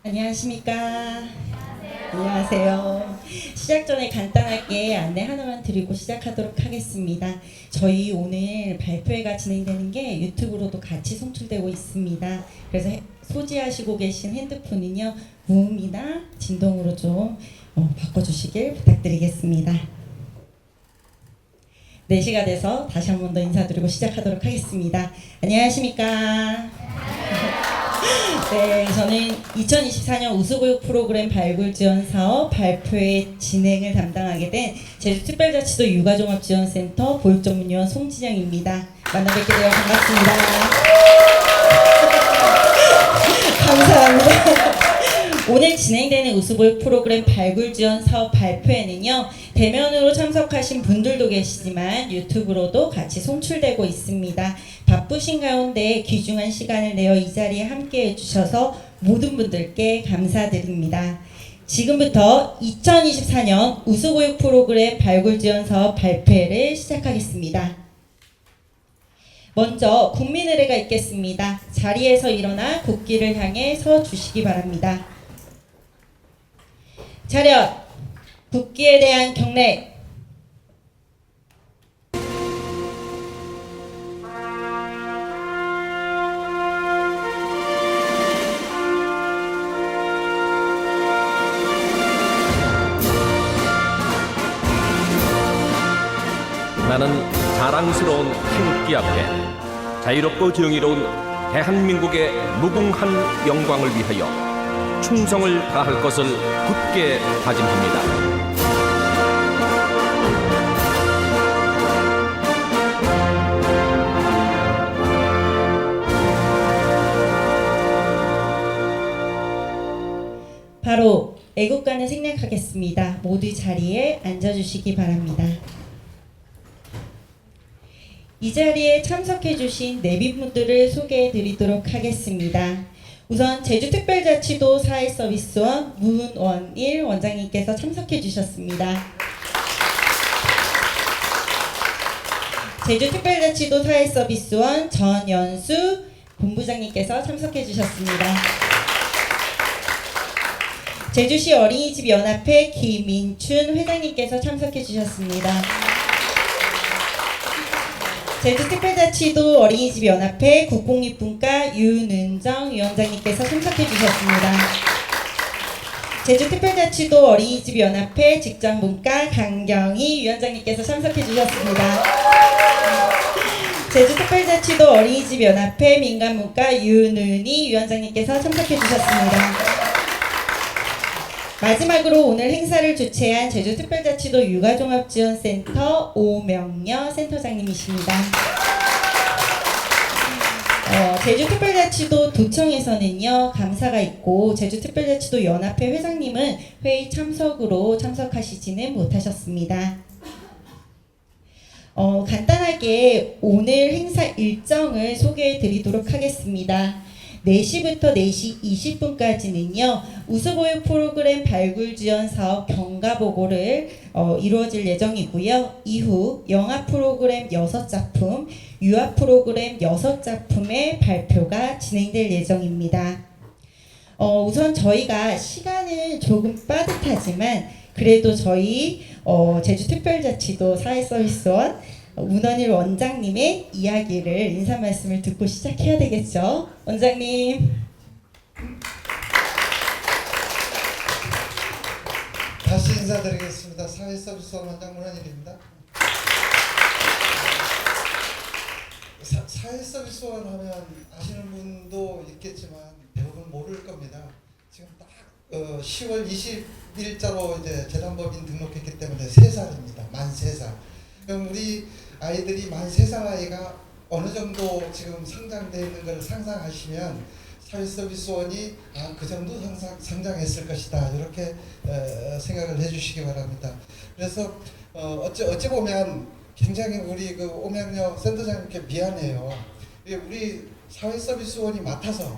안녕하십니까. 안녕하세요. 시작 전에 간단하게 안내 하나만 드리고 시작하도록 하겠습니다. 저희 오늘 발표회가 진행되는 게 유튜브로도 같이 송출되고 있습니다. 그래서 소지하시고 계신 핸드폰은요, 무음이나 진동으로 좀 바꿔주시길 부탁드리겠습니다. 4시가 돼서 다시 한 번 더 인사드리고 시작하도록 하겠습니다. 안녕하십니까. 네, 저는 2024년 우수교육 프로그램 발굴 지원 사업 발표회 진행을 담당하게 된 제주특별자치도 육아종합지원센터 보육전문요원 송진영입니다. 만나 뵙게 되어 반갑습니다. 감사합니다. 오늘 진행되는 우수교육 프로그램 발굴 지원 사업 발표회는요, 대면으로 참석하신 분들도 계시지만 유튜브로도 같이 송출되고 있습니다. 바쁘신 가운데 귀중한 시간을 내어 이 자리에 함께 해주셔서 모든 분들께 감사드립니다. 지금부터 2024년 우수교육 프로그램 발굴 지원 사업 발표회를 시작하겠습니다. 먼저 국민의례가 있겠습니다. 자리에서 일어나 국기를 향해 서 주시기 바랍니다. 차렷! 국기에 대한 경례! 나는 자랑스러운 태극기 앞에 자유롭고 정의로운 대한민국의 무궁한 영광을 위하여 충성을 다할 것을 굳게 다짐합니다. 바로 애국가를 생략하겠습니다. 모두 자리에 앉아주시기 바랍니다. 이 자리에 참석해주신 내빈분들을 소개해드리도록 하겠습니다. 우선 제주특별자치도 사회서비스원 문원일 원장님께서 참석해주셨습니다. 제주특별자치도 사회서비스원 전연수 본부장님께서 참석해주셨습니다. 제주시 어린이집 연합회 김민춘 회장님께서 참석해주셨습니다. 제주특별자치도 어린이집 연합회 국공립분과 윤은정 위원장님께서 참석해 주셨습니다. 제주특별자치도 어린이집 연합회 직장분과 강경희 위원장님께서 참석해 주셨습니다. 제주특별자치도 어린이집 연합회 민간분과 윤은희 위원장님께서 참석해 주셨습니다. 마지막으로 오늘 행사를 주최한 제주특별자치도 육아종합지원센터 오명여 센터장님이십니다. 제주특별자치도 도청에서는요, 감사가 있고 제주특별자치도 연합회 회장님은 회의 참석으로 참석하시지는 못하셨습니다. 간단하게 오늘 행사 일정을 소개해 드리도록 하겠습니다. 4시부터 4시 20분까지는요. 우수교육 프로그램 발굴 지원 사업 경과보고를 이루어질 예정이고요. 이후 영화 프로그램 6작품, 유아 프로그램 6작품의 발표가 진행될 예정입니다. 우선 저희가 시간은 조금 빠듯하지만 그래도 저희 제주특별자치도 사회서비스원 문원일 원장님의 이야기를 인사 말씀을 듣고 시작해야 되겠죠. 원장님. 다시 인사드리겠습니다. 사회서비스원 원장 문원일입니다. 사회서비스원 하면 아시는 분도 있겠지만 대부분 모를 겁니다. 지금 딱 10월 20일자로 이제 재단법인 등록했기 때문에 3살입니다. 만 3살. 그럼 우리 아이들이 만 3살 아이가 어느 정도 지금 성장되어 있는 걸 상상하시면 사회서비스원이 그 정도 성장했을 것이다, 이렇게 생각을 해주시기 바랍니다. 그래서 어찌 보면 굉장히 우리 그 오명여 센터장님께 미안해요. 우리 사회서비스원이 맡아서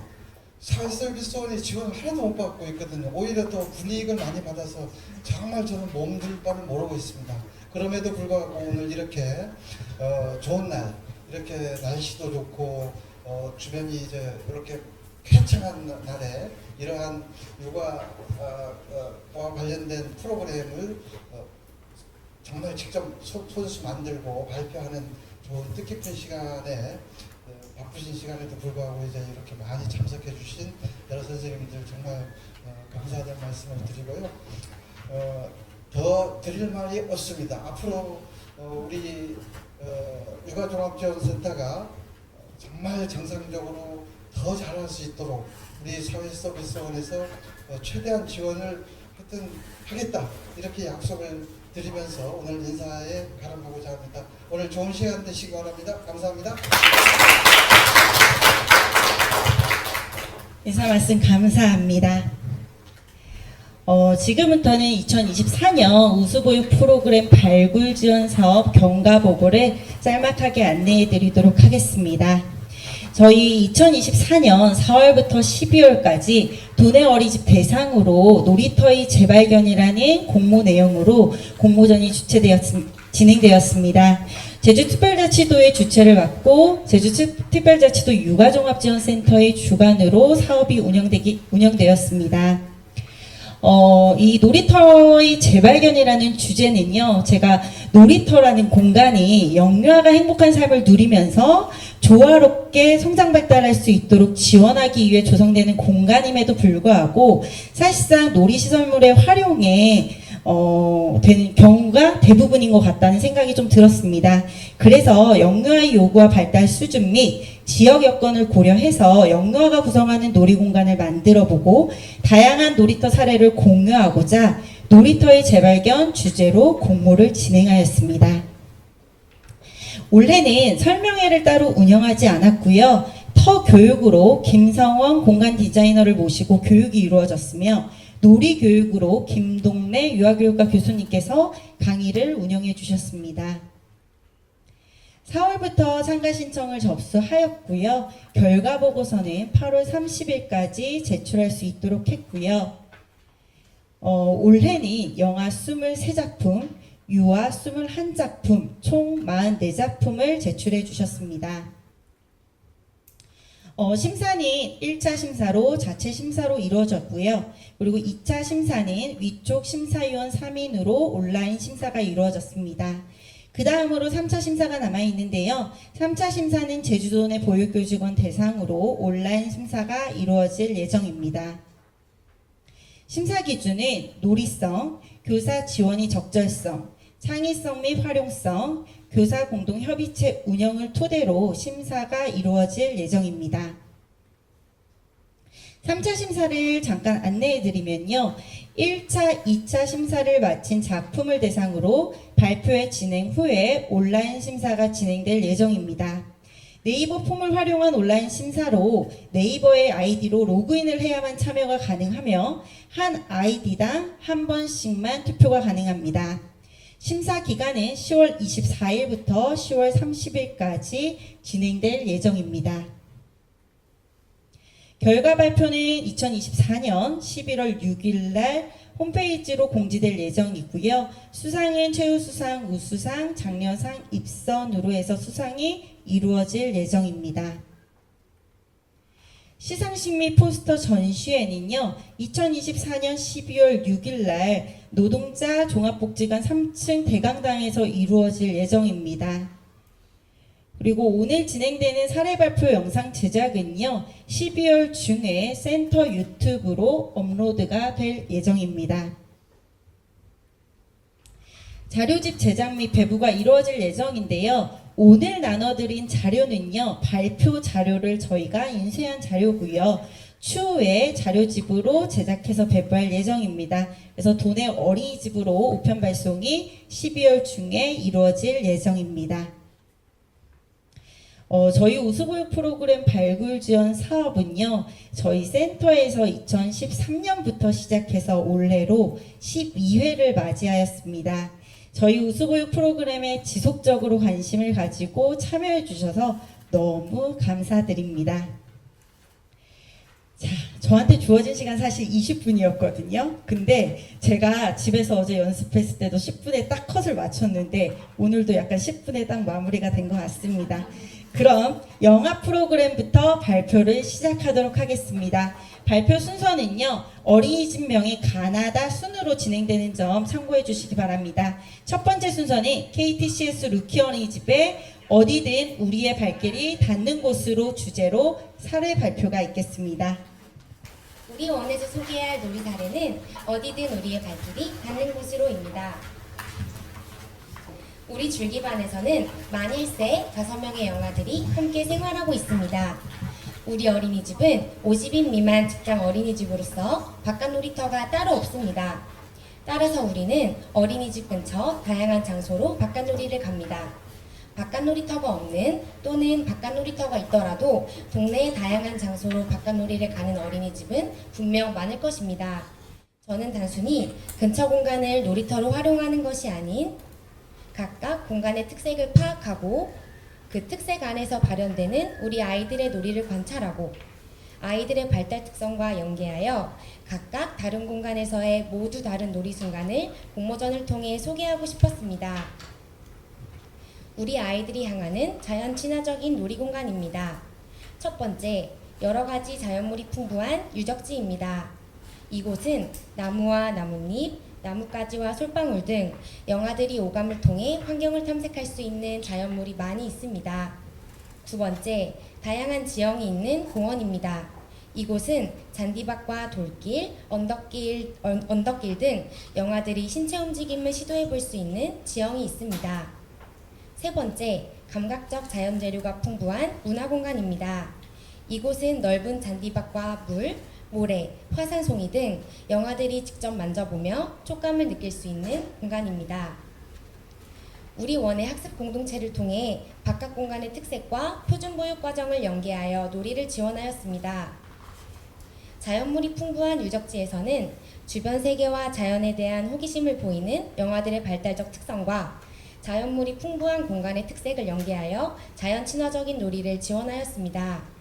사회서비스원이 지원을 하나도 못 받고 있거든요. 오히려 더 불이익을 많이 받아서 정말 저는 몸둘 바를 모르고 있습니다. 그럼에도 불구하고 오늘 이렇게 좋은 날, 이렇게 날씨도 좋고 주변이 이제 이렇게 쾌청한 날에 이러한 육아와 관련된 프로그램을 정말 직접 손수 만들고 발표하는 좋은 뜻깊은 시간에 바쁘신 시간에도 불구하고 이제 이렇게 많이 참석해 주신 여러 선생님들 정말 감사하다는 말씀을 드리고요. 더 드릴 말이 없습니다. 앞으로 우리 육아종합지원센터가 정말 정상적으로 더 잘할 수 있도록 우리 사회서비스원에서 최대한 지원을 하여튼 하겠다 이렇게 약속을 드리면서 오늘 인사에 가름하고자 합니다. 오늘 좋은 시간 되시기 바랍니다. 감사합니다. 인사 말씀 감사합니다. 지금부터는 2024년 우수보육 프로그램 발굴 지원 사업 경과 보고를 짤막하게 안내해 드리도록 하겠습니다. 저희 2024년 4월부터 12월까지 도내 어린이집 대상으로 놀이터의 재발견이라는 공모 내용으로 공모전이 진행되었습니다. 제주특별자치도의 주최를 맡고 제주특별자치도 육아종합지원센터의 주관으로 사업이 운영되었습니다. 이 놀이터의 재발견이라는 주제는요, 제가 놀이터라는 공간이 영유아가 행복한 삶을 누리면서 조화롭게 성장 발달할 수 있도록 지원하기 위해 조성되는 공간임에도 불구하고 사실상 놀이시설물의 활용에 되는 경우가 대부분인 것 같다는 생각이 좀 들었습니다. 그래서 영유아의 요구와 발달 수준 및 지역 여건을 고려해서 영유아가 구성하는 놀이공간을 만들어보고 다양한 놀이터 사례를 공유하고자 놀이터의 재발견 주제로 공모를 진행하였습니다. 올해는 설명회를 따로 운영하지 않았고요. 터 교육으로 김성원 공간 디자이너를 모시고 교육이 이루어졌으며 놀이교육으로 김동래 유아교육과 교수님께서 강의를 운영해 주셨습니다. 4월부터 참가 신청을 접수하였고요. 결과 보고서는 8월 30일까지 제출할 수 있도록 했고요. 올해는 영화 23작품, 유아 21작품, 총 44작품을 제출해 주셨습니다. 심사는 1차 심사로 자체 심사로 이루어졌고요. 그리고 2차 심사는 위촉 심사위원 3인으로 온라인 심사가 이루어졌습니다. 그 다음으로 3차 심사가 남아있는데요. 3차 심사는 제주도 내 보육교직원 대상으로 온라인 심사가 이루어질 예정입니다. 심사 기준은 놀이성, 교사 지원의 적절성, 창의성 및 활용성, 교사 공동 협의체 운영을 토대로 심사가 이루어질 예정입니다. 3차 심사를 잠깐 안내해 드리면요. 1차, 2차 심사를 마친 작품을 대상으로 발표회 진행 후에 온라인 심사가 진행될 예정입니다. 네이버 폼을 활용한 온라인 심사로 네이버의 아이디로 로그인을 해야만 참여가 가능하며 한 아이디당 한 번씩만 투표가 가능합니다. 심사 기간은 10월 24일부터 10월 30일까지 진행될 예정입니다. 결과 발표는 2024년 11월 6일 날 홈페이지로 공지될 예정이고요. 수상은 최우수상, 우수상, 장려상, 입선으로 해서 수상이 이루어질 예정입니다. 시상식 및 포스터 전시회는요. 2024년 12월 6일 날 노동자 종합복지관 3층 대강당에서 이루어질 예정입니다. 그리고 오늘 진행되는 사례 발표 영상 제작은요. 12월 중에 센터 유튜브로 업로드가 될 예정입니다. 자료집 제작 및 배부가 이루어질 예정인데요. 오늘 나눠드린 자료는요. 발표 자료를 저희가 인쇄한 자료고요. 추후에 자료집으로 제작해서 배부할 예정입니다. 그래서 도내 어린이집으로 우편 발송이 12월 중에 이루어질 예정입니다. 저희 우수보육 프로그램 발굴 지원 사업은요. 저희 센터에서 2013년부터 시작해서 올해로 12회를 맞이하였습니다. 저희 우수보육 프로그램에 지속적으로 관심을 가지고 참여해 주셔서 너무 감사드립니다. 자, 저한테 주어진 시간 사실 20분이었거든요. 근데 제가 집에서 어제 연습했을 때도 10분에 딱 컷을 맞췄는데 오늘도 약간 10분에 딱 마무리가 된 것 같습니다. 그럼 영화 프로그램부터 발표를 시작하도록 하겠습니다. 발표 순서는요, 어린이집 명이 가나다 순으로 진행되는 점 참고해 주시기 바랍니다. 첫 번째 순서는 KTCS 루키 어린이집의 어디든 우리의 발길이 닿는 곳으로 주제로 사례 발표가 있겠습니다. 우리 원에서 소개할 놀이 사례는 어디든 우리의 발길이 닿는 곳으로입니다. 우리 줄기반에서는 만 1세 5명의 영아들이 함께 생활하고 있습니다. 우리 어린이집은 50인 미만 직장 어린이집으로서 바깥 놀이터가 따로 없습니다. 따라서 우리는 어린이집 근처 다양한 장소로 바깥 놀이를 갑니다. 바깥 놀이터가 없는 또는 바깥 놀이터가 있더라도 동네의 다양한 장소로 바깥 놀이를 가는 어린이집은 분명 많을 것입니다. 저는 단순히 근처 공간을 놀이터로 활용하는 것이 아닌 각각 공간의 특색을 파악하고 그 특색 안에서 발현되는 우리 아이들의 놀이를 관찰하고 아이들의 발달 특성과 연계하여 각각 다른 공간에서의 모두 다른 놀이 순간을 공모전을 통해 소개하고 싶었습니다. 우리 아이들이 향하는 자연 친화적인 놀이 공간입니다. 첫 번째, 여러 가지 자연물이 풍부한 유적지입니다. 이곳은 나무와 나뭇잎, 나뭇가지와 솔방울 등 영아들이 오감을 통해 환경을 탐색할 수 있는 자연물이 많이 있습니다. 두 번째, 다양한 지형이 있는 공원입니다. 이곳은 잔디밭과 돌길, 언덕길 등 영아들이 신체 움직임을 시도해 볼 수 있는 지형이 있습니다. 세 번째, 감각적 자연 재료가 풍부한 문화 공간입니다. 이곳은 넓은 잔디밭과 물, 모래, 화산송이 등 영아들이 직접 만져보며 촉감을 느낄 수 있는 공간입니다. 우리 원의 학습 공동체를 통해 바깥 공간의 특색과 표준 보육 과정을 연계하여 놀이를 지원하였습니다. 자연물이 풍부한 유적지에서는 주변 세계와 자연에 대한 호기심을 보이는 영아들의 발달적 특성과 자연물이 풍부한 공간의 특색을 연계하여 자연 친화적인 놀이를 지원하였습니다.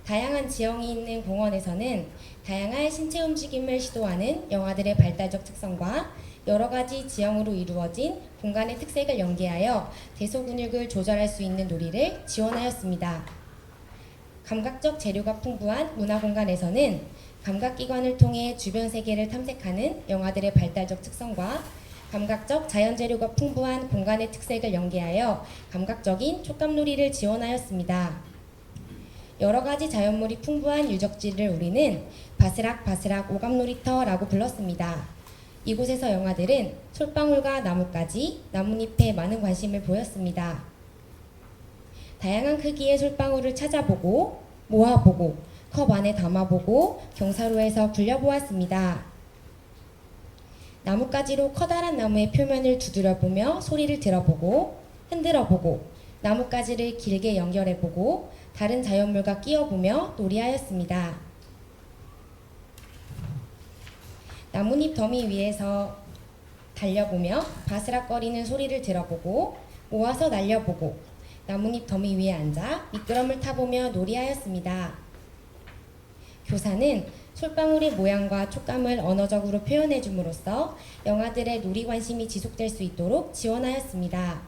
다양한 지형이 있는 공원에서는 다양한 신체 움직임을 시도하는 영아들의 발달적 특성과 여러 가지 지형으로 이루어진 공간의 특색을 연계하여 대소 근육을 조절할 수 있는 놀이를 지원하였습니다. 감각적 재료가 풍부한 문화 공간에서는 감각기관을 통해 주변 세계를 탐색하는 영아들의 발달적 특성과 감각적 자연 재료가 풍부한 공간의 특색을 연계하여 감각적인 촉감놀이를 지원하였습니다. 여러 가지 자연물이 풍부한 유적지를 우리는 바스락바스락 오감놀이터라고 불렀습니다. 이곳에서 영아들은 솔방울과 나뭇가지, 나뭇잎에 많은 관심을 보였습니다. 다양한 크기의 솔방울을 찾아보고, 모아보고, 컵 안에 담아보고, 경사로에서 굴려보았습니다. 나뭇가지로 커다란 나무의 표면을 두드려보며 소리를 들어보고 흔들어보고 나뭇가지를 길게 연결해보고 다른 자연물과 끼워보며 놀이하였습니다. 나뭇잎 더미 위에서 달려보며 바스락거리는 소리를 들어보고 모아서 날려보고 나뭇잎 더미 위에 앉아 미끄럼을 타보며 놀이하였습니다. 교사는 솔방울의 모양과 촉감을 언어적으로 표현해 줌으로써 영아들의 놀이 관심이 지속될 수 있도록 지원하였습니다.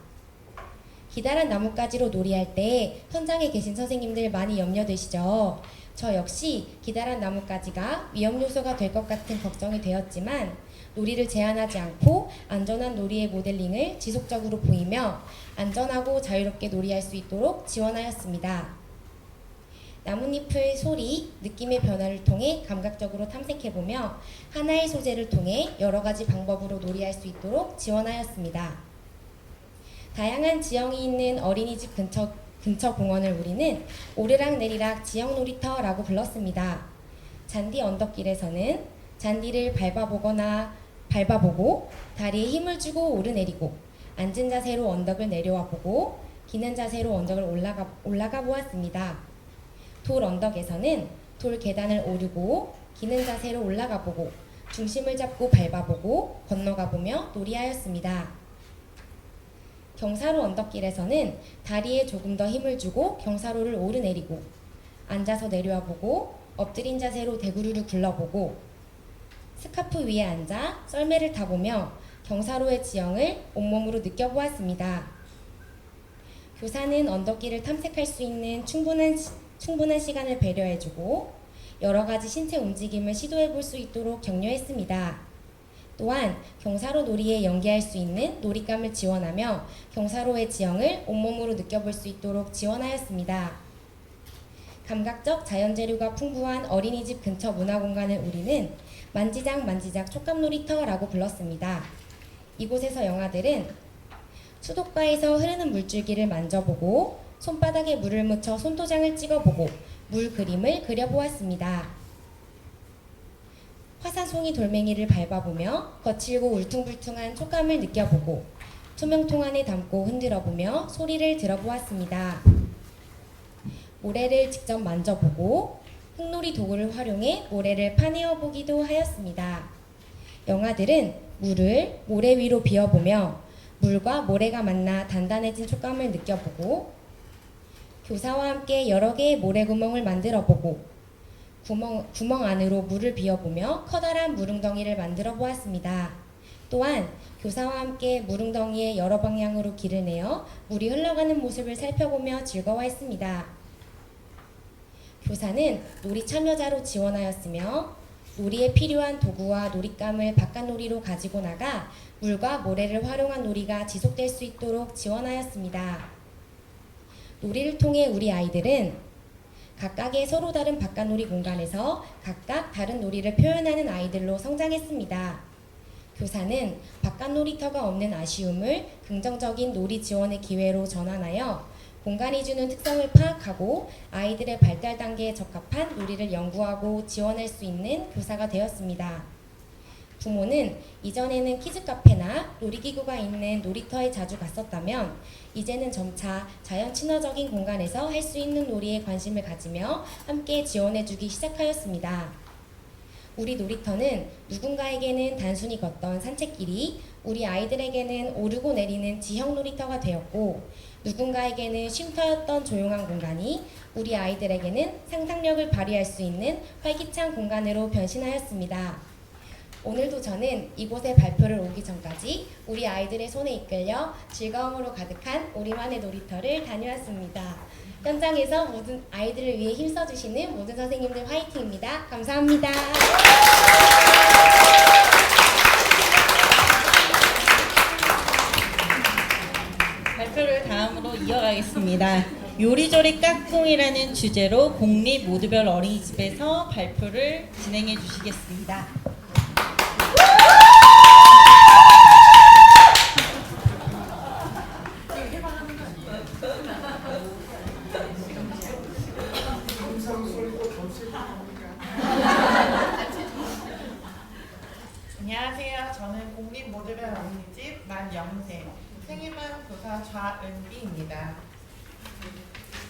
기다란 나뭇가지로 놀이할 때 현장에 계신 선생님들 많이 염려되시죠? 저 역시 기다란 나뭇가지가 위험 요소가 될 것 같은 걱정이 되었지만 놀이를 제한하지 않고 안전한 놀이의 모델링을 지속적으로 보이며 안전하고 자유롭게 놀이할 수 있도록 지원하였습니다. 나뭇잎의 소리, 느낌의 변화를 통해 감각적으로 탐색해보며 하나의 소재를 통해 여러 가지 방법으로 놀이할 수 있도록 지원하였습니다. 다양한 지형이 있는 어린이집 근처 공원을 우리는 오르락 내리락 지형 놀이터라고 불렀습니다. 잔디 언덕길에서는 잔디를 밟아보고 다리에 힘을 주고 오르내리고 앉은 자세로 언덕을 내려와 보고 기는 자세로 언덕을 올라가 보았습니다. 돌 언덕에서는 돌 계단을 오르고 기는 자세로 올라가 보고 중심을 잡고 밟아보고 건너가 보며 놀이하였습니다. 경사로 언덕길에서는 다리에 조금 더 힘을 주고 경사로를 오르내리고 앉아서 내려와 보고 엎드린 자세로 대구르를 굴러보고 스카프 위에 앉아 썰매를 타보며 경사로의 지형을 온몸으로 느껴보았습니다. 교사는 언덕길을 탐색할 수 있는 충분한 시간을 배려해주고 여러 가지 신체 움직임을 시도해 볼 수 있도록 격려했습니다. 또한 경사로 놀이에 연계할 수 있는 놀잇감을 지원하며 경사로의 지형을 온몸으로 느껴볼 수 있도록 지원하였습니다. 감각적 자연재료가 풍부한 어린이집 근처 문화공간을 우리는 만지작 촉감 놀이터라고 불렀습니다. 이곳에서 영아들은 수도가에서 흐르는 물줄기를 만져보고 손바닥에 물을 묻혀 손도장을 찍어보고 물 그림을 그려보았습니다. 화산송이 돌멩이를 밟아보며 거칠고 울퉁불퉁한 촉감을 느껴보고 투명통 안에 담고 흔들어보며 소리를 들어보았습니다. 모래를 직접 만져보고 흙놀이 도구를 활용해 모래를 파내어 보기도 하였습니다. 영아들은 물을 모래 위로 비워보며 물과 모래가 만나 단단해진 촉감을 느껴보고 교사와 함께 여러 개의 모래구멍을 만들어보고 구멍 안으로 물을 비워보며 커다란 물웅덩이를 만들어 보았습니다. 또한 교사와 함께 물웅덩이에 여러 방향으로 길을 내어 물이 흘러가는 모습을 살펴보며 즐거워했습니다. 교사는 놀이 참여자로 지원하였으며 놀이에 필요한 도구와 놀잇감을 바깥놀이로 가지고 나가 물과 모래를 활용한 놀이가 지속될 수 있도록 지원하였습니다. 놀이를 통해 우리 아이들은 각각의 서로 다른 바깥놀이 공간에서 각각 다른 놀이를 표현하는 아이들로 성장했습니다. 교사는 바깥놀이터가 없는 아쉬움을 긍정적인 놀이 지원의 기회로 전환하여 공간이 주는 특성을 파악하고 아이들의 발달 단계에 적합한 놀이를 연구하고 지원할 수 있는 교사가 되었습니다. 부모는 이전에는 키즈카페나 놀이기구가 있는 놀이터에 자주 갔었다면 이제는 점차 자연 친화적인 공간에서 할 수 있는 놀이에 관심을 가지며 함께 지원해주기 시작하였습니다. 우리 놀이터는 누군가에게는 단순히 걷던 산책길이 우리 아이들에게는 오르고 내리는 지형 놀이터가 되었고 누군가에게는 쉼터였던 조용한 공간이 우리 아이들에게는 상상력을 발휘할 수 있는 활기찬 공간으로 변신하였습니다. 오늘도 저는 이곳에 발표를 오기 전까지 우리 아이들의 손에 이끌려 즐거움으로 가득한 우리만의 놀이터를 다녀왔습니다. 현장에서 모든 아이들을 위해 힘써주시는 모든 선생님들 화이팅입니다. 감사합니다. 발표를 다음으로 이어가겠습니다. 요리조리 깍꿍이라는 주제로 공립 모두별 어린이집에서 발표를 진행해 주시겠습니다. 안녕하세요. 저는 공립 모두별 어린이집 만 0세 생일반 교사 좌은비입니다.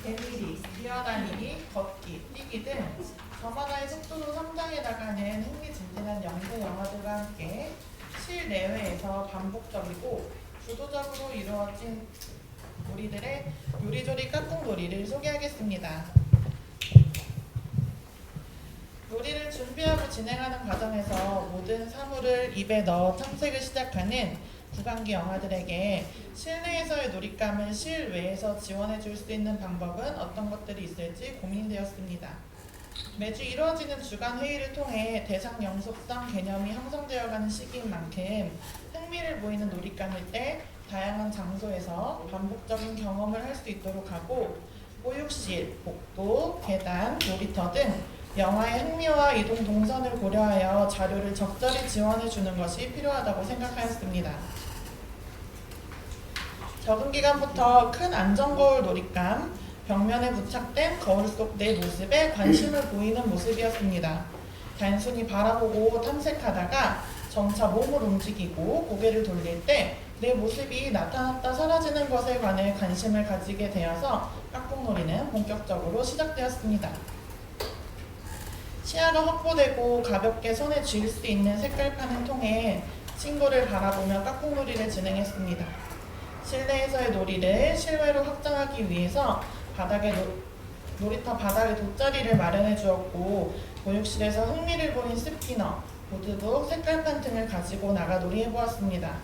대미리, 뛰어다니기, 걷기, 뛰기 등 저마다의 속도로 성장해 나가는 흥미진진한 영세 영화들과 함께 실내외에서 반복적이고 주도적으로 이루어진 우리들의 요리조리 깍꿍놀이를 소개하겠습니다. 놀이를 준비하고 진행하는 과정에서 모든 사물을 입에 넣어 탐색을 시작하는 구강기 영아들에게 실내에서의 놀잇감을 실외에서 지원해 줄 수 있는 방법은 어떤 것들이 있을지 고민되었습니다. 매주 이루어지는 주간 회의를 통해 대상 영속성 개념이 형성되어가는 시기인 만큼 흥미를 보이는 놀잇감일 때 다양한 장소에서 반복적인 경험을 할 수 있도록 하고 보육실, 복도, 계단, 놀이터 등 영아의 흥미와 이동 동선을 고려하여 자료를 적절히 지원해 주는 것이 필요하다고 생각하였습니다. 적응 기간부터 큰 안전거울 놀잇감, 벽면에 부착된 거울 속 내 모습에 관심을 보이는 모습이었습니다. 단순히 바라보고 탐색하다가 점차 몸을 움직이고 고개를 돌릴 때 내 모습이 나타났다 사라지는 것에 관해 관심을 가지게 되어서 깍꿍놀이는 본격적으로 시작되었습니다. 시야가 확보되고 가볍게 손에 쥘 수 있는 색깔판을 통해 친구를 바라보며 깍꿍놀이를 진행했습니다. 실내에서의 놀이를 실외로 확장하기 위해서 놀이터 바닥에 돗자리를 마련해 주었고 보육실에서 흥미를 보인 스피너, 보드북, 색깔판 등을 가지고 나가 놀이해 보았습니다.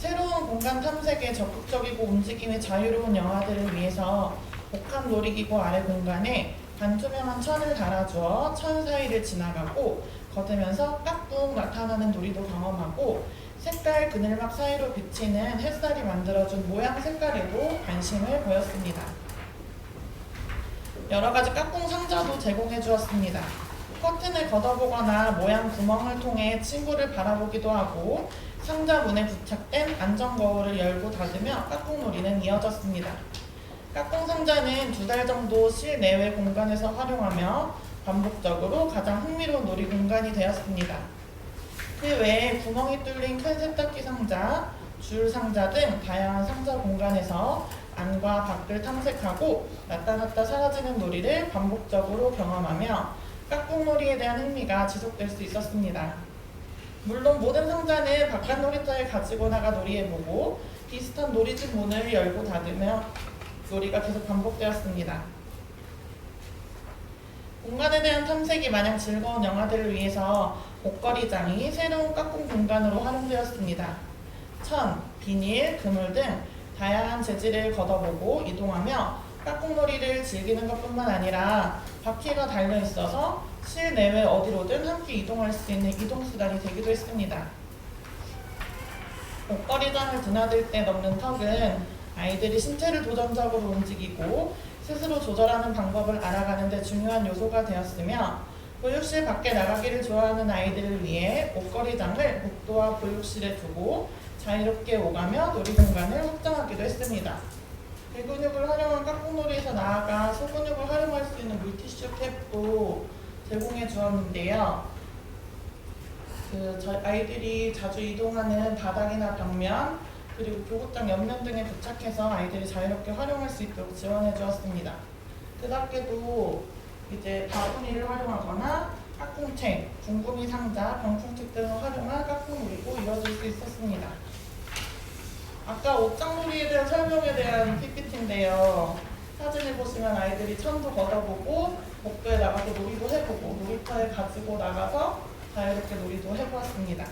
새로운 공간 탐색에 적극적이고 움직임이 자유로운 영화들을 위해서 복합 놀이기구 아래 공간에 반투명한 천을 달아주어 천 사이를 지나가고 걷으면서 까꿍 나타나는 놀이도 경험하고 색깔 그늘막 사이로 비치는 햇살이 만들어준 모양 색깔에도 관심을 보였습니다. 여러 가지 까꿍 상자도 제공해 주었습니다. 커튼을 걷어보거나 모양 구멍을 통해 친구를 바라보기도 하고 상자 문에 부착된 안전 거울을 열고 닫으며 까꿍놀이는 이어졌습니다. 까꿍 상자는 2달 정도 실내외 공간에서 활용하며 반복적으로 가장 흥미로운 놀이 공간이 되었습니다. 그 외에 구멍이 뚫린 큰 세탁기 상자, 줄 상자 등 다양한 상자 공간에서 안과 밖을 탐색하고 나타났다 사라지는 놀이를 반복적으로 경험하며 까꿍놀이에 대한 흥미가 지속될 수 있었습니다. 물론 모든 상자는 바깥 놀이터에 가지고 나가 놀이해보고 비슷한 놀이집 문을 열고 닫으며 놀이가 계속 반복되었습니다. 공간에 대한 탐색이 마냥 즐거운 영화들을 위해서 옷걸이장이 새로운 까꿍 공간으로 활용되었습니다. 천, 비닐, 그물 등 다양한 재질을 걷어보고 이동하며 까꿍놀이를 즐기는 것뿐만 아니라 바퀴가 달려있어서 실내외 어디로든 함께 이동할 수 있는 이동수단이 되기도 했습니다. 옷걸이장을 드나들 때 넘는 턱은 아이들이 신체를 도전적으로 움직이고 스스로 조절하는 방법을 알아가는 데 중요한 요소가 되었으며 보육실 밖에 나가기를 좋아하는 아이들을 위해 옷걸이장을 복도와 보육실에 두고 자유롭게 오가며 놀이공간을 확장하기도 했습니다. 대근육을 활용한 까꿍놀이에서 나아가 소근육을 활용할 수 있는 물티슈 캡도 제공해 주었는데요. 아이들이 자주 이동하는 바닥이나 벽면 그리고 교구장 옆면 등에 부착해서 아이들이 자유롭게 활용할 수 있도록 지원해 주었습니다. 그 밖에도 이제 바구니를 활용하거나 까꿍책, 궁금이 상자, 병풍책 등을 활용한 까꿍놀이도 이뤄질 수 있었습니다. 아까 옷장놀이에 대한 설명에 대한 PPT인데요. 사진을 보시면 아이들이 천도 걷어보고 복도에 나가서 놀이도 해보고 놀이터에 가지고 나가서 자유롭게 놀이도 해보았습니다.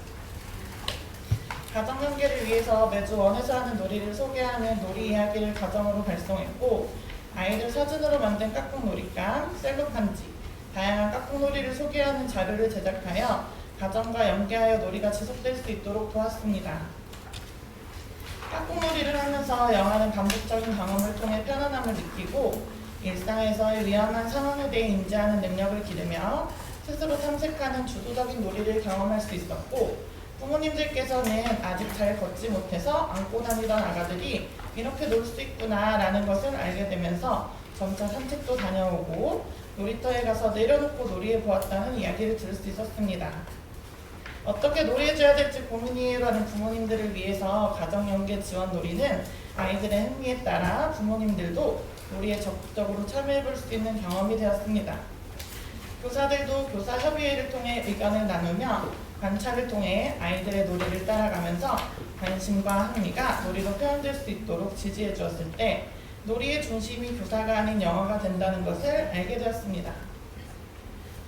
가정연계를 위해서 매주 원에서 하는 놀이를 소개하는 놀이 이야기를 가정으로 발송했고 아이들 사진으로 만든 까꿍놀이감, 셀로판지, 다양한 까꿍놀이를 소개하는 자료를 제작하여 가정과 연계하여 놀이가 지속될 수 있도록 도왔습니다. 까꿍놀이를 하면서 영화는 반복적인 경험을 통해 편안함을 느끼고 일상에서의 위험한 상황에 대해 인지하는 능력을 기르며 스스로 탐색하는 주도적인 놀이를 경험할 수 있었고 부모님들께서는 아직 잘 걷지 못해서 안고 다니던 아가들이 이렇게 놀 수 있구나 라는 것을 알게 되면서 점차 산책도 다녀오고 놀이터에 가서 내려놓고 놀이해 보았다는 이야기를 들을 수 있었습니다. 어떻게 놀이해줘야 될지 고민이라는 부모님들을 위해서 가정연계 지원 놀이는 아이들의 흥미에 따라 부모님들도 놀이에 적극적으로 참여해볼 수 있는 경험이 되었습니다. 교사들도 교사 협의회를 통해 의견을 나누며 관찰을 통해 아이들의 놀이를 따라가면서 관심과 흥미가 놀이로 표현될 수 있도록 지지해 주었을 때 놀이의 중심이 교사가 아닌 영화가 된다는 것을 알게 되었습니다.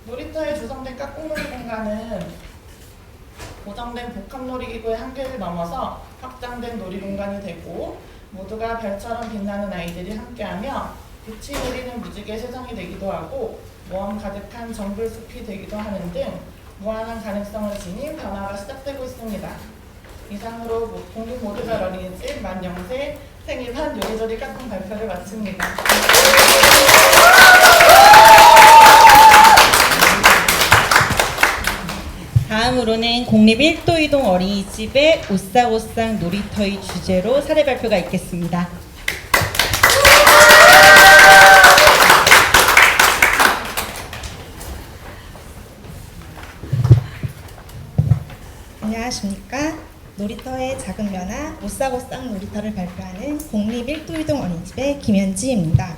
놀이터에 조성된 까꿍놀이 공간은 고정된 복합놀이기구의 한계를 넘어서 확장된 놀이공간이 되고 모두가 별처럼 빛나는 아이들이 함께하며 빛이 내리는 무지개 세상이 되기도 하고 모험 가득한 정글숲이 되기도 하는 등 무한한 가능성을 지닌 변화가 시작되고 있습니다. 이상으로 공립 모두별 어린이집 만영세 생일한 요리조리 까꿍 발표를 마칩니다. 다음으로는 공립 1도 2동 어린이집의 오싹오싹 놀이터의 주제로 사례 발표가 있겠습니다. 안녕하십니까. 놀이터의 작은 변화 오싹오싹 놀이터를 발표하는 공립 1도 2동 어린이집의 김현지입니다.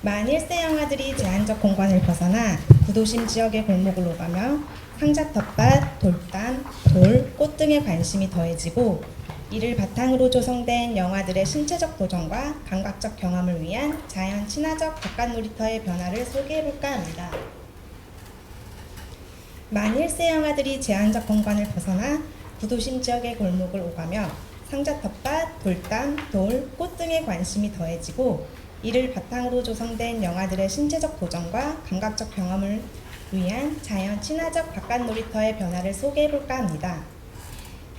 만 1세 영아들이 제한적 공간을 벗어나 구도심 지역의 골목을 오가며 상자 텃밭, 돌담, 돌, 꽃 등에 관심이 더해지고 이를 바탕으로 조성된 영아들의 신체적 도전과 감각적 경험을 위한 자연 친화적 바깥 놀이터의 변화를 소개해볼까 합니다. 만 1세 영아들이 제한적 공간을 벗어나 구도심 지역의 골목을 오가며 상자 텃밭, 돌담, 돌, 꽃 등에 관심이 더해지고 이를 바탕으로 조성된 영아들의 신체적 도전과 감각적 경험을 위한 자연 친화적 바깥 놀이터의 변화를 소개해볼까 합니다.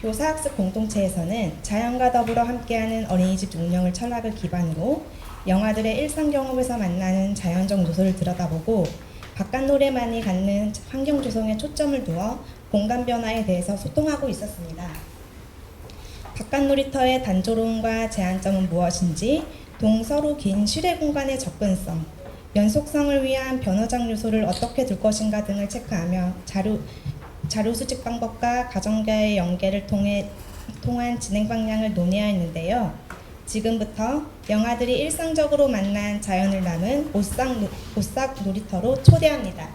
교사학습 공동체에서는 자연과 더불어 함께하는 어린이집 운영을 철학을 기반으로 영아들의 일상 경험에서 만나는 자연적 요소를 들여다보고 바깥 놀이만이 갖는 환경 조성에 초점을 두어 공간 변화에 대해서 소통하고 있었습니다. 바깥 놀이터의 단조로움과 제한점은 무엇인지, 동서로 긴 실외 공간의 접근성, 연속성을 위한 변화적 요소를 어떻게 둘 것인가 등을 체크하며 자료 수집 방법과 가정과의 연계를 통한 진행 방향을 논의하였는데요. 지금부터 영아들이 일상적으로 만난 자연을 담은 오싹 놀이터로 초대합니다.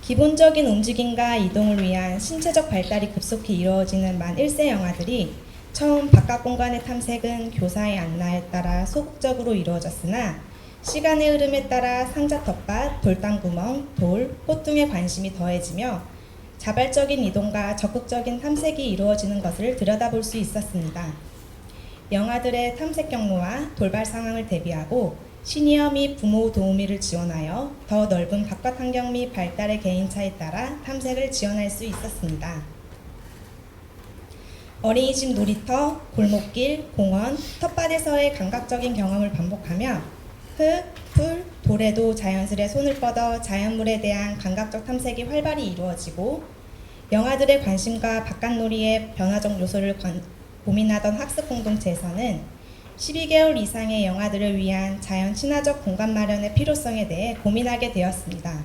기본적인 움직임과 이동을 위한 신체적 발달이 급속히 이루어지는 만 1세 영아들이 처음 바깥 공간의 탐색은 교사의 안내에 따라 소극적으로 이루어졌으나 시간의 흐름에 따라 상자 텃밭, 돌담구멍, 돌, 꽃 등에 관심이 더해지며 자발적인 이동과 적극적인 탐색이 이루어지는 것을 들여다볼 수 있었습니다. 영아들의 탐색 경로와 돌발 상황을 대비하고 시니어 및 부모 도우미를 지원하여 더 넓은 바깥 환경 및 발달의 개인차에 따라 탐색을 지원할 수 있었습니다. 어린이집 놀이터, 골목길, 공원, 텃밭에서의 감각적인 경험을 반복하며 흙, 풀, 돌에도 자연스레 손을 뻗어 자연물에 대한 감각적 탐색이 활발히 이루어지고 영아들의 관심과 바깥놀이의 변화적 요소를 고민하던 학습 공동체에서는 12개월 이상의 영아들을 위한 자연 친화적 공간 마련의 필요성에 대해 고민하게 되었습니다.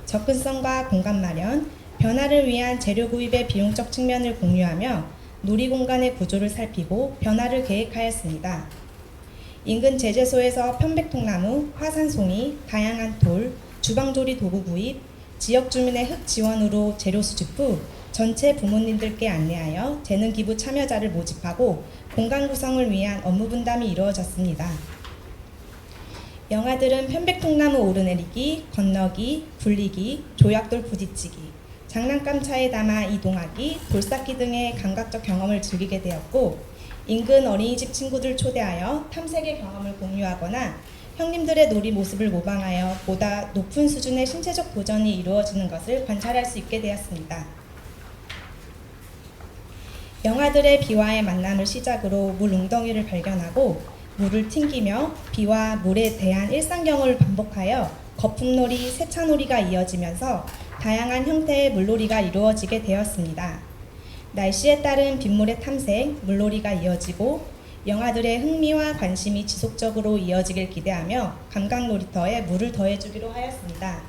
접근성과 공간 마련, 변화를 위한 재료 구입의 비용적 측면을 공유하며 놀이공간의 구조를 살피고 변화를 계획하였습니다. 인근 제재소에서 편백통나무, 화산송이, 다양한 돌, 주방조리 도구 구입, 지역 주민의 흙 지원으로 재료 수집 후 전체 부모님들께 안내하여 재능 기부 참여자를 모집하고 공간 구성을 위한 업무 분담이 이루어졌습니다. 영아들은 편백통나무 오르내리기, 건너기, 굴리기, 조약돌 부딪히기, 장난감 차에 담아 이동하기, 돌쌓기 등의 감각적 경험을 즐기게 되었고 인근 어린이집 친구들 초대하여 탐색의 경험을 공유하거나 형님들의 놀이 모습을 모방하여 보다 높은 수준의 신체적 도전이 이루어지는 것을 관찰할 수 있게 되었습니다. 영아들의 비와의 만남을 시작으로 물 웅덩이를 발견하고 물을 튕기며 비와 물에 대한 일상 경험을 반복하여 거품놀이, 세차놀이가 이어지면서 다양한 형태의 물놀이가 이루어지게 되었습니다. 날씨에 따른 빗물의 탐색, 물놀이가 이어지고 영아들의 흥미와 관심이 지속적으로 이어지길 기대하며 감각놀이터에 물을 더해주기로 하였습니다.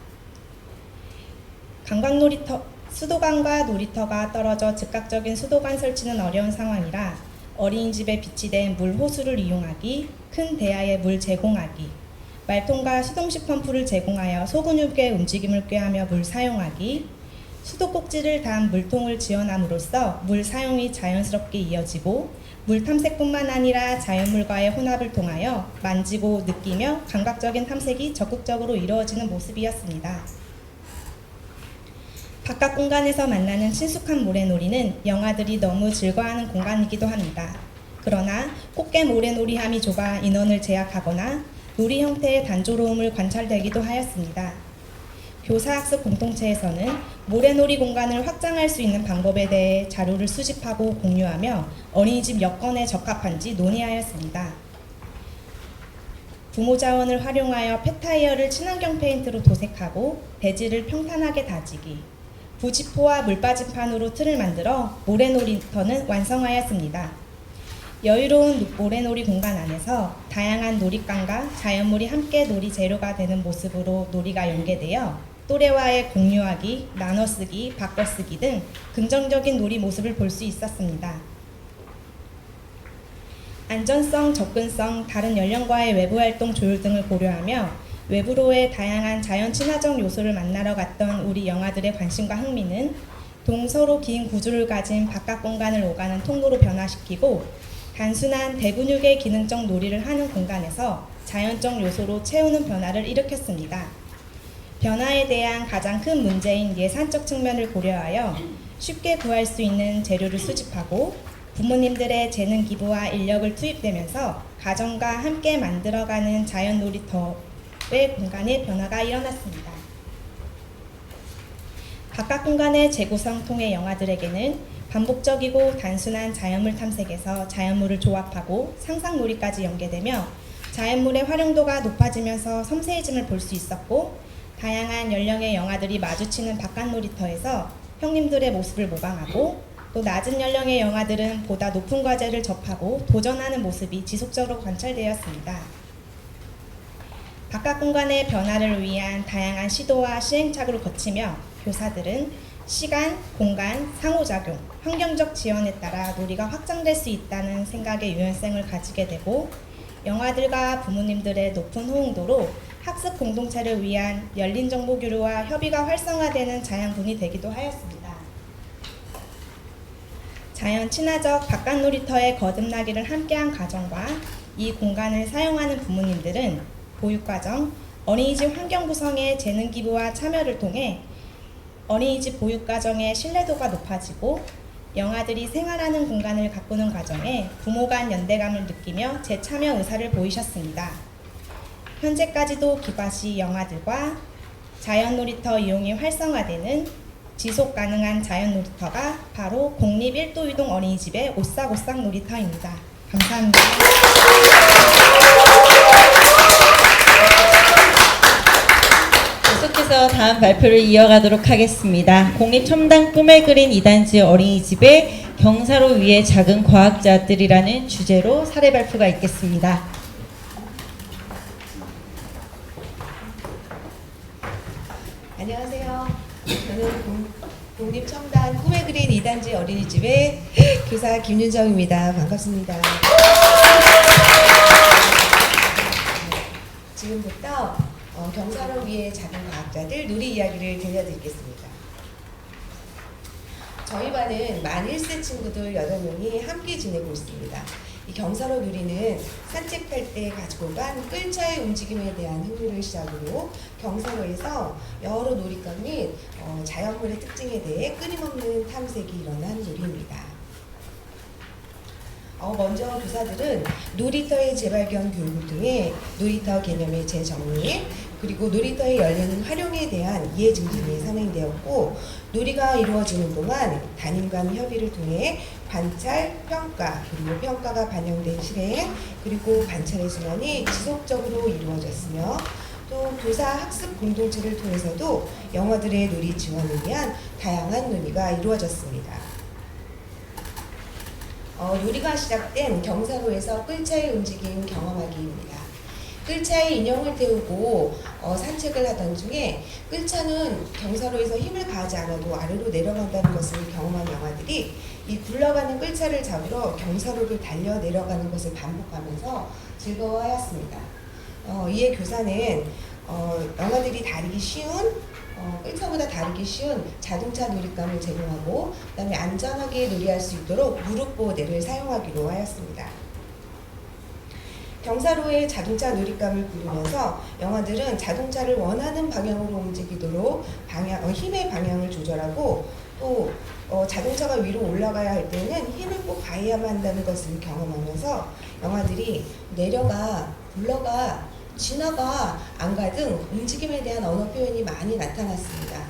수도관과 놀이터가 떨어져 즉각적인 수도관 설치는 어려운 상황이라 어린이집에 비치된 물 호수를 이용하기, 큰 대야에 물 제공하기, 말통과 수동식 펌프를 제공하여 소근육의 움직임을 꾀하며 물 사용하기, 수도꼭지를 단 물통을 지원함으로써 물 사용이 자연스럽게 이어지고 물 탐색뿐만 아니라 자연물과의 혼합을 통하여 만지고 느끼며 감각적인 탐색이 적극적으로 이루어지는 모습이었습니다. 바깥 공간에서 만나는 친숙한 모래놀이는 영아들이 너무 즐거워하는 공간이기도 합니다. 그러나 꽃게 모래놀이함이 좁아 인원을 제약하거나 놀이 형태의 단조로움을 관찰되기도 하였습니다. 교사학습 공동체에서는 모래놀이 공간을 확장할 수 있는 방법에 대해 자료를 수집하고 공유하며 어린이집 여건에 적합한지 논의하였습니다. 부모 자원을 활용하여 폐타이어를 친환경 페인트로 도색하고 대지를 평탄하게 다지기, 부지포와 물빠짐판으로 틀을 만들어 모래놀이터는 완성하였습니다. 여유로운 모래놀이 공간 안에서 다양한 놀잇감과 자연물이 함께 놀이 재료가 되는 모습으로 놀이가 연계되어 또래와의 공유하기, 나눠쓰기, 바꿔쓰기 등 긍정적인 놀이 모습을 볼 수 있었습니다. 안전성, 접근성, 다른 연령과의 외부 활동 조율 등을 고려하며 외부로의 다양한 자연 친화적 요소를 만나러 갔던 우리 영아들의 관심과 흥미는 동서로 긴 구조를 가진 바깥 공간을 오가는 통로로 변화시키고 단순한 대근육의 기능적 놀이를 하는 공간에서 자연적 요소로 채우는 변화를 일으켰습니다. 변화에 대한 가장 큰 문제인 예산적 측면을 고려하여 쉽게 구할 수 있는 재료를 수집하고 부모님들의 재능 기부와 인력을 투입되면서 가정과 함께 만들어가는 자연 놀이터의 공간의 변화가 일어났습니다. 바깥 공간의 재구성 통해 영아들에게는 반복적이고 단순한 자연물 탐색에서 자연물을 조합하고 상상놀이까지 연계되며 자연물의 활용도가 높아지면서 섬세해짐을 볼 수 있었고, 다양한 연령의 영아들이 마주치는 바깥 놀이터에서 형님들의 모습을 모방하고, 또 낮은 연령의 영아들은 보다 높은 과제를 접하고 도전하는 모습이 지속적으로 관찰되었습니다. 바깥 공간의 변화를 위한 다양한 시도와 시행착오를 거치며 교사들은 시간, 공간, 상호작용, 환경적 지원에 따라 놀이가 확장될 수 있다는 생각의 유연성을 가지게 되고, 영아들과 부모님들의 높은 호응도로 학습 공동체를 위한 열린 정보 교류와 협의가 활성화되는 자양분이 되기도 하였습니다. 자연 친화적 바깥 놀이터의 거듭나기를 함께한 가정과 이 공간을 사용하는 부모님들은 보육과정, 어린이집 환경 구성의 재능 기부와 참여를 통해 어린이집 보육과정의 신뢰도가 높아지고 영아들이 생활하는 공간을 가꾸는 과정에 부모 간 연대감을 느끼며 재참여 의사를 보이셨습니다. 현재까지도 기과시 영아들과 자연 놀이터 이용이 활성화되는 지속 가능한 자연 놀이터가 바로 공립 1도 유동 어린이집의 오싹오싹 놀이터입니다. 감사합니다. 계속해서 다음 발표를 이어가도록 하겠습니다. 공립 첨단 꿈을 그린 2단지 어린이집의 경사로 위의 작은 과학자들이라는 주제로 사례 발표가 있겠습니다. 안녕하세요. 저는 공립첨단 꿈에 그린 2단지 어린이집의 교사 김윤정입니다. 반갑습니다. 지금부터 경사로 위의 작은 과학자들 놀이 이야기를 들려드리겠습니다. 저희 반은 만 1세 친구들 8명이 함께 지내고 있습니다. 이 경사로 놀이는 산책할 때 가지고 간 끌차의 움직임에 대한 흥미를 시작으로 경사로에서 여러 놀이감 및 자연물의 특징에 대해 끊임없는 탐색이 일어난 놀이입니다. 먼저 교사들은 놀이터의 재발견 교육을 통해 놀이터 개념의 재정리, 그리고 놀이터의 열리는 활용에 대한 이해 증진이 선행되었고, 놀이가 이루어지는 동안 담임 간 협의를 통해 관찰, 평가, 그리고 평가가 반영된 실행, 그리고 관찰의 순환이 지속적으로 이루어졌으며, 또 교사 학습 공동체를 통해서도 영아들의 놀이 지원을 위한 다양한 논의가 이루어졌습니다. 놀이가 시작된 경사로에서 끌차의 움직임 경험하기입니다. 끌차에 인형을 태우고 산책을 하던 중에 끌차는 경사로에서 힘을 가하지 않아도 아래로 내려간다는 것을 경험한 영아들이 이 굴러가는 끌차를 잡으러 경사로를 달려 내려가는 것을 반복하면서 즐거워하였습니다. 이에 교사는 영아들이 다루기 쉬운 끌차보다 다루기 쉬운 자동차 놀이감을 제공하고, 그다음에 안전하게 놀이할 수 있도록 무릎 보호대를 사용하기로 하였습니다. 경사로의 자동차 놀이감을 부르면서 영아들은 자동차를 원하는 방향으로 움직이도록 힘의 방향을 조절하고, 또 자동차가 위로 올라가야 할 때는 힘을 꼭 가해야만 한다는 것을 경험하면서 영아들이 내려가, 굴러가, 지나가, 안가 등 움직임에 대한 언어 표현이 많이 나타났습니다.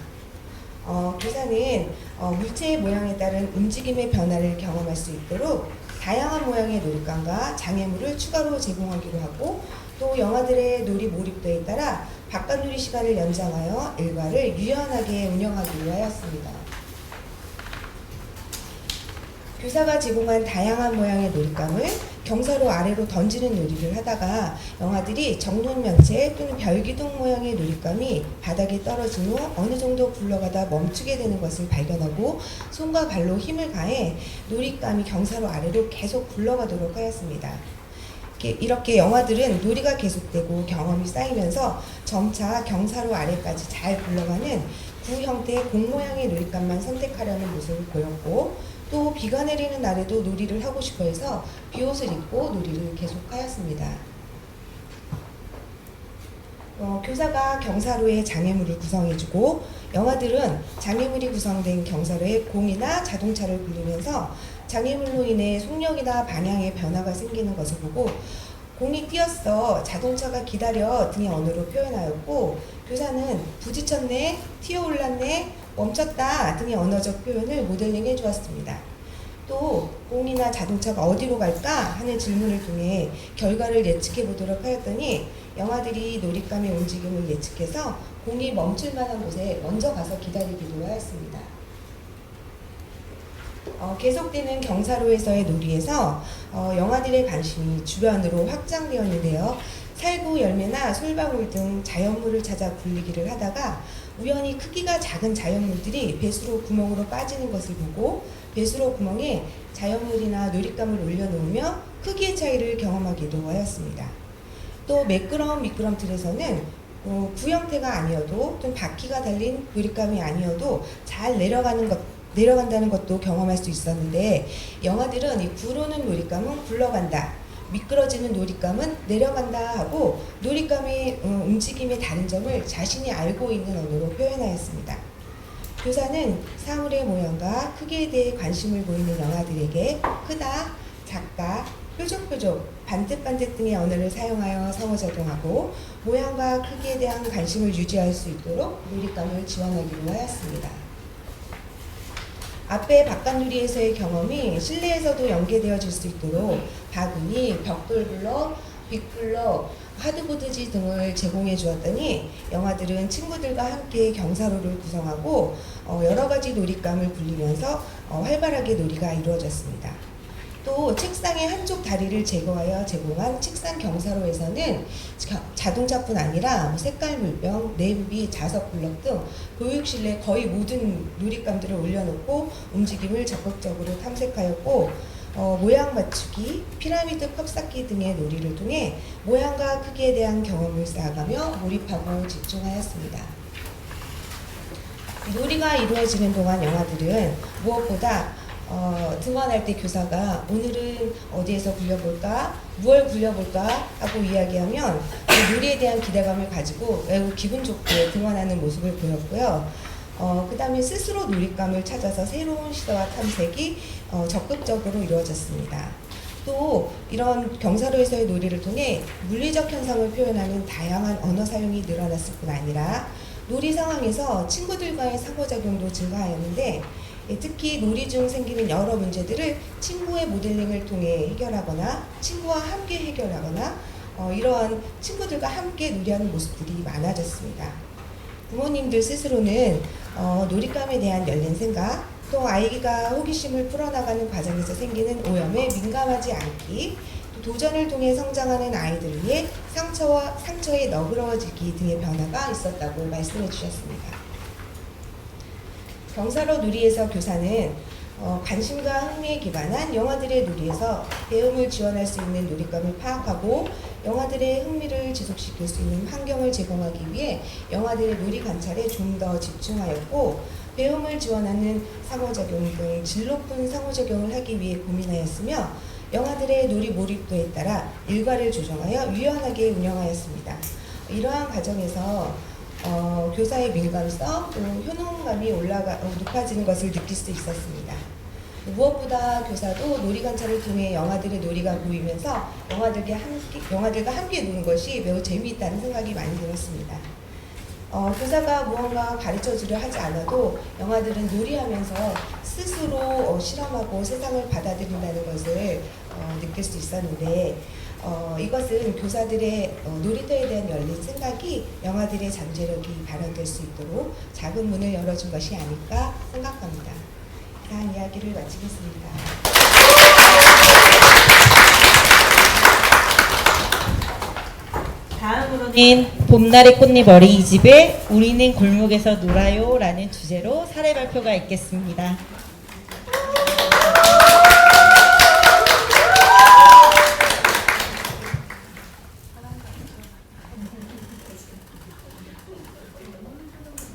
교사는 물체의 모양에 따른 움직임의 변화를 경험할 수 있도록 다양한 모양의 놀이감과 장애물을 추가로 제공하기로 하고, 또 영아들의 놀이 몰입도에 따라 바깥 놀이 시간을 연장하여 일과를 유연하게 운영하기로 하였습니다. 교사가 제공한 다양한 모양의 놀이감을 경사로 아래로 던지는 놀이를 하다가 영아들이 정론면체 또는 별기둥 모양의 놀이감이 바닥에 떨어진 후 어느 정도 굴러가다 멈추게 되는 것을 발견하고 손과 발로 힘을 가해 놀이감이 경사로 아래로 계속 굴러가도록 하였습니다. 이렇게 영아들은 놀이가 계속되고 경험이 쌓이면서 점차 경사로 아래까지 잘 굴러가는 구 형태의 공 모양의 놀이감만 선택하려는 모습을 보였고, 또 비가 내리는 날에도 놀이를 하고 싶어 해서 비옷을 입고 놀이를 계속하였습니다. 교사가 경사로의 장애물을 구성해주고 영아들은 장애물이 구성된 경사로에 공이나 자동차를 굴리면서 장애물로 인해 속력이나 방향에 변화가 생기는 것을 보고 공이 뛰었어, 자동차가 기다려 등의 언어로 표현하였고 교사는 부딪혔네, 튀어올랐네, 멈췄다 등의 언어적 표현을 모델링해 주었습니다. 또 공이나 자동차가 어디로 갈까 하는 질문을 통해 결과를 예측해 보도록 하였더니 영아들이 놀잇감의 움직임을 예측해서 공이 멈출 만한 곳에 먼저 가서 기다리기도 하였습니다. 계속되는 경사로에서의 놀이에서 영아들의 관심이 주변으로 확장되었는데요. 살구 열매나 솔방울 등 자연물을 찾아 굴리기를 하다가 우연히 크기가 작은 자연물들이 배수로 구멍으로 빠지는 것을 보고 배수로 구멍에 자연물이나 놀잇감을 올려놓으며 크기의 차이를 경험하기도 하였습니다. 또 매끄러운 미끄럼틀에서는 구형태가 아니어도 좀 바퀴가 달린 놀잇감이 아니어도 잘 내려간다는 것도 경험할 수 있었는데 영아들은 이 구르는 놀잇감은 굴러간다, 미끄러지는 놀잇감은 내려간다 하고 놀잇감의 움직임의 다른 점을 자신이 알고 있는 언어로 표현하였습니다. 교사는 사물의 모양과 크기에 대해 관심을 보이는 영아들에게 크다, 작다, 뾰족뾰족, 반듯반듯 등의 언어를 사용하여 상호작용하고 모양과 크기에 대한 관심을 유지할 수 있도록 놀잇감을 지원하기로 하였습니다. 앞에 바깥놀이에서의 경험이 실내에서도 연계되어질 수 있도록 바구니, 벽돌블럭, 빅블럭, 하드보드지 등을 제공해 주었더니 영아들은 친구들과 함께 경사로를 구성하고 여러 가지 놀잇감을 굴리면서 활발하게 놀이가 이루어졌습니다. 또 책상의 한쪽 다리를 제거하여 제공한 책상 경사로에서는 자동차뿐 아니라 색깔 물병, 내부비, 자석 블럭 등 교육실 내 거의 모든 놀잇감들을 올려놓고 움직임을 적극적으로 탐색하였고 모양 맞추기, 피라미드 컵 쌓기 등의 놀이를 통해 모양과 크기에 대한 경험을 쌓아가며 몰입하고 집중하였습니다. 놀이가 이루어지는 동안 영아들은 무엇보다 등원할 때 교사가 오늘은 어디에서 굴려볼까, 무얼 굴려볼까 하고 이야기하면 그 놀이에 대한 기대감을 가지고 매우 기분 좋게 등원하는 모습을 보였고요. 그 다음에 스스로 놀잇감을 찾아서 새로운 시도와 탐색이 적극적으로 이루어졌습니다. 또 이런 경사로에서의 놀이를 통해 물리적 현상을 표현하는 다양한 언어 사용이 늘어났을 뿐 아니라 놀이 상황에서 친구들과의 상호작용도 증가하였는데 특히 놀이 중 생기는 여러 문제들을 친구의 모델링을 통해 해결하거나 친구와 함께 해결하거나 이러한 친구들과 함께 놀이하는 모습들이 많아졌습니다. 부모님들 스스로는 놀잇감에 대한 열린 생각, 또 아이가 호기심을 풀어나가는 과정에서 생기는 오염에 민감하지 않기, 또 도전을 통해 성장하는 아이들을 위해 상처에 너그러워지기 등의 변화가 있었다고 말씀해 주셨습니다. 경사로 놀이에서 교사는 관심과 흥미에 기반한 영아들의 놀이에서 배움을 지원할 수 있는 놀잇감을 파악하고 영아들의 흥미를 지속시킬 수 있는 환경을 제공하기 위해 영아들의 놀이 관찰에 좀 더 집중하였고 배움을 지원하는 상호작용 등 질 높은 상호작용을 하기 위해 고민하였으며 영아들의 놀이 몰입도에 따라 일과를 조정하여 유연하게 운영하였습니다. 이러한 과정에서 교사의 민감성, 또 효능감이 높아지는 것을 느낄 수 있었습니다. 무엇보다 교사도 놀이 관찰을 통해 영아들의 놀이가 보이면서 영아들과 함께 노는 것이 매우 재미있다는 생각이 많이 들었습니다. 교사가 무언가 가르쳐주려 하지 않아도 영아들은 놀이하면서 스스로 실험하고 세상을 받아들인다는 것을 느낄 수 있었는데 이것은 교사들의 놀이터에 대한 열린 생각이 영아들의 잠재력이 발현될 수 있도록 작은 문을 열어준 것이 아닐까 생각합니다. 이상한 이야기를 마치겠습니다. 다음으로는 봄날의 꽃잎 어린이집의 우리는 골목에서 놀아요 라는 주제로 사례 발표가 있겠습니다.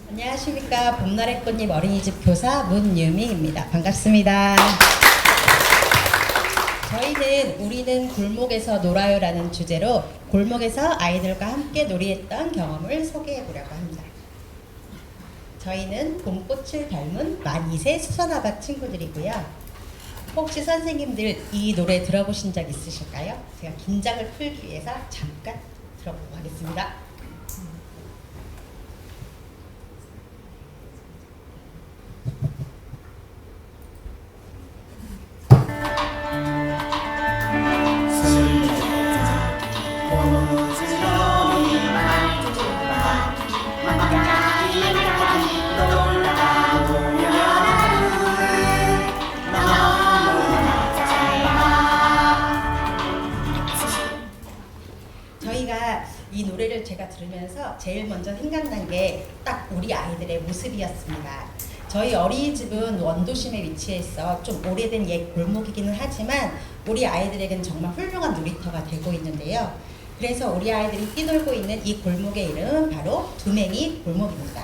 안녕하십니까. 봄날의 꽃잎 어린이집 교사 문유미입니다. 반갑습니다. 저희는 우리는 골목에서 놀아요라는 주제로 골목에서 아이들과 함께 놀이했던 경험을 소개해 보려고 합니다. 저희는 봄꽃을 닮은 만이세 수선아밭 친구들이고요. 혹시 선생님들 이 노래 들어보신 적 있으실까요? 제가 긴장을 풀기 위해서 잠깐 들어보고 하겠습니다. 저희가 이 노래를 제가 들으면서 제일 먼저 생각난 게 딱 우리 아이들의 모습이었습니다. 저희 어린이집은 원도심에 위치해서 좀 오래된 옛 골목이기는 하지만 우리 아이들에게는 정말 훌륭한 놀이터가 되고 있는데요. 그래서 우리 아이들이 뛰놀고 있는 이 골목의 이름은 바로 두맹이 골목입니다.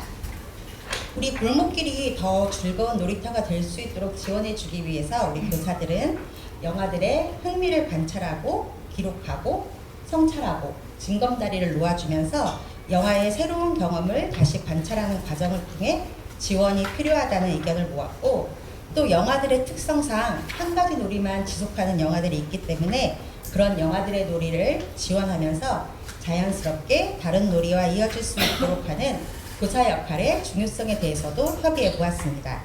우리 골목길이 더 즐거운 놀이터가 될 수 있도록 지원해 주기 위해서 우리 교사들은 영아들의 흥미를 관찰하고 기록하고 성찰하고 징검다리를 놓아주면서 영아의 새로운 경험을 다시 관찰하는 과정을 통해 지원이 필요하다는 의견을 모았고, 또 영아들의 특성상 한 가지 놀이만 지속하는 영아들이 있기 때문에 그런 영아들의 놀이를 지원하면서 자연스럽게 다른 놀이와 이어질 수 있도록 하는 교사 역할의 중요성에 대해서도 협의해 보았습니다.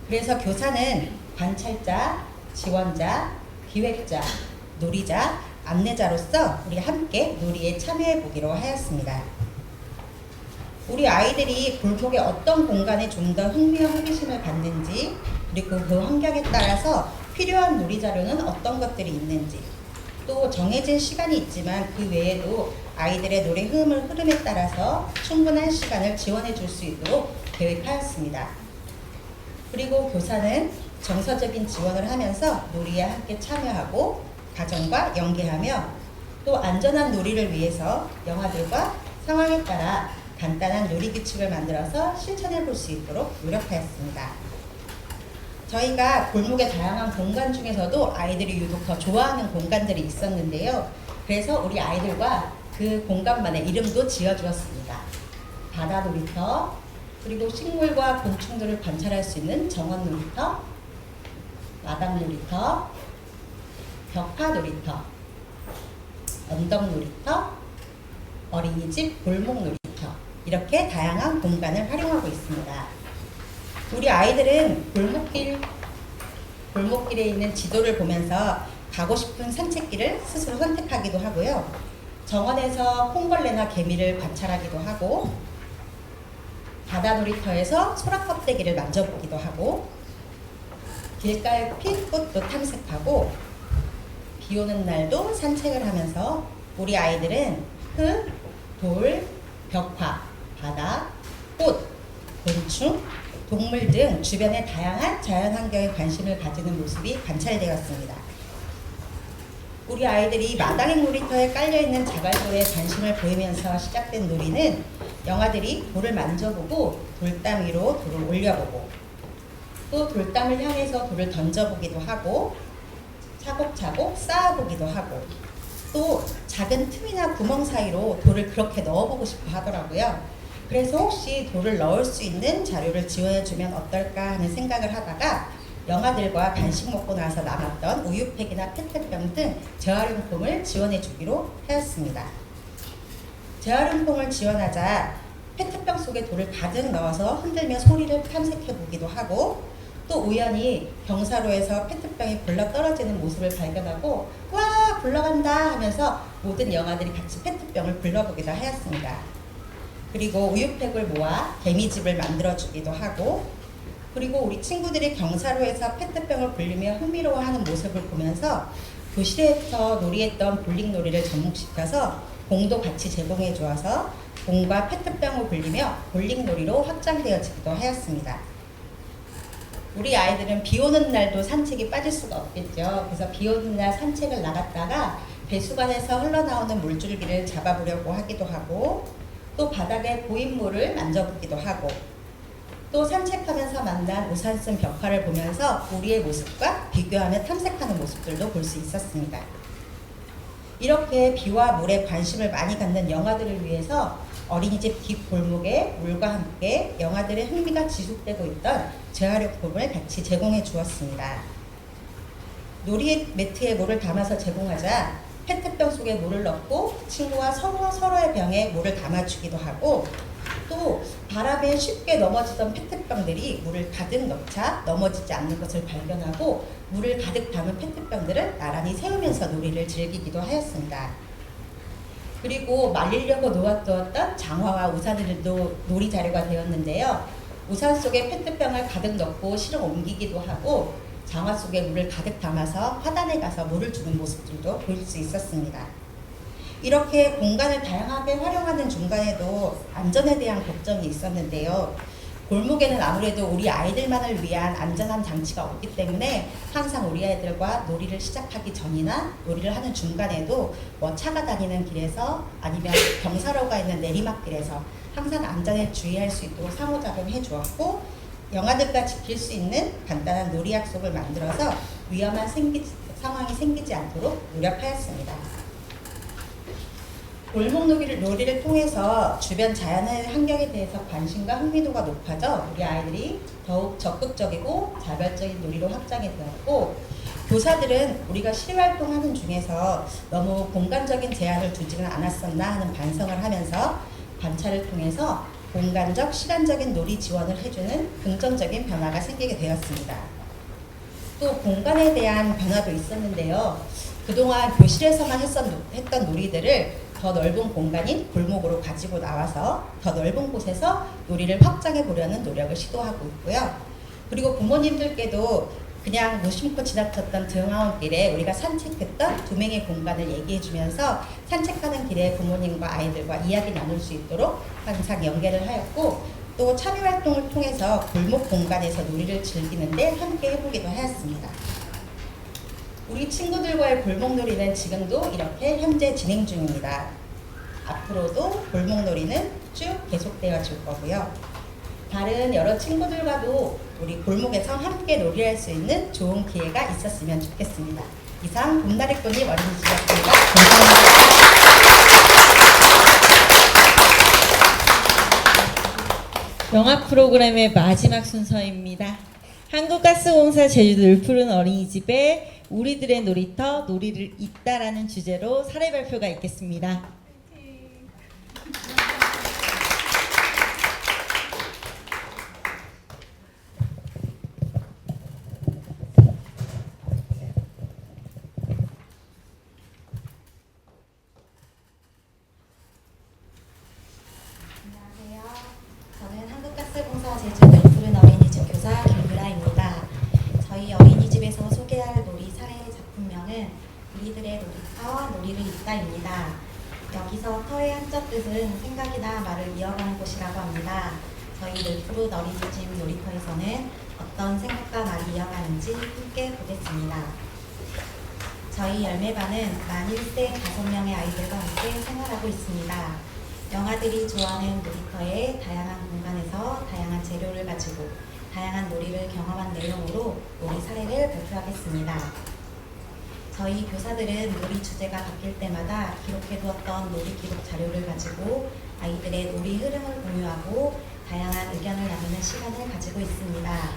그래서 교사는 관찰자, 지원자, 기획자, 놀이자, 안내자로서 우리 함께 놀이에 참여해 보기로 하였습니다. 우리 아이들이 골목의 어떤 공간에 좀 더 흥미와 호기심을 갖는지, 그리고 그 환경에 따라서 필요한 놀이 자료는 어떤 것들이 있는지, 또 정해진 시간이 있지만 그 외에도 아이들의 놀이 흐름에 따라서 충분한 시간을 지원해 줄 수 있도록 계획하였습니다. 그리고 교사는 정서적인 지원을 하면서 놀이에 함께 참여하고 가정과 연계하며 또 안전한 놀이를 위해서 영아들과 상황에 따라 간단한 놀이 규칙을 만들어서 실천해 볼 수 있도록 노력하였습니다. 저희가 골목의 다양한 공간 중에서도 아이들이 유독 더 좋아하는 공간들이 있었는데요. 그래서 우리 아이들과 그 공간만의 이름도 지어주었습니다. 바다 놀이터, 그리고 식물과 곤충들을 관찰할 수 있는 정원 놀이터, 마당 놀이터, 벽화 놀이터, 언덕 놀이터, 어린이집 골목 놀이터, 이렇게 다양한 공간을 활용하고 있습니다. 우리 아이들은 골목길에 있는 지도를 보면서 가고 싶은 산책길을 스스로 선택하기도 하고요. 정원에서 콩벌레나 개미를 관찰하기도 하고, 바다 놀이터에서 소라 껍데기를 만져보기도 하고, 길가에 핀 꽃도 탐색하고, 비 오는 날도 산책을 하면서 우리 아이들은 흙, 돌, 벽화, 바다, 꽃, 곤충, 동물 등 주변의 다양한 자연환경에 관심을 가지는 모습이 관찰되었습니다. 우리 아이들이 마당의 놀이터에 깔려있는 자갈돌에 관심을 보이면서 시작된 놀이는 영아들이 돌을 만져보고 돌담 위로 돌을 올려보고, 또 돌담을 향해서 돌을 던져보기도 하고, 차곡차곡 쌓아보기도 하고, 또 작은 틈이나 구멍 사이로 돌을 그렇게 넣어보고 싶어 하더라고요. 그래서 혹시 돌을 넣을 수 있는 자료를 지원해주면 어떨까 하는 생각을 하다가 영아들과 간식 먹고 나서 남았던 우유팩이나 페트병 등 재활용품을 지원해주기로 하였습니다. 재활용품을 지원하자 페트병 속에 돌을 가득 넣어서 흔들며 소리를 탐색해보기도 하고, 또 우연히 경사로에서 페트병이 굴러 떨어지는 모습을 발견하고 와 굴러간다 하면서 모든 영아들이 같이 페트병을 굴러보기도 하였습니다. 그리고 우유팩을 모아 개미집을 만들어주기도 하고, 그리고 우리 친구들이 경사로에서 페트병을 굴리며 흥미로워하는 모습을 보면서 교실에서 놀이했던 볼링 놀이를 접목시켜서 공도 같이 제공해 주어서 공과 페트병을 굴리며 볼링 놀이로 확장되어지기도 하였습니다. 우리 아이들은 비 오는 날도 산책이 빠질 수가 없겠죠. 그래서 비 오는 날 산책을 나갔다가 배수관에서 흘러나오는 물줄기를 잡아보려고 하기도 하고, 또 바닥에 고인 물을 만져보기도 하고, 또 또 산책하면서 만난 우산쓴 벽화를 보면서 우리의 모습과 비교하며 탐색하는 모습들도 볼 수 있었습니다. 이렇게 비와 물에 관심을 많이 갖는 영화들을 위해서 어린이집 뒷골목에 물과 함께 영화들의 흥미가 지속되고 있던 재활용품을 같이 제공해 주었습니다. 놀이 매트에 물을 담아서 제공하자 페트병 속에 물을 넣고 친구와 서로의 병에 물을 담아주기도 하고, 또 바람에 쉽게 넘어지던 페트병들이 물을 가득 넣자 넘어지지 않는 것을 발견하고 물을 가득 담은 페트병들을 나란히 세우면서 놀이를 즐기기도 하였습니다. 그리고 말리려고 놓아두었던 장화와 우산들도 놀이 자료가 되었는데요. 우산 속에 페트병을 가득 넣고 실어 옮기기도 하고, 장화 속에 물을 가득 담아서 화단에 가서 물을 주는 모습들도 볼 수 있었습니다. 이렇게 공간을 다양하게 활용하는 중간에도 안전에 대한 걱정이 있었는데요. 골목에는 아무래도 우리 아이들만을 위한 안전한 장치가 없기 때문에 항상 우리 아이들과 놀이를 시작하기 전이나 놀이를 하는 중간에도 차가 다니는 길에서 아니면 경사로가 있는 내리막길에서 항상 안전에 주의할 수 있도록 상호작용해 주었고, 영아들과 지킬 수 있는 간단한 놀이 약속을 만들어서 위험한 상황이 생기지 않도록 노력하였습니다. 골목 놀이를 통해서 주변 자연의 환경에 대해서 관심과 흥미도가 높아져 우리 아이들이 더욱 적극적이고 자발적인 놀이로 확장이 되었고, 교사들은 우리가 실활동하는 중에서 너무 공간적인 제한을 두지는 않았었나 하는 반성을 하면서 관찰을 통해서 공간적, 시간적인 놀이 지원을 해주는 긍정적인 변화가 생기게 되었습니다. 또 공간에 대한 변화도 있었는데요. 그동안 교실에서만 했던 놀이들을 더 넓은 공간인 골목으로 가지고 나와서 더 넓은 곳에서 놀이를 확장해 보려는 노력을 시도하고 있고요. 그리고 부모님들께도 그냥 무심코 지나쳤던 등하원길에 우리가 산책했던 두 명의 공간을 얘기해 주면서 산책하는 길에 부모님과 아이들과 이야기 나눌 수 있도록 항상 연계를 하였고, 또 참여 활동을 통해서 골목 공간에서 놀이를 즐기는데 함께 해보기도 하였습니다. 우리 친구들과의 골목놀이는 지금도 이렇게 현재 진행 중입니다. 앞으로도 골목놀이는 쭉 계속되어 줄 거고요. 다른 여러 친구들과도 우리 골목에서 함께 놀이할 수 있는 좋은 기회가 있었으면 좋겠습니다. 이상 봄나리꽃님 어린이집이었습니다. 감사합니다. 영화 프로그램의 마지막 순서입니다. 한국가스공사 제주도 을푸른 어린이집에 우리들의 놀이터 놀이를 잇다라는 주제로 사례 발표가 있겠습니다. 안녕하세요. 저는 한국가스공사 제주도 을푸른 어린이집 교사 김유라입니다. 저희 어린이집에서 소개할 놀이 사례 작품명은 우리들의 놀이터 놀이를 잇다입니다. 여기서 터의 한자 뜻은 생각이나 말을 이어가는 곳이라고 합니다. 저희 을푸른 어린이집 놀이터에서는 어떤 생각과 말이 이어가는지 함께 보겠습니다. 저희 열매반은 만 1세 5명의 아이들과 함께 생활하고 있습니다. 영아들이 좋아하는 놀이터의 다양한 공간에서 다양한 재료를 가지고 다양한 놀이를 경험한 내용으로 놀이 사례를 발표하겠습니다. 저희 교사들은 놀이 주제가 바뀔 때마다 기록해두었던 놀이 기록 자료를 가지고 아이들의 놀이 흐름을 공유하고 다양한 의견을 나누는 시간을 가지고 있습니다.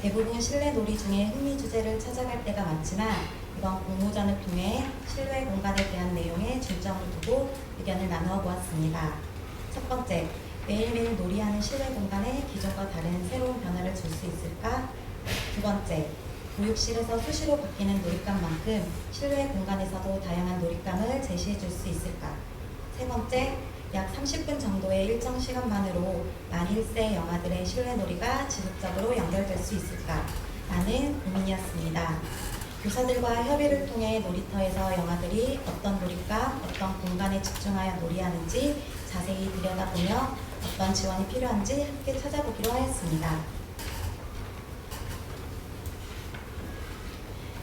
대부분 실내 놀이 중에 흥미 주제를 찾아갈 때가 많지만 이번 공모전을 통해 실외 공간에 대한 내용에 중점을 두고 의견을 나누어 보았습니다. 첫 번째, 매일매일 놀이하는 실외 공간에 기존과 다른 새로운 변화를 줄 수 있을까? 두 번째, 교육실에서 수시로 바뀌는 놀잇감만큼 실외 공간에서도 다양한 놀잇감을 제시해 줄 수 있을까? 세 번째, 약 30분 정도의 일정 시간만으로 만 1세 영아들의 실외 놀이가 지속적으로 연결될 수 있을까? 라는 고민이었습니다. 교사들과 협의를 통해 놀이터에서 영아들이 어떤 놀이감, 어떤 공간에 집중하여 놀이하는지 자세히 들여다보며 어떤 지원이 필요한지 함께 찾아보기로 하였습니다.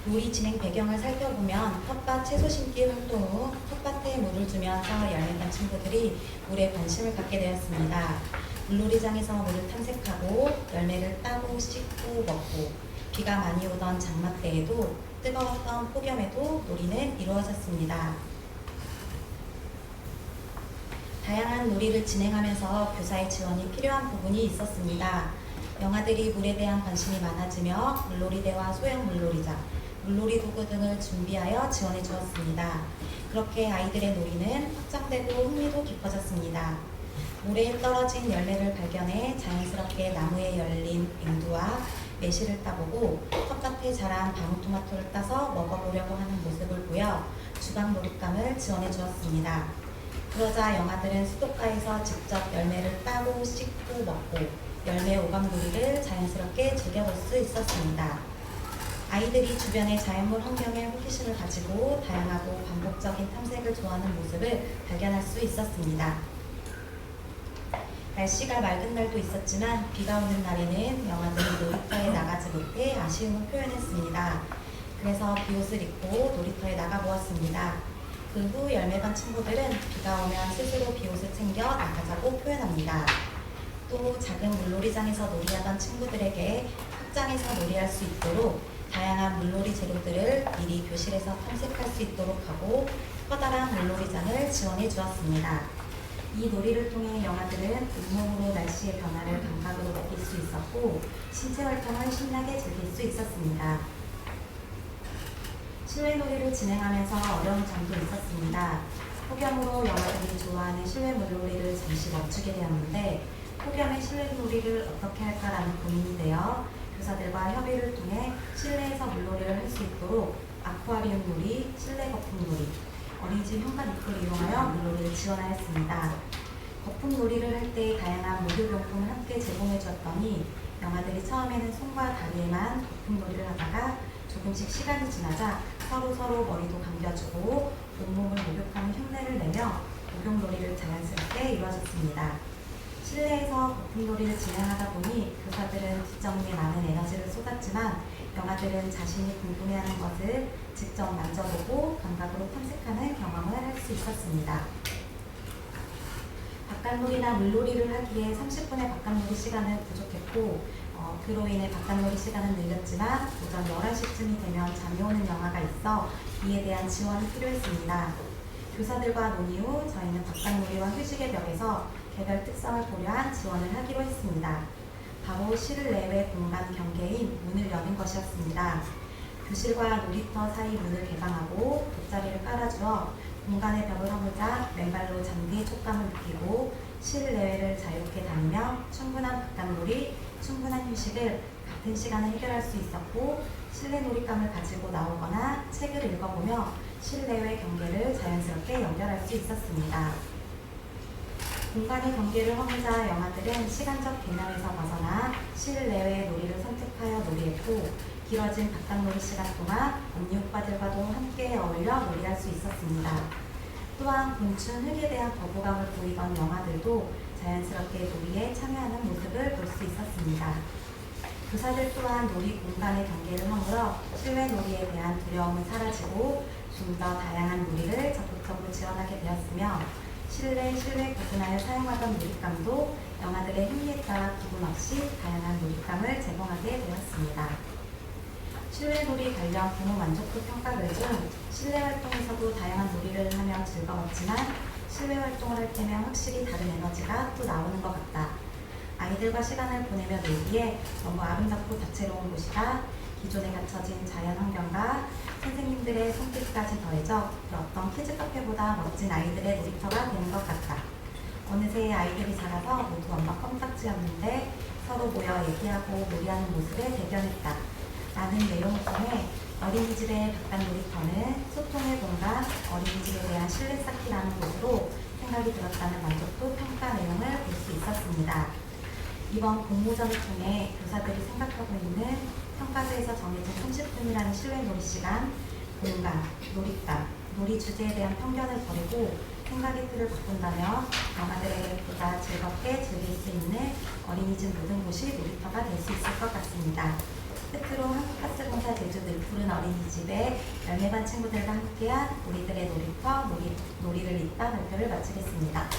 놀이 진행 배경을 살펴보면 텃밭 채소 심기 활동 후 텃밭에 물을 주면서 열매반 친구들이 물에 관심을 갖게 되었습니다. 물놀이장에서 물을 탐색하고 열매를 따고 씻고 먹고 비가 많이 오던 장마 때에도 뜨거웠던 폭염에도 놀이는 이루어졌습니다. 다양한 놀이를 진행하면서 교사의 지원이 필요한 부분이 있었습니다. 영아들이 물에 대한 관심이 많아지며 물놀이대와 소형 물놀이장, 물놀이 도구 등을 준비하여 지원해 주었습니다. 그렇게 아이들의 놀이는 확장되고 흥미도 깊어졌습니다. 모래에 떨어진 열매를 발견해 자연스럽게 나무에 열린 앵두와 매실을 따보고 텃밭에 자란 방울토마토를 따서 먹어보려고 하는 모습을 보여 주방 놀잇감을 지원해 주었습니다. 그러자 영아들은 수도가에서 직접 열매를 따고 씻고 먹고 열매 오감 놀이를 자연스럽게 즐겨볼 수 있었습니다. 아이들이 주변의 자연물 환경에 호기심을 가지고 다양하고 반복적인 탐색을 좋아하는 모습을 발견할 수 있었습니다. 날씨가 맑은 날도 있었지만 비가 오는 날에는 영아들이 놀이터에 나가지 못해 아쉬움을 표현했습니다. 그래서 비옷을 입고 놀이터에 나가보았습니다. 그 후 열매반 친구들은 비가 오면 스스로 비옷을 챙겨 나가자고 표현합니다. 또 작은 물놀이장에서 놀이하던 친구들에게 확장해서 놀이할 수 있도록 다양한 물놀이 재료들을 미리 교실에서 탐색할 수 있도록 하고 커다란 물놀이장을 지원해 주었습니다. 이 놀이를 통해 영아들은 온몸으로 날씨의 변화를 감각으로 느낄 수 있었고 신체 활동을 신나게 즐길 수 있었습니다. 실외 놀이를 진행하면서 어려운 점도 있었습니다. 폭염으로 영아들이 좋아하는 실외 물놀이를 잠시 멈추게 되었는데 폭염에 실내 놀이를 어떻게 할까라는 고민이 되어 교사들과 협의를 통해 실내에서 물놀이를 할 수 있도록 아쿠아리움 놀이, 실내 거품 놀이, 어린이집 현관 입구를 이용하여 물놀이를 지원하였습니다. 거품 놀이를 할 때 다양한 목욕용품을 함께 제공해 주었더니 영아들이 처음에는 손과 다리에만 거품 놀이를 하다가 조금씩 시간이 지나자 서로 머리도 감겨주고 온몸을 목욕하는 흉내를 내며 목욕놀이를 자연스럽게 이루어졌습니다. 실내에서 거품놀이를 진행하다 보니 교사들은 뒷정리에 많은 에너지를 쏟았지만 영아들은 자신이 궁금해하는 것을 직접 만져보고 감각으로 탐색하는 경험을 할 수 있었습니다. 바깥놀이나 물놀이를 하기에 30분의 바깥놀이 시간은 부족했고 그로 인해 바깥놀이 시간은 늘렸지만 오전 11시쯤이 되면 잠이 오는 영아가 있어 이에 대한 지원이 필요했습니다. 교사들과 논의 후 저희는 바깥놀이와 휴식의 벽에서 개별 특성을 고려한 지원을 하기로 했습니다. 바로 실내외 공간 경계인 문을 여는 것이었습니다. 교실과 놀이터 사이 문을 개방하고 돗자리를 깔아주어 공간의 벽을 허물자 맨발로 잔디의 촉감을 느끼고 실내외를 자유롭게 다니며 충분한 바깥놀이, 충분한 휴식을 같은 시간에 해결할 수 있었고 실내 놀잇감을 가지고 나오거나 책을 읽어보며 실내외 경계를 자연스럽게 연결할 수 있었습니다. 공간의 경계를 허물자 영아들은 시간적 개념에서 벗어나 실내외 놀이를 선택하여 놀이했고 길어진 바깥놀이 시간 동안 언니 오빠들과도 함께 어울려 놀이할 수 있었습니다. 또한 곤충 흙에 대한 거부감을 보이던 영아들도 자연스럽게 놀이에 참여하는 모습을 볼 수 있었습니다. 교사들 또한 놀이 공간의 경계를 허물어 실외 놀이에 대한 두려움은 사라지고 좀 더 다양한 놀이를 적극적으로 지원하게 되었으며 실외 구분하여 사용하던 놀잇감도 영아들의 흥미에 따라 구분 없이 다양한 놀잇감을 제공하게 되었습니다. 실외 놀이 관련 부모 만족도 평가글 중 실내 활동에서도 다양한 놀이를 하면 즐거웠지만 실외 활동을 할 때면 확실히 다른 에너지가 또 나오는 것 같다. 아이들과 시간을 보내며 놀기에 너무 아름답고 다채로운 곳이다. 기존에 갖춰진 자연 환경과 선생님들의 손길까지 더해져 어떤 키즈 카페보다 멋진 아이들의 놀이터가 되는 것 같다. 어느새 아이들이 자라서 모두 엄마 껌딱지였는데 서로 모여 얘기하고 놀이하는 모습에 대변했다. 라는 내용을 통해 어린이집의 바깥 놀이터는 소통의 공간, 어린이집에 대한 신뢰 쌓기라는 곳으로 생각이 들었다는 만족도 평가 내용을 볼 수 있었습니다. 이번 공모전을 통해 교사들이 생각하고 있는 평가제에서 정해진 30분이라는 실외 놀이 시간, 공간, 놀잇감, 놀이 주제에 대한 편견을 버리고 생각의 틀을 바꾼다면 영아들에게 보다 즐겁게 즐길 수 있는 어린이집 모든 곳이 놀이터가 될 수 있을 것 같습니다. 끝으로 한국가스공사 제주 늘푸른 어린이집의 열매반 친구들과 함께한 우리들의 놀이터, 놀이를 잇다 발표를 마치겠습니다.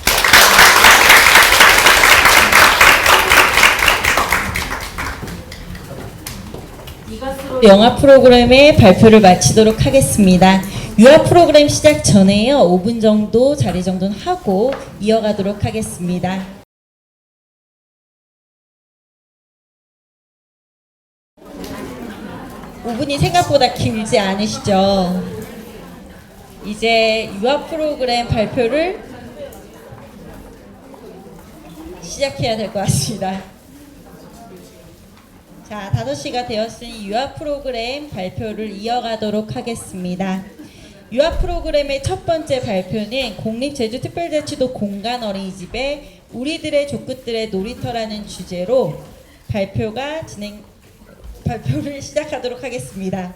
이것으로 영화 프로그램의 발표를 마치도록 하겠습니다. 유아 프로그램 시작 전에요. 5분 정도 자리 정돈을 하고 이어가도록 하겠습니다. 5분이 생각보다 길지 않으시죠? 이제 유아 프로그램 발표를 시작해야 될 것 같습니다. 자, 5시가 되었으니 유아 프로그램 발표를 이어가도록 하겠습니다. 유아 프로그램의 첫 번째 발표는 공립제주특별자치도 공간 어린이집의 우리들의 족구들의 놀이터라는 주제로 발표를 시작하도록 하겠습니다.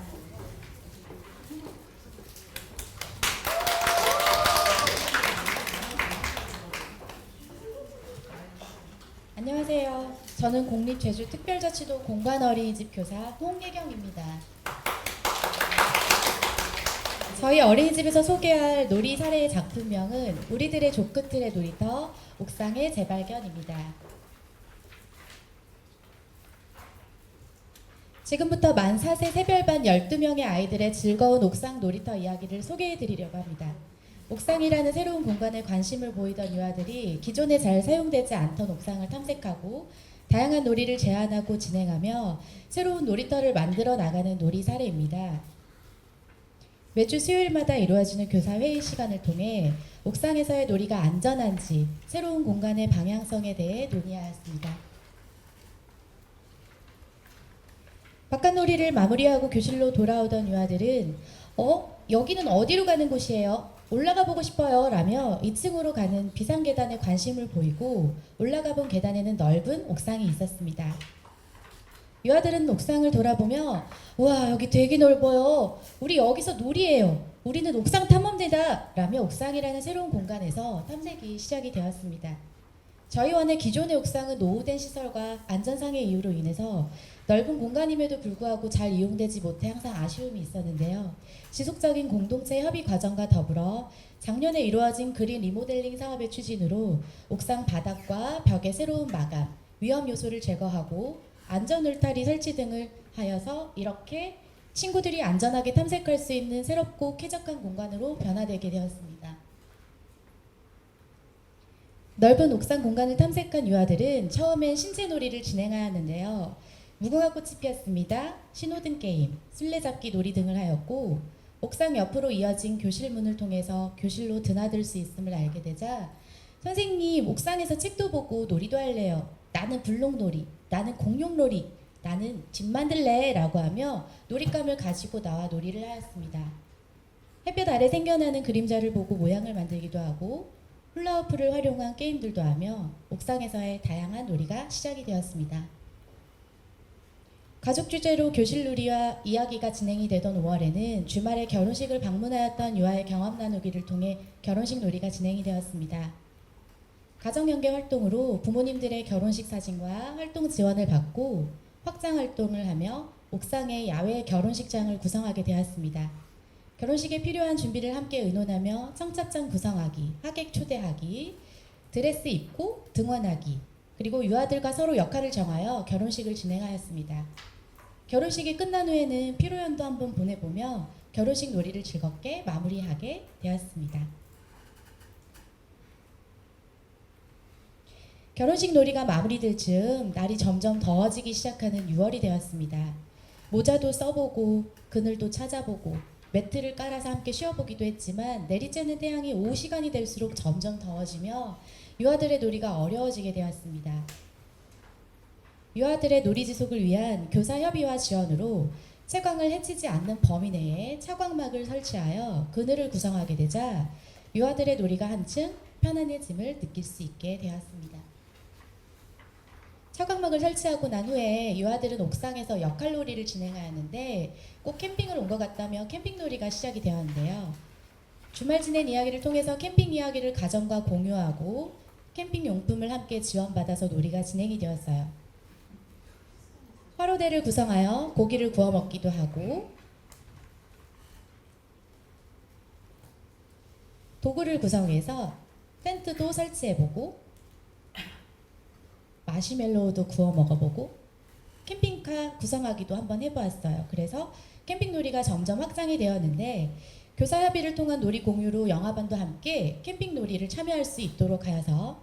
안녕하세요. 저는 공립제주특별자치도 공간어린이집 교사 홍예경입니다. 저희 어린이집에서 소개할 놀이 사례의 작품명은 우리들의 족끝틀의 놀이터 옥상의 재발견입니다. 지금부터 만 4세 새별반 12명의 아이들의 즐거운 옥상 놀이터 이야기를 소개해 드리려고 합니다. 옥상이라는 새로운 공간에 관심을 보이던 유아들이 기존에 잘 사용되지 않던 옥상을 탐색하고 다양한 놀이를 제안하고 진행하며 새로운 놀이터를 만들어 나가는 놀이 사례입니다. 매주 수요일마다 이루어지는 교사 회의 시간을 통해 옥상에서의 놀이가 안전한지 새로운 공간의 방향성에 대해 논의하였습니다. 바깥놀이를 마무리하고 교실로 돌아오던 유아들은 여기는 어디로 가는 곳이에요? 올라가 보고 싶어요 라며 2층으로 가는 비상계단에 관심을 보이고 올라가 본 계단에는 넓은 옥상이 있었습니다. 유아들은 옥상을 돌아보며 우와 여기 되게 넓어요. 우리 여기서 놀이해요. 우리는 옥상 탐험대다 라며 옥상이라는 새로운 공간에서 탐색이 시작이 되었습니다. 저희 원의 기존의 옥상은 노후된 시설과 안전상의 이유로 인해서 넓은 공간임에도 불구하고 잘 이용되지 못해 항상 아쉬움이 있었는데요. 지속적인 공동체 협의 과정과 더불어 작년에 이루어진 그린 리모델링 사업의 추진으로 옥상 바닥과 벽의 새로운 마감, 위험 요소를 제거하고 안전 울타리 설치 등을 하여서 이렇게 친구들이 안전하게 탐색할 수 있는 새롭고 쾌적한 공간으로 변화되게 되었습니다. 넓은 옥상 공간을 탐색한 유아들은 처음엔 신체놀이를 진행하였는데요. 무궁화 꽃이 피었습니다. 신호등 게임, 술래잡기 놀이 등을 하였고 옥상 옆으로 이어진 교실 문을 통해서 교실로 드나들 수 있음을 알게 되자 선생님 옥상에서 책도 보고 놀이도 할래요. 나는 블록놀이, 나는 공룡놀이, 나는 집 만들래 라고 하며 놀잇감을 가지고 나와 놀이를 하였습니다. 햇볕 아래 생겨나는 그림자를 보고 모양을 만들기도 하고 훌라후프를 활용한 게임들도 하며 옥상에서의 다양한 놀이가 시작이 되었습니다. 가족 주제로 교실 놀이와 이야기가 진행이 되던 5월에는 주말에 결혼식을 방문하였던 유아의 경험 나누기를 통해 결혼식 놀이가 진행이 되었습니다. 가정연계 활동으로 부모님들의 결혼식 사진과 활동 지원을 받고 확장 활동을 하며 옥상의 야외 결혼식장을 구성하게 되었습니다. 결혼식에 필요한 준비를 함께 의논하며 청첩장 구성하기, 하객 초대하기, 드레스 입고 등원하기, 그리고 유아들과 서로 역할을 정하여 결혼식을 진행하였습니다. 결혼식이 끝난 후에는 피로연도 한번 보내보며 결혼식 놀이를 즐겁게 마무리하게 되었습니다. 결혼식 놀이가 마무리될 즈음 날이 점점 더워지기 시작하는 6월이 되었습니다. 모자도 써보고 그늘도 찾아보고 매트를 깔아서 함께 쉬어보기도 했지만 내리쬐는 태양이 오후 시간이 될수록 점점 더워지며 유아들의 놀이가 어려워지게 되었습니다. 유아들의 놀이 지속을 위한 교사 협의와 지원으로 채광을 해치지 않는 범위 내에 차광막을 설치하여 그늘을 구성하게 되자 유아들의 놀이가 한층 편안해짐을 느낄 수 있게 되었습니다. 차광막을 설치하고 난 후에 유아들은 옥상에서 역할놀이를 진행하였는데 꼭 캠핑을 온 것 같다며 캠핑놀이가 시작이 되었는데요. 주말 지낸 이야기를 통해서 캠핑 이야기를 가정과 공유하고 캠핑 용품을 함께 지원받아서 놀이가 진행이 되었어요. 화로대를 구성하여 고기를 구워 먹기도 하고 도구를 구성해서 텐트도 설치해보고 마시멜로우도 구워 먹어보고 캠핑카 구성하기도 한번 해보았어요. 그래서 캠핑놀이가 점점 확장이 되었는데 교사 협의를 통한 놀이 공유로 영화반도 함께 캠핑놀이를 참여할 수 있도록 하여서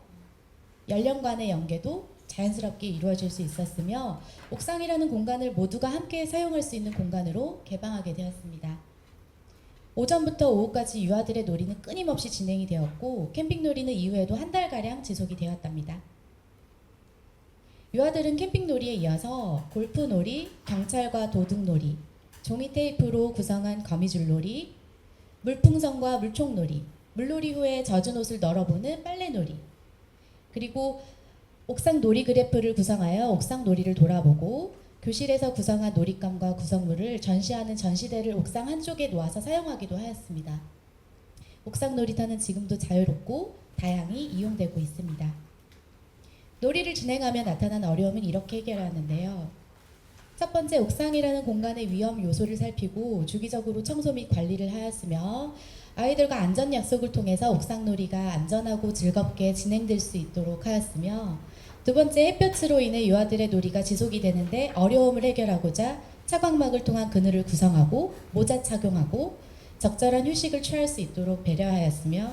연령 간의 연계도 자연스럽게 이루어질 수 있었으며 옥상이라는 공간을 모두가 함께 사용할 수 있는 공간으로 개방하게 되었습니다. 오전부터 오후까지 유아들의 놀이는 끊임없이 진행이 되었고 캠핑놀이는 이후에도 한 달가량 지속이 되었답니다. 유아들은 캠핑놀이에 이어서 골프놀이, 경찰과 도둑놀이, 종이 테이프로 구성한 거미줄놀이, 물풍선과 물총놀이, 물놀이 후에 젖은 옷을 널어보는 빨래놀이, 그리고 옥상 놀이 그래프를 구성하여 옥상 놀이를 돌아보고 교실에서 구성한 놀잇감과 구성물을 전시하는 전시대를 옥상 한쪽에 놓아서 사용하기도 하였습니다. 옥상 놀이터는 지금도 자유롭고 다양히 이용되고 있습니다. 놀이를 진행하며 나타난 어려움은 이렇게 해결하는데요. 첫 번째, 옥상이라는 공간의 위험 요소를 살피고 주기적으로 청소 및 관리를 하였으며 아이들과 안전 약속을 통해서 옥상놀이가 안전하고 즐겁게 진행될 수 있도록 하였으며 두 번째, 햇볕으로 인해 유아들의 놀이가 지속이 되는데 어려움을 해결하고자 차광막을 통한 그늘을 구성하고 모자 착용하고 적절한 휴식을 취할 수 있도록 배려하였으며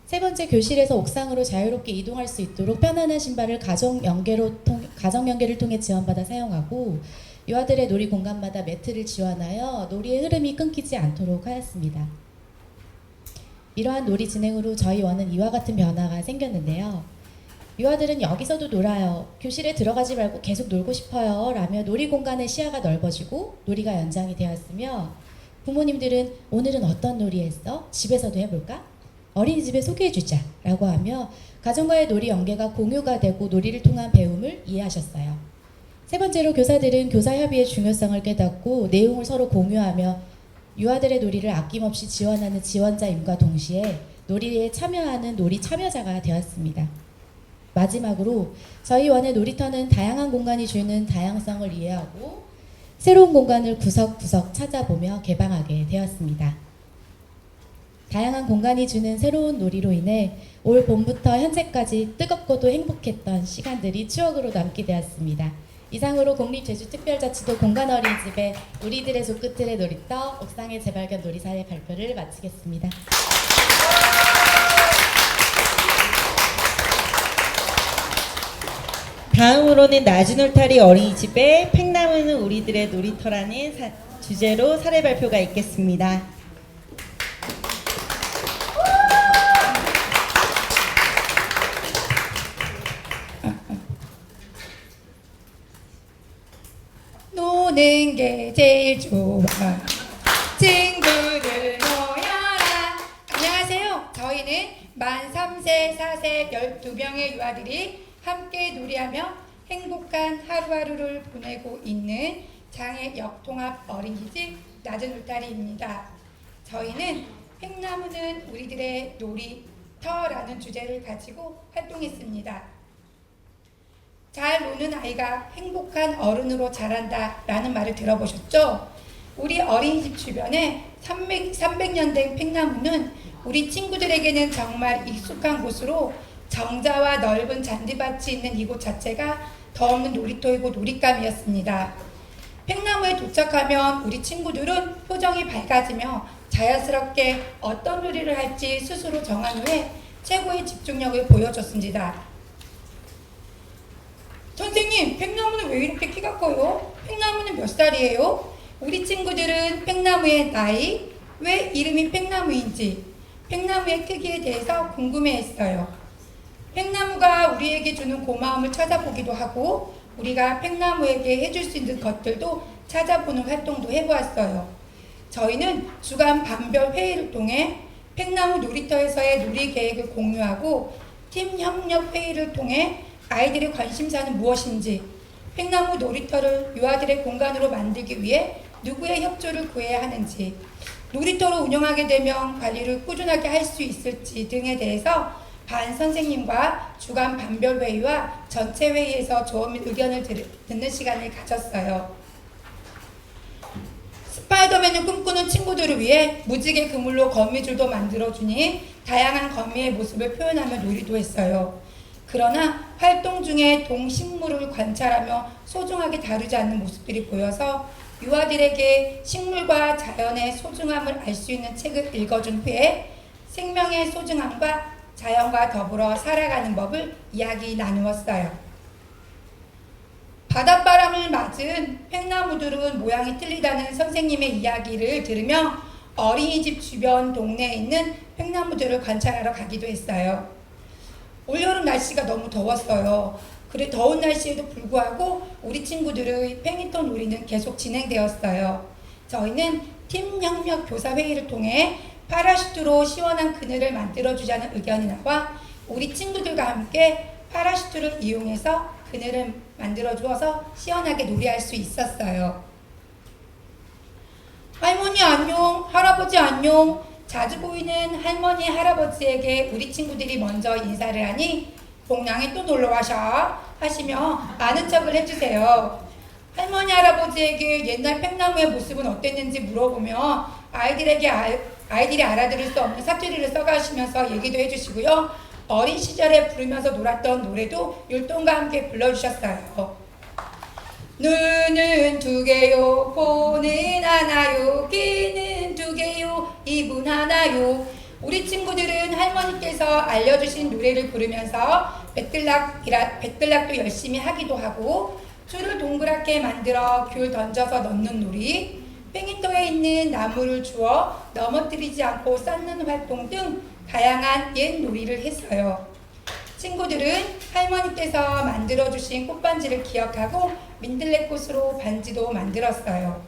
세 번째, 교실에서 옥상으로 자유롭게 이동할 수 있도록 편안한 신발을 가정 연계를 통해 지원받아 사용하고 유아들의 놀이 공간마다 매트를 지원하여 놀이의 흐름이 끊기지 않도록 하였습니다. 이러한 놀이 진행으로 저희 원은 이와 같은 변화가 생겼는데요. 유아들은 여기서도 놀아요, 교실에 들어가지 말고 계속 놀고 싶어요 라며 놀이 공간의 시야가 넓어지고 놀이가 연장이 되었으며 부모님들은 오늘은 어떤 놀이 했어? 집에서도 해볼까? 어린이집에 소개해주자 라고 하며 가정과의 놀이 연계가 공유가 되고 놀이를 통한 배움을 이해하셨어요. 세 번째로, 교사들은 교사 협의의 중요성을 깨닫고 내용을 서로 공유하며 유아들의 놀이를 아낌없이 지원하는 지원자임과 동시에 놀이에 참여하는 놀이 참여자가 되었습니다. 마지막으로 저희 원의 놀이터는 다양한 공간이 주는 다양성을 이해하고 새로운 공간을 구석구석 찾아보며 개방하게 되었습니다. 다양한 공간이 주는 새로운 놀이로 인해 올 봄부터 현재까지 뜨겁고도 행복했던 시간들이 추억으로 남게 되었습니다. 이상으로 국립제주특별자치도 공간어린이집의 우리들의 손끝들의 놀이터 옥상의 재발견 놀이사의 발표를 마치겠습니다. 다음으로는 낮은 울타리 어린이집의 팽나무는 우리들의 놀이터라는 주제로 사례 발표가 있겠습니다. 노는 게 제일 좋아. 친구들 모여라. 안녕하세요. 저희는 만 3세, 4세 12명의 유아들이 함께 놀이하며 행복한 하루하루를 보내고 있는 장애 역통합 어린이집 낮은 울타리입니다. 저희는 팽나무는 우리들의 놀이터라는 주제를 가지고 활동했습니다. 잘 노는 아이가 행복한 어른으로 자란다 라는 말을 들어보셨죠? 우리 어린이집 주변에 300년 된 팽나무는 우리 친구들에게는 정말 익숙한 곳으로 정자와 넓은 잔디밭이 있는 이곳 자체가 더없는 놀이터이고 놀잇감이었습니다. 팽나무에 도착하면 우리 친구들은 표정이 밝아지며 자연스럽게 어떤 놀이를 할지 스스로 정한 후에 최고의 집중력을 보여줬습니다. 선생님, 팽나무는 왜 이렇게 키가 커요? 팽나무는 몇 살이에요? 우리 친구들은 팽나무의 나이, 왜 이름이 팽나무인지, 팽나무의 크기에 대해서 궁금해했어요. 팽나무가 우리에게 주는 고마움을 찾아보기도 하고 우리가 팽나무에게 해줄 수 있는 것들도 찾아보는 활동도 해보았어요. 저희는 주간 반별 회의를 통해 팽나무 놀이터에서의 놀이 계획을 공유하고 팀 협력 회의를 통해 아이들의 관심사는 무엇인지, 팽나무 놀이터를 유아들의 공간으로 만들기 위해 누구의 협조를 구해야 하는지, 놀이터를 운영하게 되면 관리를 꾸준하게 할 수 있을지 등에 대해서 반 선생님과 주간 반별 회의와 전체 회의에서 조언 및 의견을 듣는 시간을 가졌어요. 스파이더맨을 꿈꾸는 친구들을 위해 무지개 그물로 거미줄도 만들어주니 다양한 거미의 모습을 표현하며 놀이도 했어요. 그러나 활동 중에 동식물을 관찰하며 소중하게 다루지 않는 모습들이 보여서 유아들에게 식물과 자연의 소중함을 알 수 있는 책을 읽어준 후에 생명의 소중함과 자연과 더불어 살아가는 법을 이야기 나누었어요. 바닷바람을 맞은 팽나무들은 모양이 틀리다는 선생님의 이야기를 들으며 어린이집 주변 동네에 있는 팽나무들을 관찰하러 가기도 했어요. 올여름 날씨가 너무 더웠어요. 그래 더운 날씨에도 불구하고 우리 친구들의 팽이터 놀이는 계속 진행되었어요. 저희는 팀 협력 교사 회의를 통해 파라슈트로 시원한 그늘을 만들어주자는 의견이 나와 우리 친구들과 함께 파라슈트를 이용해서 그늘을 만들어 주어서 시원하게 놀이할 수 있었어요. 할머니 안녕, 할아버지 안녕. 자주 보이는 할머니, 할아버지에게 우리 친구들이 먼저 인사를 하니 동양에 또 놀러 와셔 하시며 아는 척을 해주세요. 할머니, 할아버지에게 옛날 팽나무의 모습은 어땠는지 물어보며 아이들이 알아들을 수 없는 사투리를 써가시면서 얘기도 해주시고요. 어린 시절에 부르면서 놀았던 노래도 율동과 함께 불러주셨어요. 눈은 두 개요, 코는 하나요, 귀는 두 개요, 입은 하나요. 우리 친구들은 할머니께서 알려주신 노래를 부르면서 배틀락도 열심히 하기도 하고 줄을 동그랗게 만들어 귤 던져서 넣는 놀이, 팽이터에 있는 나무를 주워 넘어뜨리지 않고 쌓는 활동 등 다양한 옛 놀이를 했어요. 친구들은 할머니께서 만들어주신 꽃반지를 기억하고 민들레꽃으로 반지도 만들었어요.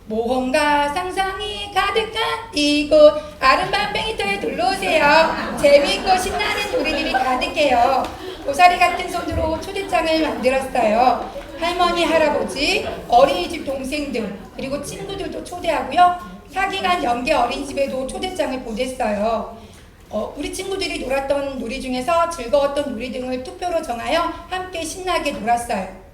모험과 상상이 가득한 이곳 아름다운 팽이터에 놀러오세요. 재미있고 신나는 놀이들이 가득해요. 고사리 같은 손으로 초대장을 만들었어요. 할머니, 할아버지, 어린이집 동생들 그리고 친구들도 초대하고요. 4기간 연계 어린이집에도 초대장을 보냈어요. 우리 친구들이 놀았던 놀이 중에서 즐거웠던 놀이 등을 투표로 정하여 함께 신나게 놀았어요.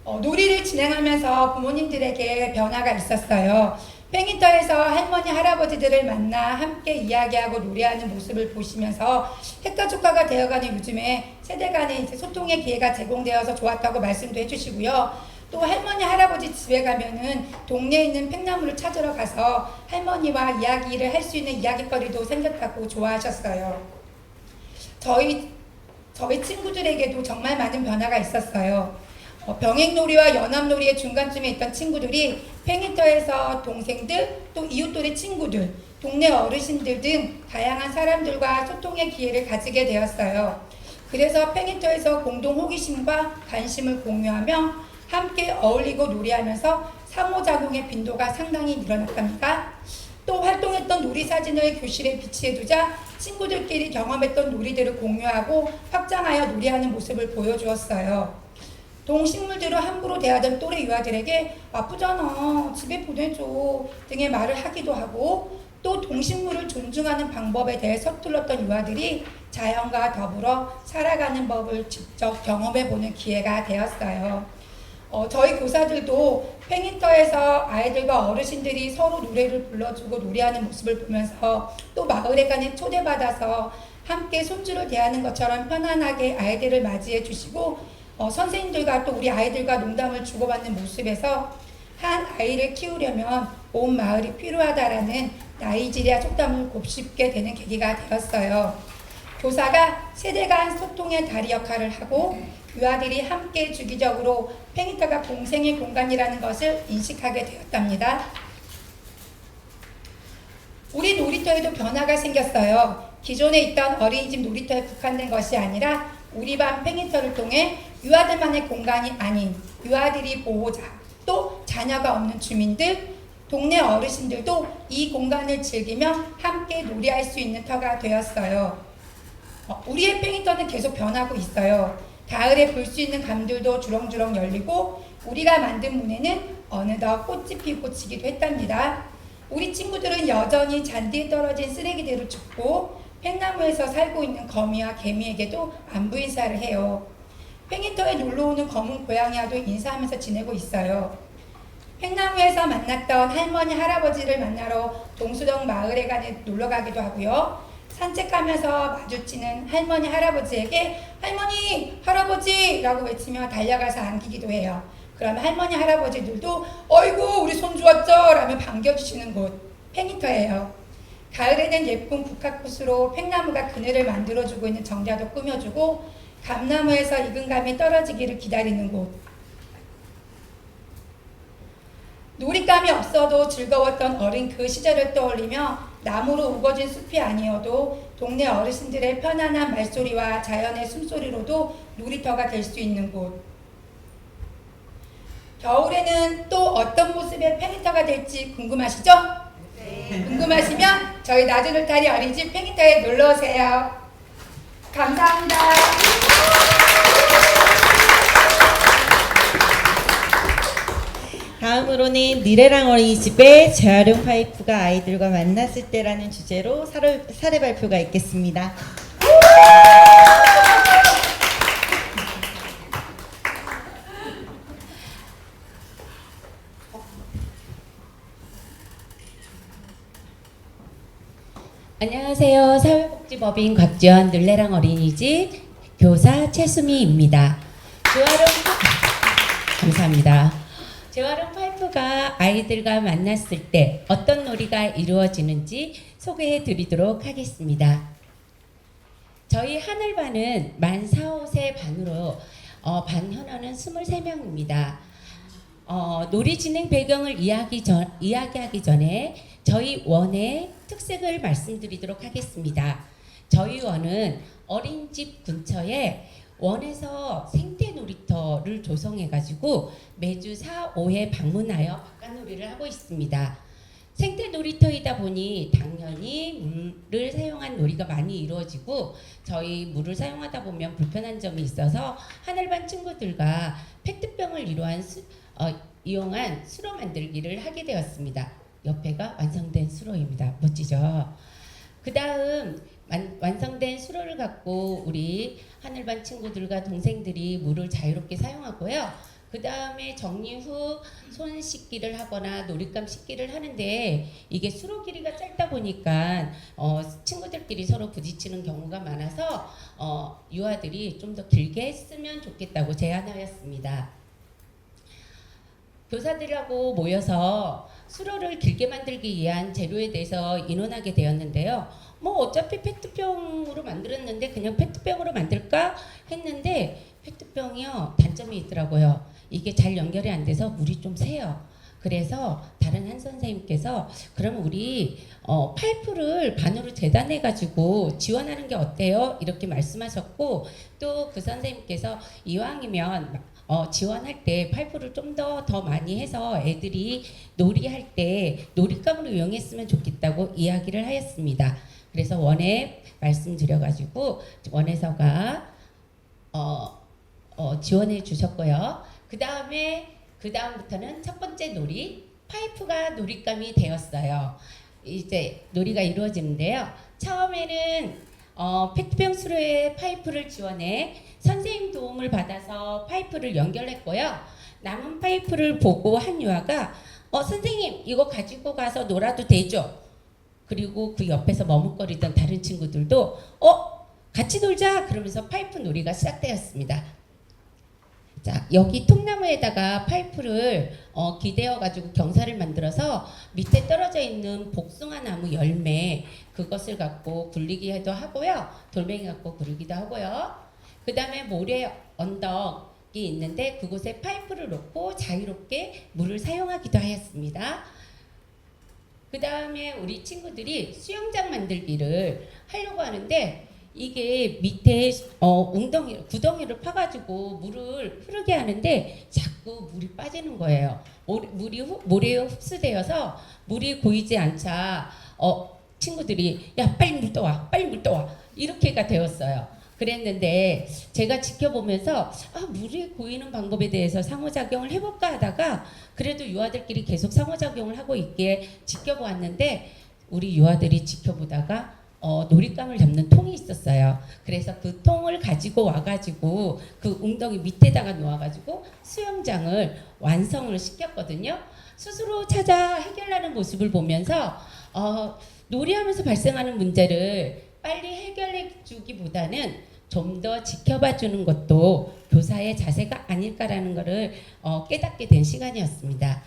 놀이를 진행하면서 부모님들에게 변화가 있었어요. 팽이터에서 할머니, 할아버지들을 만나 함께 이야기하고 노래하는 모습을 보시면서 핵가족화가 되어가는 요즘에 세대 간의 소통의 기회가 제공되어서 좋았다고 말씀도 해주시고요. 또 할머니, 할아버지 집에 가면은 동네에 있는 팽나무를 찾으러 가서 할머니와 이야기를 할 수 있는 이야기거리도 생겼다고 좋아하셨어요. 저희 친구들에게도 정말 많은 변화가 있었어요. 병행놀이와 연합놀이의 중간쯤에 있던 친구들이 팽이터에서 동생들, 또 이웃돌이 친구들, 동네 어르신들 등 다양한 사람들과 소통의 기회를 가지게 되었어요. 그래서 팽이터에서 공동 호기심과 관심을 공유하며 함께 어울리고 놀이하면서 상호작용의 빈도가 상당히 늘어났답니다. 또 활동했던 놀이 사진을 교실에 비치해두자 친구들끼리 경험했던 놀이들을 공유하고 확장하여 놀이하는 모습을 보여주었어요. 동식물들을 함부로 대하던 또래 유아들에게 아프잖아, 집에 보내줘 등의 말을 하기도 하고 또 동식물을 존중하는 방법에 대해 서툴렀던 유아들이 자연과 더불어 살아가는 법을 직접 경험해보는 기회가 되었어요. 저희 교사들도 팽이터에서 아이들과 어르신들이 서로 노래를 불러주고 노래하는 모습을 보면서 또 마을에 가는 초대받아서 함께 손주를 대하는 것처럼 편안하게 아이들을 맞이해 주시고 선생님들과 또 우리 아이들과 농담을 주고받는 모습에서 한 아이를 키우려면 온 마을이 필요하다라는 나이지리아 속담을 곱씹게 되는 계기가 되었어요. 교사가 세대 간 소통의 다리 역할을 하고 유아들이 함께 주기적으로 팽이터가 공생의 공간이라는 것을 인식하게 되었답니다. 우리 놀이터에도 변화가 생겼어요. 기존에 있던 어린이집 놀이터에 국한된 것이 아니라 우리 반 팽이터를 통해 유아들만의 공간이 아닌 유아들이 보호자, 또 자녀가 없는 주민들, 동네 어르신들도 이 공간을 즐기며 함께 놀이할 수 있는 터가 되었어요. 우리의 팽이터는 계속 변하고 있어요. 가을에 볼 수 있는 감들도 주렁주렁 열리고 우리가 만든 문에는 어느덧 꽃이 피고 지기도 했답니다. 우리 친구들은 여전히 잔디에 떨어진 쓰레기들을 줍고 팽나무에서 살고 있는 거미와 개미에게도 안부 인사를 해요. 팽이터에 놀러오는 검은 고양이와도 인사하면서 지내고 있어요. 팽나무에서 만났던 할머니 할아버지를 만나러 동수동 마을에 놀러 가기도 하고요. 산책하면서 마주치는 할머니 할아버지에게 할머니 할아버지라고 외치며 달려가서 안기기도 해요. 그러면 할머니 할아버지들도 어이구 우리 손주 왔죠 라며 반겨주시는 곳 팽이터예요. 가을에는 예쁜 국화꽃으로 팽나무가 그늘을 만들어주고 있는 정자도 꾸며주고 감나무에서 익은 감이 떨어지기를 기다리는 곳. 놀잇감이 없어도 즐거웠던 어린 그 시절을 떠올리며 나무로 우거진 숲이 아니어도 동네 어르신들의 편안한 말소리와 자연의 숨소리로도 놀이터가 될 수 있는 곳. 겨울에는 또 어떤 모습의 팽이터가 될지 궁금하시죠? 네. 궁금하시면 저희 나주놀타리 어린이집 팽이터에 놀러오세요. 감사합니다. 다음으로는 니레랑 어린이집의 재활용 파이프가 아이들과 만났을 때라는 주제로 사례 발표가 있겠습니다. 안녕하세요. 사회복지법인 곽지원 늘레랑 어린이집 교사 최수미입니다. 감사합니다. 재활용 파이프가 아이들과 만났을 때 어떤 놀이가 이루어지는지 소개해 드리도록 하겠습니다. 저희 하늘반은 만 4, 5세 반으로 반 현원은 23명입니다. 놀이 진행 배경을 이야기하기 전에 저희 원의 특색을 말씀드리도록 하겠습니다. 저희 원은 어린이집 근처에 원에서 생태 놀이터를 조성해가지고 매주 4, 5회 방문하여 바깥놀이를 하고 있습니다. 생태 놀이터이다 보니 당연히 물을 사용한 놀이가 많이 이루어지고 저희 물을 사용하다 보면 불편한 점이 있어서 하늘반 친구들과 페트병을 이용한 수로 만들기를 하게 되었습니다. 옆에가 완성된 수로입니다. 멋지죠? 그 다음 완성된 수로를 갖고 우리 하늘반 친구들과 동생들이 물을 자유롭게 사용하고요. 그 다음에 정리 후 손 씻기를 하거나 놀잇감 씻기를 하는데 이게 수로 길이가 짧다 보니까 친구들끼리 서로 부딪히는 경우가 많아서 유아들이 좀 더 길게 했으면 좋겠다고 제안하였습니다. 교사들하고 모여서 수로를 길게 만들기 위한 재료에 대해서 의논하게 되었는데요. 뭐 어차피 페트병으로 만들었는데 그냥 페트병으로 만들까 했는데 페트병이요 단점이 있더라고요. 이게 잘 연결이 안 돼서 물이 좀 새요. 그래서 다른 한 선생님께서 그러면 우리 파이프를 반으로 재단해 가지고 지원하는 게 어때요? 이렇게 말씀하셨고 또 그 선생님께서 이왕이면 지원할 때 파이프를 좀 더 많이 해서 애들이 놀이할 때 놀잇감으로 이용했으면 좋겠다고 이야기를 하였습니다. 그래서 원에 말씀드려가지고 원에서가 지원해 주셨고요. 그 다음부터는 첫 번째 놀이 파이프가 놀잇감이 되었어요. 이제 놀이가 이루어지는데요. 처음에는 페트병 수로에 파이프를 지원해 선생님 도움을 받아서 파이프를 연결했고요. 남은 파이프를 보고 한 유아가 선생님 이거 가지고 가서 놀아도 되죠? 그리고 그 옆에서 머뭇거리던 다른 친구들도 같이 놀자 그러면서 파이프 놀이가 시작되었습니다. 자, 여기 통나무에다가 파이프를 기대어 가지고 경사를 만들어서 밑에 떨어져 있는 복숭아 나무 열매 그것을 갖고 굴리기도 하고요. 돌멩이 갖고 굴리기도 하고요. 그 다음에 모래 언덕이 있는데 그곳에 파이프를 놓고 자유롭게 물을 사용하기도 하였습니다. 그 다음에 우리 친구들이 수영장 만들기를 하려고 하는데 이게 밑에 구덩이를 파가지고 물을 흐르게 하는데 자꾸 물이 빠지는 거예요. 모래에 흡수되어서 물이 고이지 않자 친구들이 야 빨리 물 떠와 빨리 물 떠와 이렇게가 되었어요. 그랬는데 제가 지켜보면서 물이 고이는 방법에 대해서 상호작용을 해볼까 하다가 그래도 유아들끼리 계속 상호작용을 하고 있기에 지켜보았는데 우리 유아들이 지켜보다가 놀잇감을 잡는 통이 있었어요. 그래서 그 통을 가지고 와가지고 그 웅덩이 밑에다가 놓아가지고 수영장을 완성을 시켰거든요. 스스로 찾아 해결하는 모습을 보면서 놀이하면서 발생하는 문제를 빨리 해결해 주기보다는 좀 더 지켜봐 주는 것도 교사의 자세가 아닐까라는 것을 깨닫게 된 시간이었습니다.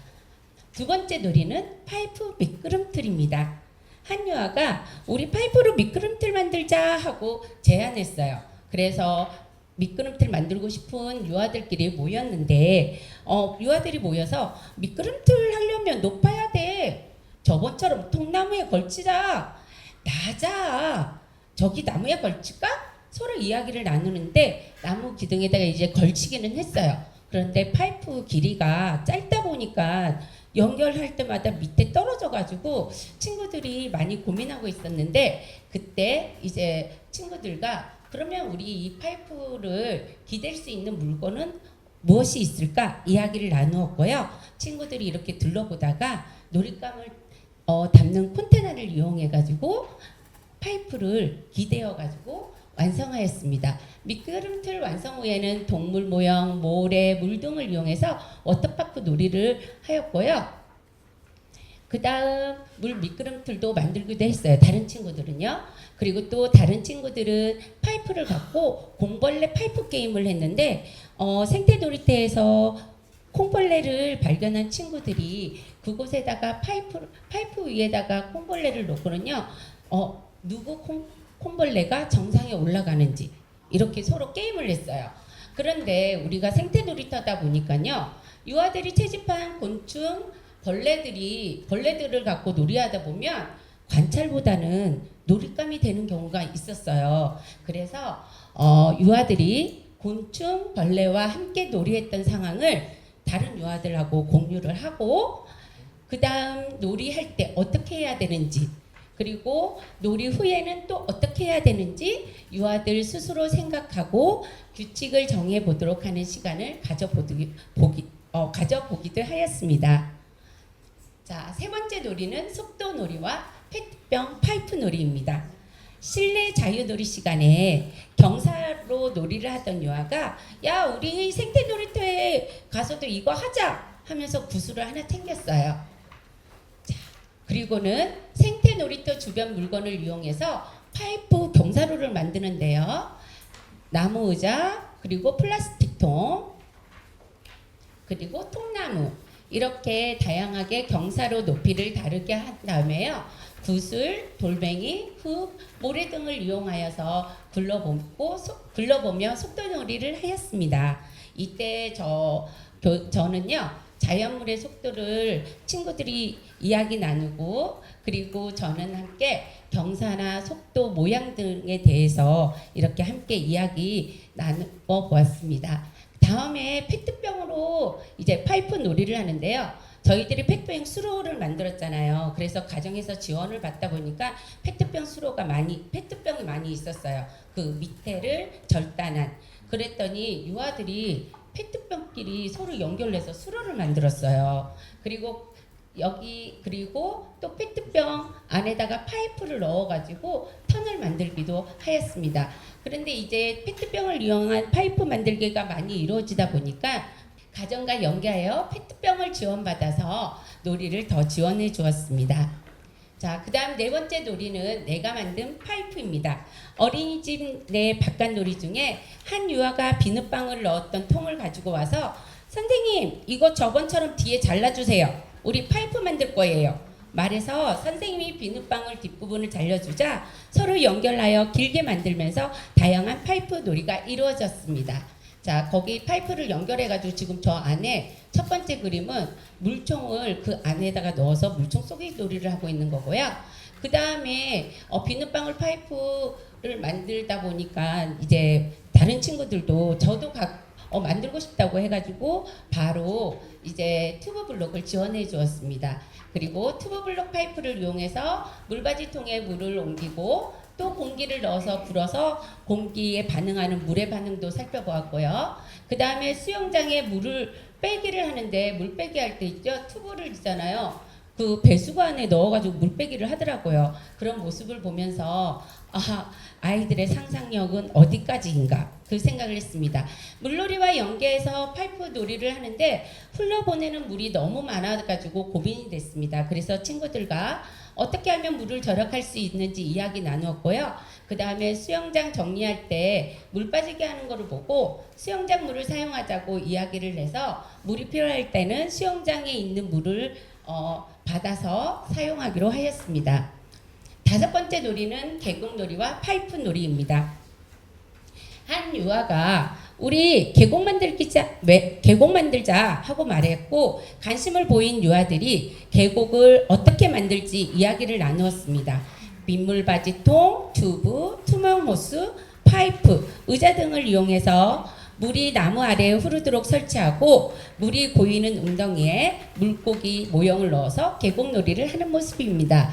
두 번째 놀이는 파이프 미끄럼틀입니다. 한 유아가 우리 파이프로 미끄럼틀 만들자 하고 제안했어요. 그래서 미끄럼틀 만들고 싶은 유아들끼리 모였는데 유아들이 모여서 미끄럼틀 하려면 높아야 돼. 저번처럼 통나무에 걸치자. 낮아. 저기 나무에 걸칠까? 서로 이야기를 나누는데 나무 기둥에다가 이제 걸치기는 했어요. 그런데 파이프 길이가 짧다 보니까 연결할 때마다 밑에 떨어져 가지고 친구들이 많이 고민하고 있었는데 그때 이제 친구들과 그러면 우리 이 파이프를 기댈 수 있는 물건은 무엇이 있을까 이야기를 나누었고요. 친구들이 이렇게 둘러보다가 놀잇감을 담는 콘테나를 이용해 가지고 파이프를 기대어 가지고 완성하였습니다. 미끄럼틀 완성 후에는 동물 모형, 모래, 물 등을 이용해서 워터파크 놀이를 하였고요. 그 다음 물 미끄럼틀도 만들기도 했어요. 다른 친구들은요. 그리고 또 다른 친구들은 파이프를 갖고 공벌레 파이프 게임을 했는데 생태 놀이터에서 콩벌레를 발견한 친구들이 그곳에다가 파이프 위에다가 콩벌레를 놓고는요. 누구 콩벌레가 정상에 올라가는지 이렇게 서로 게임을 했어요. 그런데 우리가 생태 놀이터다 보니까요. 유아들이 채집한 곤충, 벌레들을 갖고 놀이하다 보면 관찰보다는 놀잇감이 되는 경우가 있었어요. 그래서 유아들이 곤충, 벌레와 함께 놀이했던 상황을 다른 유아들하고 공유를 하고 그 다음 놀이할 때 어떻게 해야 되는지 그리고 놀이 후에는 또 어떻게 해야 되는지 유아들 스스로 생각하고 규칙을 정해보도록 하는 시간을 가져보기도 하였습니다. 자, 세 번째 놀이는 속도놀이와 페트병 파이프 놀이입니다. 실내 자유놀이 시간에 경사로 놀이를 하던 유아가 야 우리 생태놀이터에 가서도 이거 하자 하면서 구슬을 하나 챙겼어요. 그리고는 생태 놀이터 주변 물건을 이용해서 파이프 경사로를 만드는데요. 나무 의자, 그리고 플라스틱 통, 그리고 통나무 이렇게 다양하게 경사로 높이를 다르게 한 다음에요. 구슬, 돌멩이, 흙, 모래 등을 이용하여서 굴러보며 속도놀이를 하였습니다. 이때 저는요. 자연물의 속도를 친구들이 이야기 나누고 그리고 저는 함께 경사나 속도 모양 등에 대해서 이렇게 함께 이야기 나누어 보았습니다. 다음에 페트병으로 이제 파이프 놀이를 하는데요. 저희들이 페트병 수로를 만들었잖아요. 그래서 가정에서 지원을 받다 보니까 페트병이 많이 있었어요. 그 밑에를 절단한. 그랬더니 유아들이 페트병끼리 서로 연결해서 수로를 만들었어요. 그리고 또 페트병 안에다가 파이프를 넣어가지고 턴을 만들기도 하였습니다. 그런데 이제 페트병을 이용한 파이프 만들기가 많이 이루어지다 보니까 가정과 연계하여 페트병을 지원받아서 놀이를 더 지원해 주었습니다. 자, 그 다음 네 번째 놀이는 내가 만든 파이프입니다. 어린이집 내 바깥놀이 중에 한 유아가 비눗방울을 넣었던 통을 가지고 와서 선생님 이거 저번처럼 뒤에 잘라주세요. 우리 파이프 만들 거예요. 말해서 선생님이 비눗방울 뒷부분을 잘려주자 서로 연결하여 길게 만들면서 다양한 파이프 놀이가 이루어졌습니다. 자, 거기 파이프를 연결해가지고 지금 저 안에 첫 번째 그림은 물총을 그 안에다가 넣어서 물총 쏘기 놀이를 하고 있는 거고요. 그 다음에 비눗방울 파이프를 만들다 보니까 이제 다른 친구들도 저도 만들고 싶다고 해가지고 바로 이제 튜브 블록을 지원해 주었습니다. 그리고 튜브 블록 파이프를 이용해서 물받이통에 물을 옮기고 또 공기를 넣어서 불어서 공기에 반응하는 물의 반응도 살펴보았고요. 그 다음에 수영장에 물을 빼기를 하는데 물 빼기 할 때 있죠. 튜브를 있잖아요. 그 배수구 안에 넣어가지고 물빼기를 하더라고요. 그런 모습을 보면서 아이들의 상상력은 어디까지인가 그 생각을 했습니다. 물놀이와 연계해서 파이프 놀이를 하는데 흘러보내는 물이 너무 많아가지고 고민이 됐습니다. 그래서 친구들과 어떻게 하면 물을 절약할 수 있는지 이야기 나누었고요. 그 다음에 수영장 정리할 때 물 빠지게 하는 거를 보고 수영장 물을 사용하자고 이야기를 해서 물이 필요할 때는 수영장에 있는 물을 받아서 사용하기로 하였습니다. 5번째 놀이는 계곡놀이와 파이프 놀이입니다. 한 유아가 우리 계곡 만들자 하고 말했고 관심을 보인 유아들이 계곡을 어떻게 만들지 이야기를 나누었습니다. 민물바지통, 튜브, 투명 호스, 파이프, 의자 등을 이용해서 물이 나무 아래에 흐르도록 설치하고 물이 고이는 웅덩이에 물고기 모형을 넣어서 계곡놀이를 하는 모습입니다.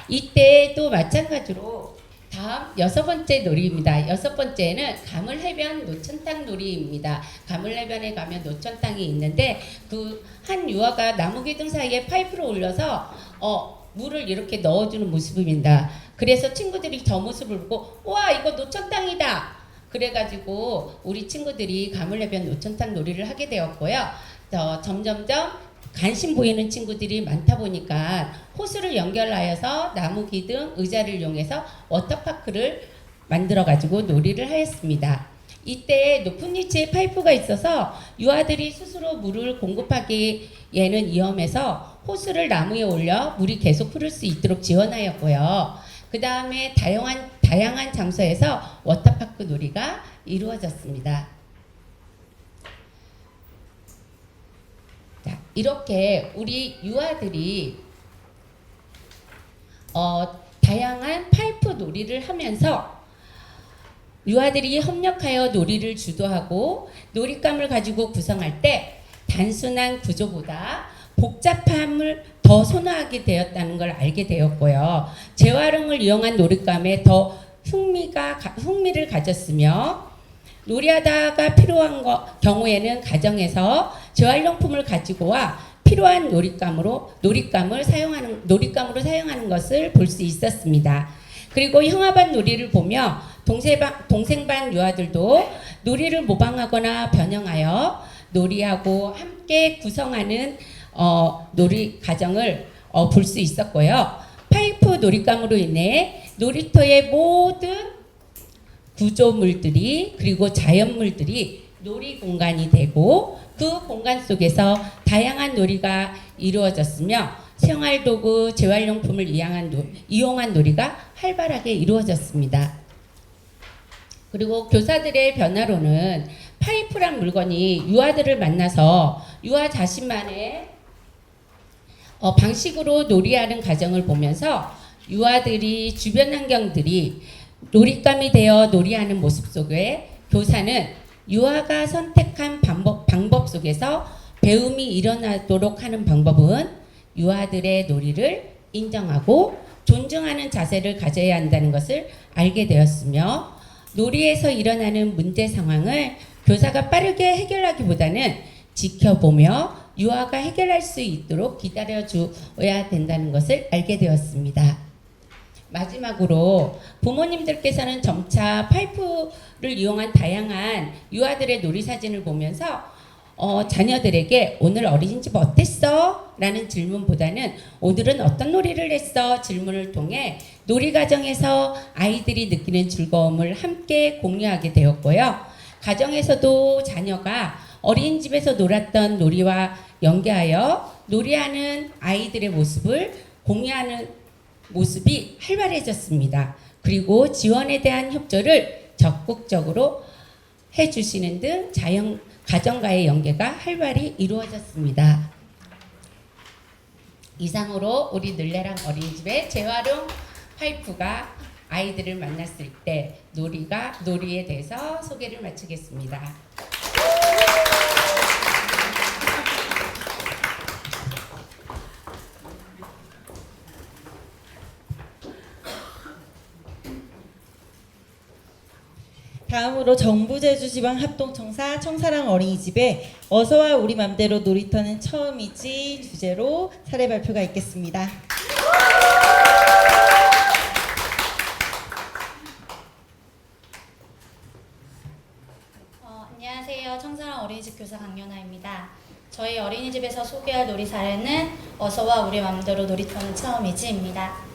이때도 마찬가지로 다음 6번째 놀이입니다. 6번째는 가물해변 노천탕 놀이입니다. 가물해변에 가면 노천탕이 있는데 그 한 유아가 나무기둥 사이에 파이프를 올려서 물을 이렇게 넣어주는 모습입니다. 그래서 친구들이 저 모습을 보고 와 이거 노천탕이다. 그래가지고 우리 친구들이 가물해변 노천탕 놀이를 하게 되었고요. 점점점 관심 보이는 친구들이 많다 보니까 호수를 연결하여서 나무 기둥, 의자를 이용해서 워터파크를 만들어가지고 놀이를 하였습니다. 이때 높은 위치에 파이프가 있어서 유아들이 스스로 물을 공급하기에는 위험해서 호수를 나무에 올려 물이 계속 흐를 수 있도록 지원하였고요. 그 다음에 다양한 장소에서 워터파크 놀이가 이루어졌습니다. 자, 이렇게 우리 유아들이 다양한 파이프 놀이를 하면서 유아들이 협력하여 놀이를 주도하고 놀잇감을 가지고 구성할 때 단순한 구조보다 복잡함을 더 선호하게 되었다는 걸 알게 되었고요. 재활용을 이용한 놀잇감에 더 흥미를 가졌으며 놀이하다가 필요한 경우에는 가정에서 재활용품을 가지고 와 필요한 놀잇감으로 사용하는 것을 볼 수 있었습니다. 그리고 형아반 놀이를 보며 동생반 유아들도 놀이를 모방하거나 변형하여 놀이하고 함께 구성하는 놀이 과정을 볼 수 있었고요. 파이프 놀잇감으로 인해 놀이터의 모든 구조물들이 그리고 자연물들이 놀이 공간이 되고 그 공간 속에서 다양한 놀이가 이루어졌으며 생활도구, 재활용품을 이용한 놀이가 활발하게 이루어졌습니다. 그리고 교사들의 변화로는 파이프란 물건이 유아들을 만나서 유아 자신만의 방식으로 놀이하는 과정을 보면서 유아들이 주변 환경들이 놀잇감이 되어 놀이하는 모습 속에 교사는 유아가 선택한 방법 속에서 배움이 일어나도록 하는 방법은 유아들의 놀이를 인정하고 존중하는 자세를 가져야 한다는 것을 알게 되었으며 놀이에서 일어나는 문제 상황을 교사가 빠르게 해결하기보다는 지켜보며 유아가 해결할 수 있도록 기다려줘야 된다는 것을 알게 되었습니다. 마지막으로 부모님들께서는 점차 파이프를 이용한 다양한 유아들의 놀이 사진을 보면서 자녀들에게 오늘 어린이집 어땠어? 라는 질문보다는 오늘은 어떤 놀이를 했어? 질문을 통해 놀이 과정에서 아이들이 느끼는 즐거움을 함께 공유하게 되었고요. 가정에서도 자녀가 어린이집에서 놀았던 놀이와 연계하여 놀이하는 아이들의 모습을 공유하는 모습이 활발해졌습니다. 그리고 지원에 대한 협조를 적극적으로 해주시는 등 가정과의 연계가 활발히 이루어졌습니다. 이상으로 우리 늘레랑 어린이집의 재활용 파이프가 아이들을 만났을 때 놀이에 대해서 소개를 마치겠습니다. 다음으로 정부제주지방합동청사 청사랑 어린이집에 어서와 우리 맘대로 놀이터는 처음이지 주제로 사례 발표가 있겠습니다. 안녕하세요. 청사랑 어린이집 교사 강연아입니다. 저희 어린이집에서 소개할 놀이 사례는 어서와 우리 맘대로 놀이터는 처음이지입니다.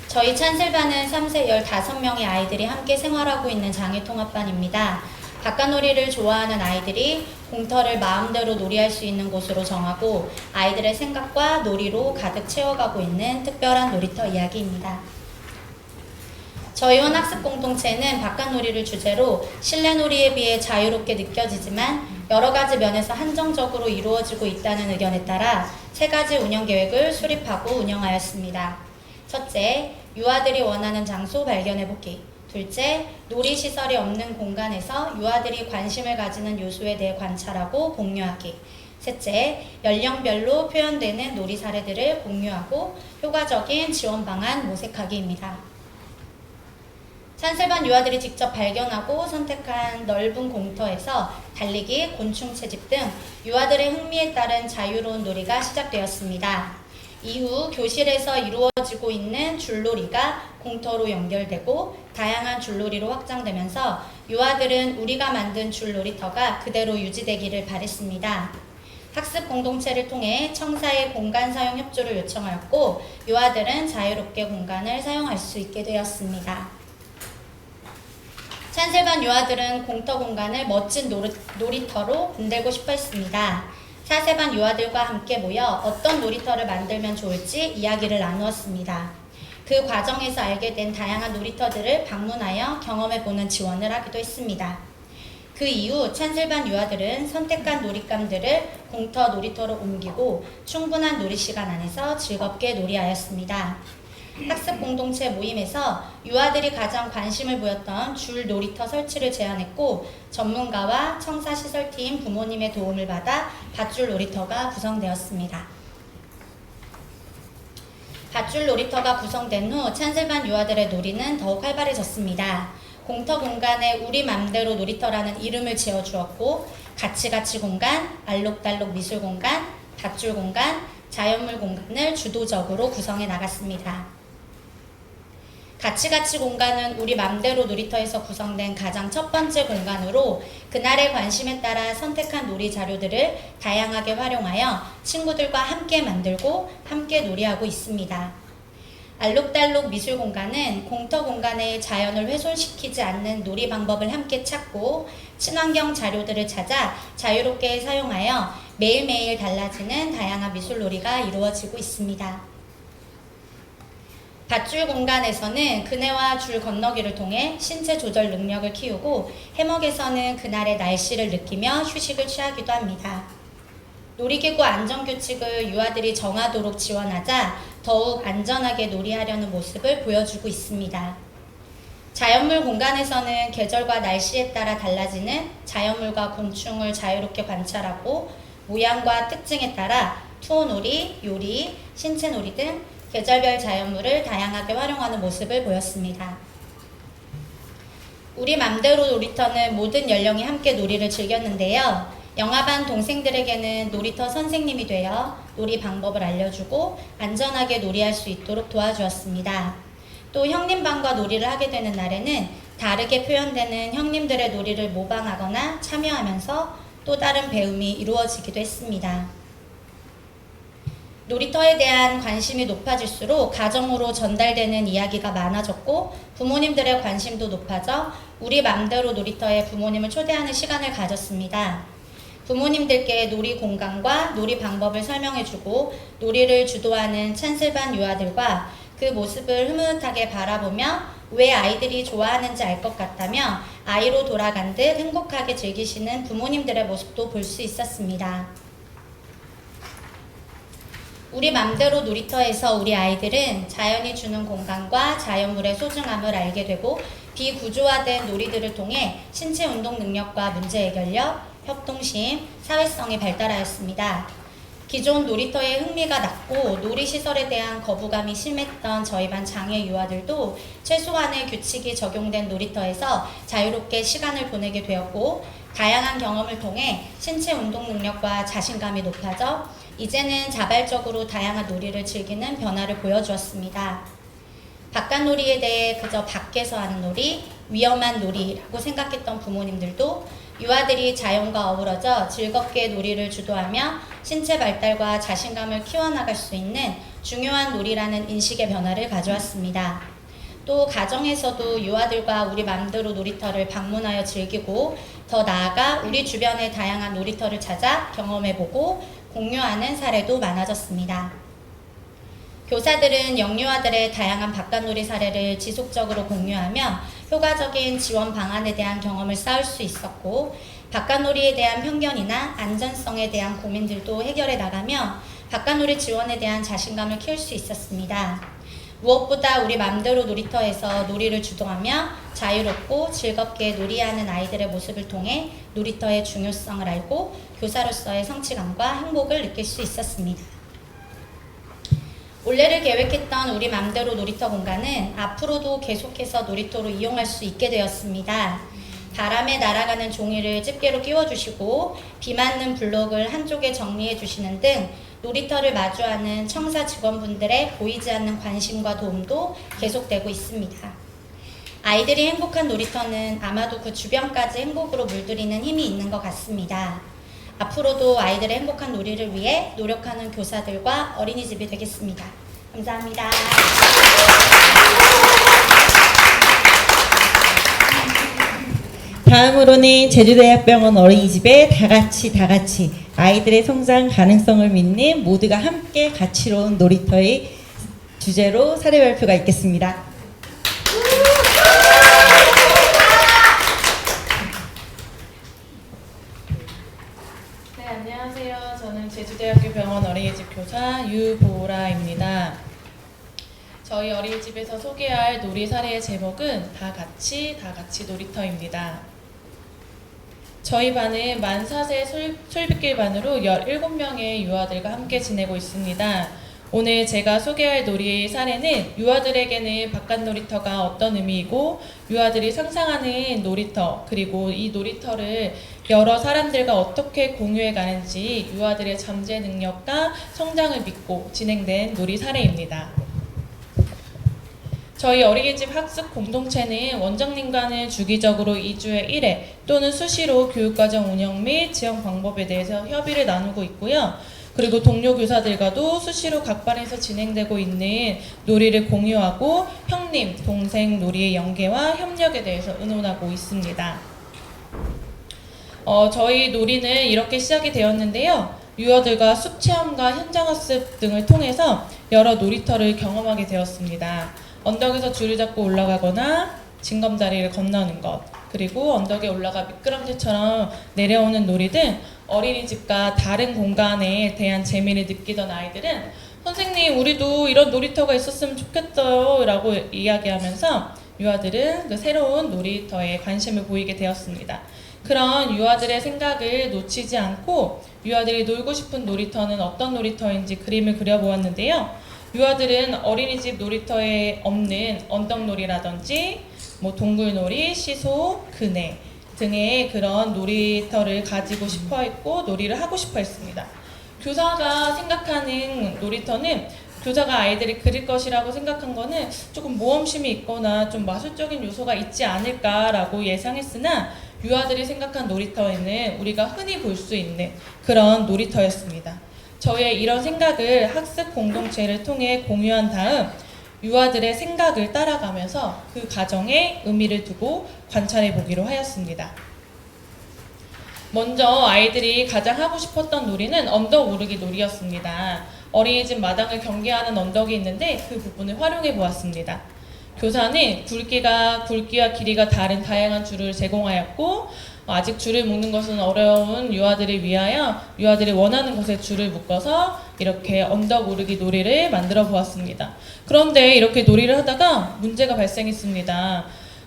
저희 찬슬반은 3세 15명의 아이들이 함께 생활하고 있는 장애통합반입니다. 바깥놀이를 좋아하는 아이들이 공터를 마음대로 놀이할 수 있는 곳으로 정하고 아이들의 생각과 놀이로 가득 채워가고 있는 특별한 놀이터 이야기입니다. 저희원 학습 공동체는 바깥놀이를 주제로 실내놀이에 비해 자유롭게 느껴지지만 여러 가지 면에서 한정적으로 이루어지고 있다는 의견에 따라 3가지 운영계획을 수립하고 운영하였습니다. 첫째, 유아들이 원하는 장소 발견해보기. 둘째, 놀이시설이 없는 공간에서 유아들이 관심을 가지는 요소에 대해 관찰하고 공유하기. 셋째, 연령별로 표현되는 놀이 사례들을 공유하고 효과적인 지원 방안 모색하기입니다. 찬슬반 유아들이 직접 발견하고 선택한 넓은 공터에서 달리기, 곤충 채집 등 유아들의 흥미에 따른 자유로운 놀이가 시작되었습니다. 이후 교실에서 이루어지고 있는 줄놀이가 공터로 연결되고 다양한 줄놀이로 확장되면서 유아들은 우리가 만든 줄놀이터가 그대로 유지되기를 바랬습니다. 학습 공동체를 통해 청사의 공간 사용 협조를 요청하였고 유아들은 자유롭게 공간을 사용할 수 있게 되었습니다. 찬슬반 유아들은 공터 공간을 멋진 놀이터로 만들고 싶어 했습니다. 4세반 유아들과 함께 모여 어떤 놀이터를 만들면 좋을지 이야기를 나누었습니다. 그 과정에서 알게 된 다양한 놀이터들을 방문하여 경험해보는 지원을 하기도 했습니다. 그 이후 찬슬반 유아들은 선택한 놀잇감들을 공터 놀이터로 옮기고 충분한 놀이시간 안에서 즐겁게 놀이하였습니다. 학습 공동체 모임에서 유아들이 가장 관심을 보였던 줄 놀이터 설치를 제안했고 전문가와 청사시설팀 부모님의 도움을 받아 밧줄 놀이터가 구성되었습니다. 밧줄 놀이터가 구성된 후 찬슬반 유아들의 놀이는 더욱 활발해졌습니다. 공터 공간에 우리 맘대로 놀이터라는 이름을 지어주었고 가치가치 공간, 알록달록 미술 공간, 밧줄 공간, 자연물 공간을 주도적으로 구성해 나갔습니다. 가치가치 공간은 우리 맘대로 놀이터에서 구성된 가장 첫 번째 공간으로 그날의 관심에 따라 선택한 놀이 자료들을 다양하게 활용하여 친구들과 함께 만들고 함께 놀이하고 있습니다. 알록달록 미술 공간은 공터 공간의 자연을 훼손시키지 않는 놀이 방법을 함께 찾고 친환경 자료들을 찾아 자유롭게 사용하여 매일매일 달라지는 다양한 미술 놀이가 이루어지고 있습니다. 밧줄 공간에서는 그네와 줄 건너기를 통해 신체 조절 능력을 키우고 해먹에서는 그날의 날씨를 느끼며 휴식을 취하기도 합니다. 놀이기구 안전규칙을 유아들이 정하도록 지원하자 더욱 안전하게 놀이하려는 모습을 보여주고 있습니다. 자연물 공간에서는 계절과 날씨에 따라 달라지는 자연물과 곤충을 자유롭게 관찰하고 모양과 특징에 따라 투어놀이, 요리, 신체놀이 등 계절별 자연물을 다양하게 활용하는 모습을 보였습니다. 우리 맘대로 놀이터는 모든 연령이 함께 놀이를 즐겼는데요. 영아반 동생들에게는 놀이터 선생님이 되어 놀이 방법을 알려주고 안전하게 놀이할 수 있도록 도와주었습니다. 또 형님반과 놀이를 하게 되는 날에는 다르게 표현되는 형님들의 놀이를 모방하거나 참여하면서 또 다른 배움이 이루어지기도 했습니다. 놀이터에 대한 관심이 높아질수록 가정으로 전달되는 이야기가 많아졌고 부모님들의 관심도 높아져 우리 맘대로 놀이터에 부모님을 초대하는 시간을 가졌습니다. 부모님들께 놀이 공간과 놀이 방법을 설명해주고 놀이를 주도하는 찬슬반 유아들과 그 모습을 흐뭇하게 바라보며 왜 아이들이 좋아하는지 알 것 같다며 아이로 돌아간 듯 행복하게 즐기시는 부모님들의 모습도 볼 수 있었습니다. 우리 맘대로 놀이터에서 우리 아이들은 자연이 주는 공간과 자연물의 소중함을 알게 되고 비구조화된 놀이들을 통해 신체 운동 능력과 문제 해결력, 협동심, 사회성이 발달하였습니다. 기존 놀이터에 흥미가 낮고 놀이시설에 대한 거부감이 심했던 저희 반 장애 유아들도 최소한의 규칙이 적용된 놀이터에서 자유롭게 시간을 보내게 되었고, 다양한 경험을 통해 신체 운동 능력과 자신감이 높아져 이제는 자발적으로 다양한 놀이를 즐기는 변화를 보여주었습니다. 바깥놀이에 대해 그저 밖에서 하는 놀이, 위험한 놀이라고 생각했던 부모님들도 유아들이 자연과 어우러져 즐겁게 놀이를 주도하며 신체 발달과 자신감을 키워나갈 수 있는 중요한 놀이라는 인식의 변화를 가져왔습니다. 또 가정에서도 유아들과 우리 맘대로 놀이터를 방문하여 즐기고, 더 나아가 우리 주변의 다양한 놀이터를 찾아 경험해보고 공유하는 사례도 많아졌습니다. 교사들은 영유아들의 다양한 바깥놀이 사례를 지속적으로 공유하며 효과적인 지원 방안에 대한 경험을 쌓을 수 있었고, 바깥놀이에 대한 편견이나 안전성에 대한 고민들도 해결해 나가며 바깥놀이 지원에 대한 자신감을 키울 수 있었습니다. 무엇보다 우리 맘대로 놀이터에서 놀이를 주도하며 자유롭고 즐겁게 놀이하는 아이들의 모습을 통해 놀이터의 중요성을 알고 교사로서의 성취감과 행복을 느낄 수 있었습니다. 올해를 계획했던 우리 맘대로 놀이터 공간은 앞으로도 계속해서 놀이터로 이용할 수 있게 되었습니다. 바람에 날아가는 종이를 집게로 끼워주시고 비 맞는 블록을 한쪽에 정리해주시는 등 놀이터를 마주하는 청사 직원분들의 보이지 않는 관심과 도움도 계속되고 있습니다. 아이들이 행복한 놀이터는 아마도 그 주변까지 행복으로 물들이는 힘이 있는 것 같습니다. 앞으로도 아이들의 행복한 놀이를 위해 노력하는 교사들과 어린이집이 되겠습니다. 감사합니다. 다음으로는 제주대학병원 어린이집의 다같이 아이들의 성장 가능성을 믿는 모두가 함께 가치로운 놀이터의 주제로 사례 발표가 있겠습니다. 네, 안녕하세요. 저는 제주대학교 병원 어린이집 교사 유보라입니다. 저희 어린이집에서 소개할 놀이 사례의 제목은 다 같이 놀이터입니다. 저희 반은 만 4세 솔빗길 반으로 17명의 유아들과 함께 지내고 있습니다. 오늘 제가 소개할 놀이 사례는 유아들에게는 바깥 놀이터가 어떤 의미이고 유아들이 상상하는 놀이터, 그리고 이 놀이터를 여러 사람들과 어떻게 공유해 가는지 유아들의 잠재 능력과 성장을 믿고 진행된 놀이 사례입니다. 저희 어린이집 학습 공동체는 원장님과는 주기적으로 2주에 1회 또는 수시로 교육과정 운영 및 지원 방법에 대해서 협의를 나누고 있고요. 그리고 동료 교사들과도 수시로 각 반에서 진행되고 있는 놀이를 공유하고 형님, 동생 놀이의 연계와 협력에 대해서 의논하고 있습니다. 저희 놀이는 이렇게 시작이 되었는데요. 유아들과 숲 체험과 현장 학습 등을 통해서 여러 놀이터를 경험하게 되었습니다. 언덕에서 줄을 잡고 올라가거나 징검다리를 건너는 것, 그리고 언덕에 올라가 미끄럼틀처럼 내려오는 놀이 등 어린이집과 다른 공간에 대한 재미를 느끼던 아이들은 선생님, 우리도 이런 놀이터가 있었으면 좋겠어요 라고 이야기하면서 유아들은 그 새로운 놀이터에 관심을 보이게 되었습니다. 그런 유아들의 생각을 놓치지 않고 유아들이 놀고 싶은 놀이터는 어떤 놀이터인지 그림을 그려보았는데요. 유아들은 어린이집 놀이터에 없는 언덕놀이라든지 동굴놀이, 시소, 그네 등의 그런 놀이터를 가지고 싶어 했고 놀이를 하고 싶어 했습니다. 교사가 생각하는 놀이터는 교사가 아이들이 그릴 것이라고 생각한 거는 조금 모험심이 있거나 좀 마술적인 요소가 있지 않을까라고 예상했으나 유아들이 생각한 놀이터에는 우리가 흔히 볼 수 있는 그런 놀이터였습니다. 저의 이런 생각을 학습 공동체를 통해 공유한 다음 유아들의 생각을 따라가면서 그 과정에 의미를 두고 관찰해 보기로 하였습니다. 먼저 아이들이 가장 하고 싶었던 놀이는 언덕 오르기 놀이였습니다. 어린이집 마당을 경계하는 언덕이 있는데 그 부분을 활용해 보았습니다. 교사는 굵기와 길이가 다른 다양한 줄을 제공하였고 아직 줄을 묶는 것은 어려운 유아들을 위하여 유아들이 원하는 곳에 줄을 묶어서 이렇게 언덕 오르기 놀이를 만들어 보았습니다. 그런데 이렇게 놀이를 하다가 문제가 발생했습니다.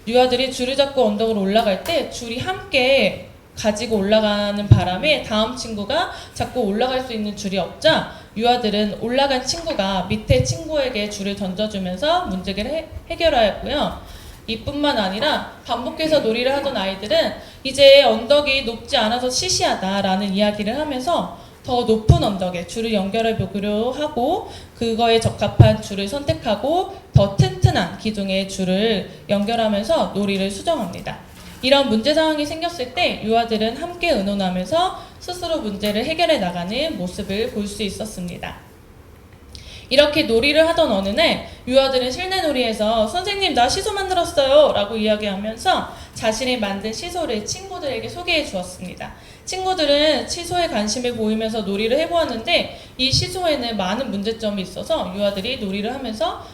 유아들이 줄을 잡고 언덕으로 올라갈 때 줄이 함께 가지고 올라가는 바람에 다음 친구가 자꾸 올라갈 수 있는 줄이 없자 유아들은 올라간 친구가 밑에 친구에게 줄을 던져주면서 문제를 해결하였고요. 이뿐만 아니라 반복해서 놀이를 하던 아이들은 이제 언덕이 높지 않아서 시시하다라는 이야기를 하면서 더 높은 언덕에 줄을 연결해 보기로 하고 그거에 적합한 줄을 선택하고 더 튼튼한 기둥의 줄을 연결하면서 놀이를 수정합니다. 이런 문제 상황이 생겼을 때 유아들은 함께 의논하면서 스스로 문제를 해결해 나가는 모습을 볼 수 있었습니다. 이렇게 놀이를 하던 어느 날 유아들은 실내 놀이에서 선생님 나 시소 만들었어요 라고 이야기하면서 자신이 만든 시소를 친구들에게 소개해 주었습니다. 친구들은 시소에 관심을 보이면서 놀이를 해보았는데 이 시소에는 많은 문제점이 있어서 유아들이 놀이를 하면서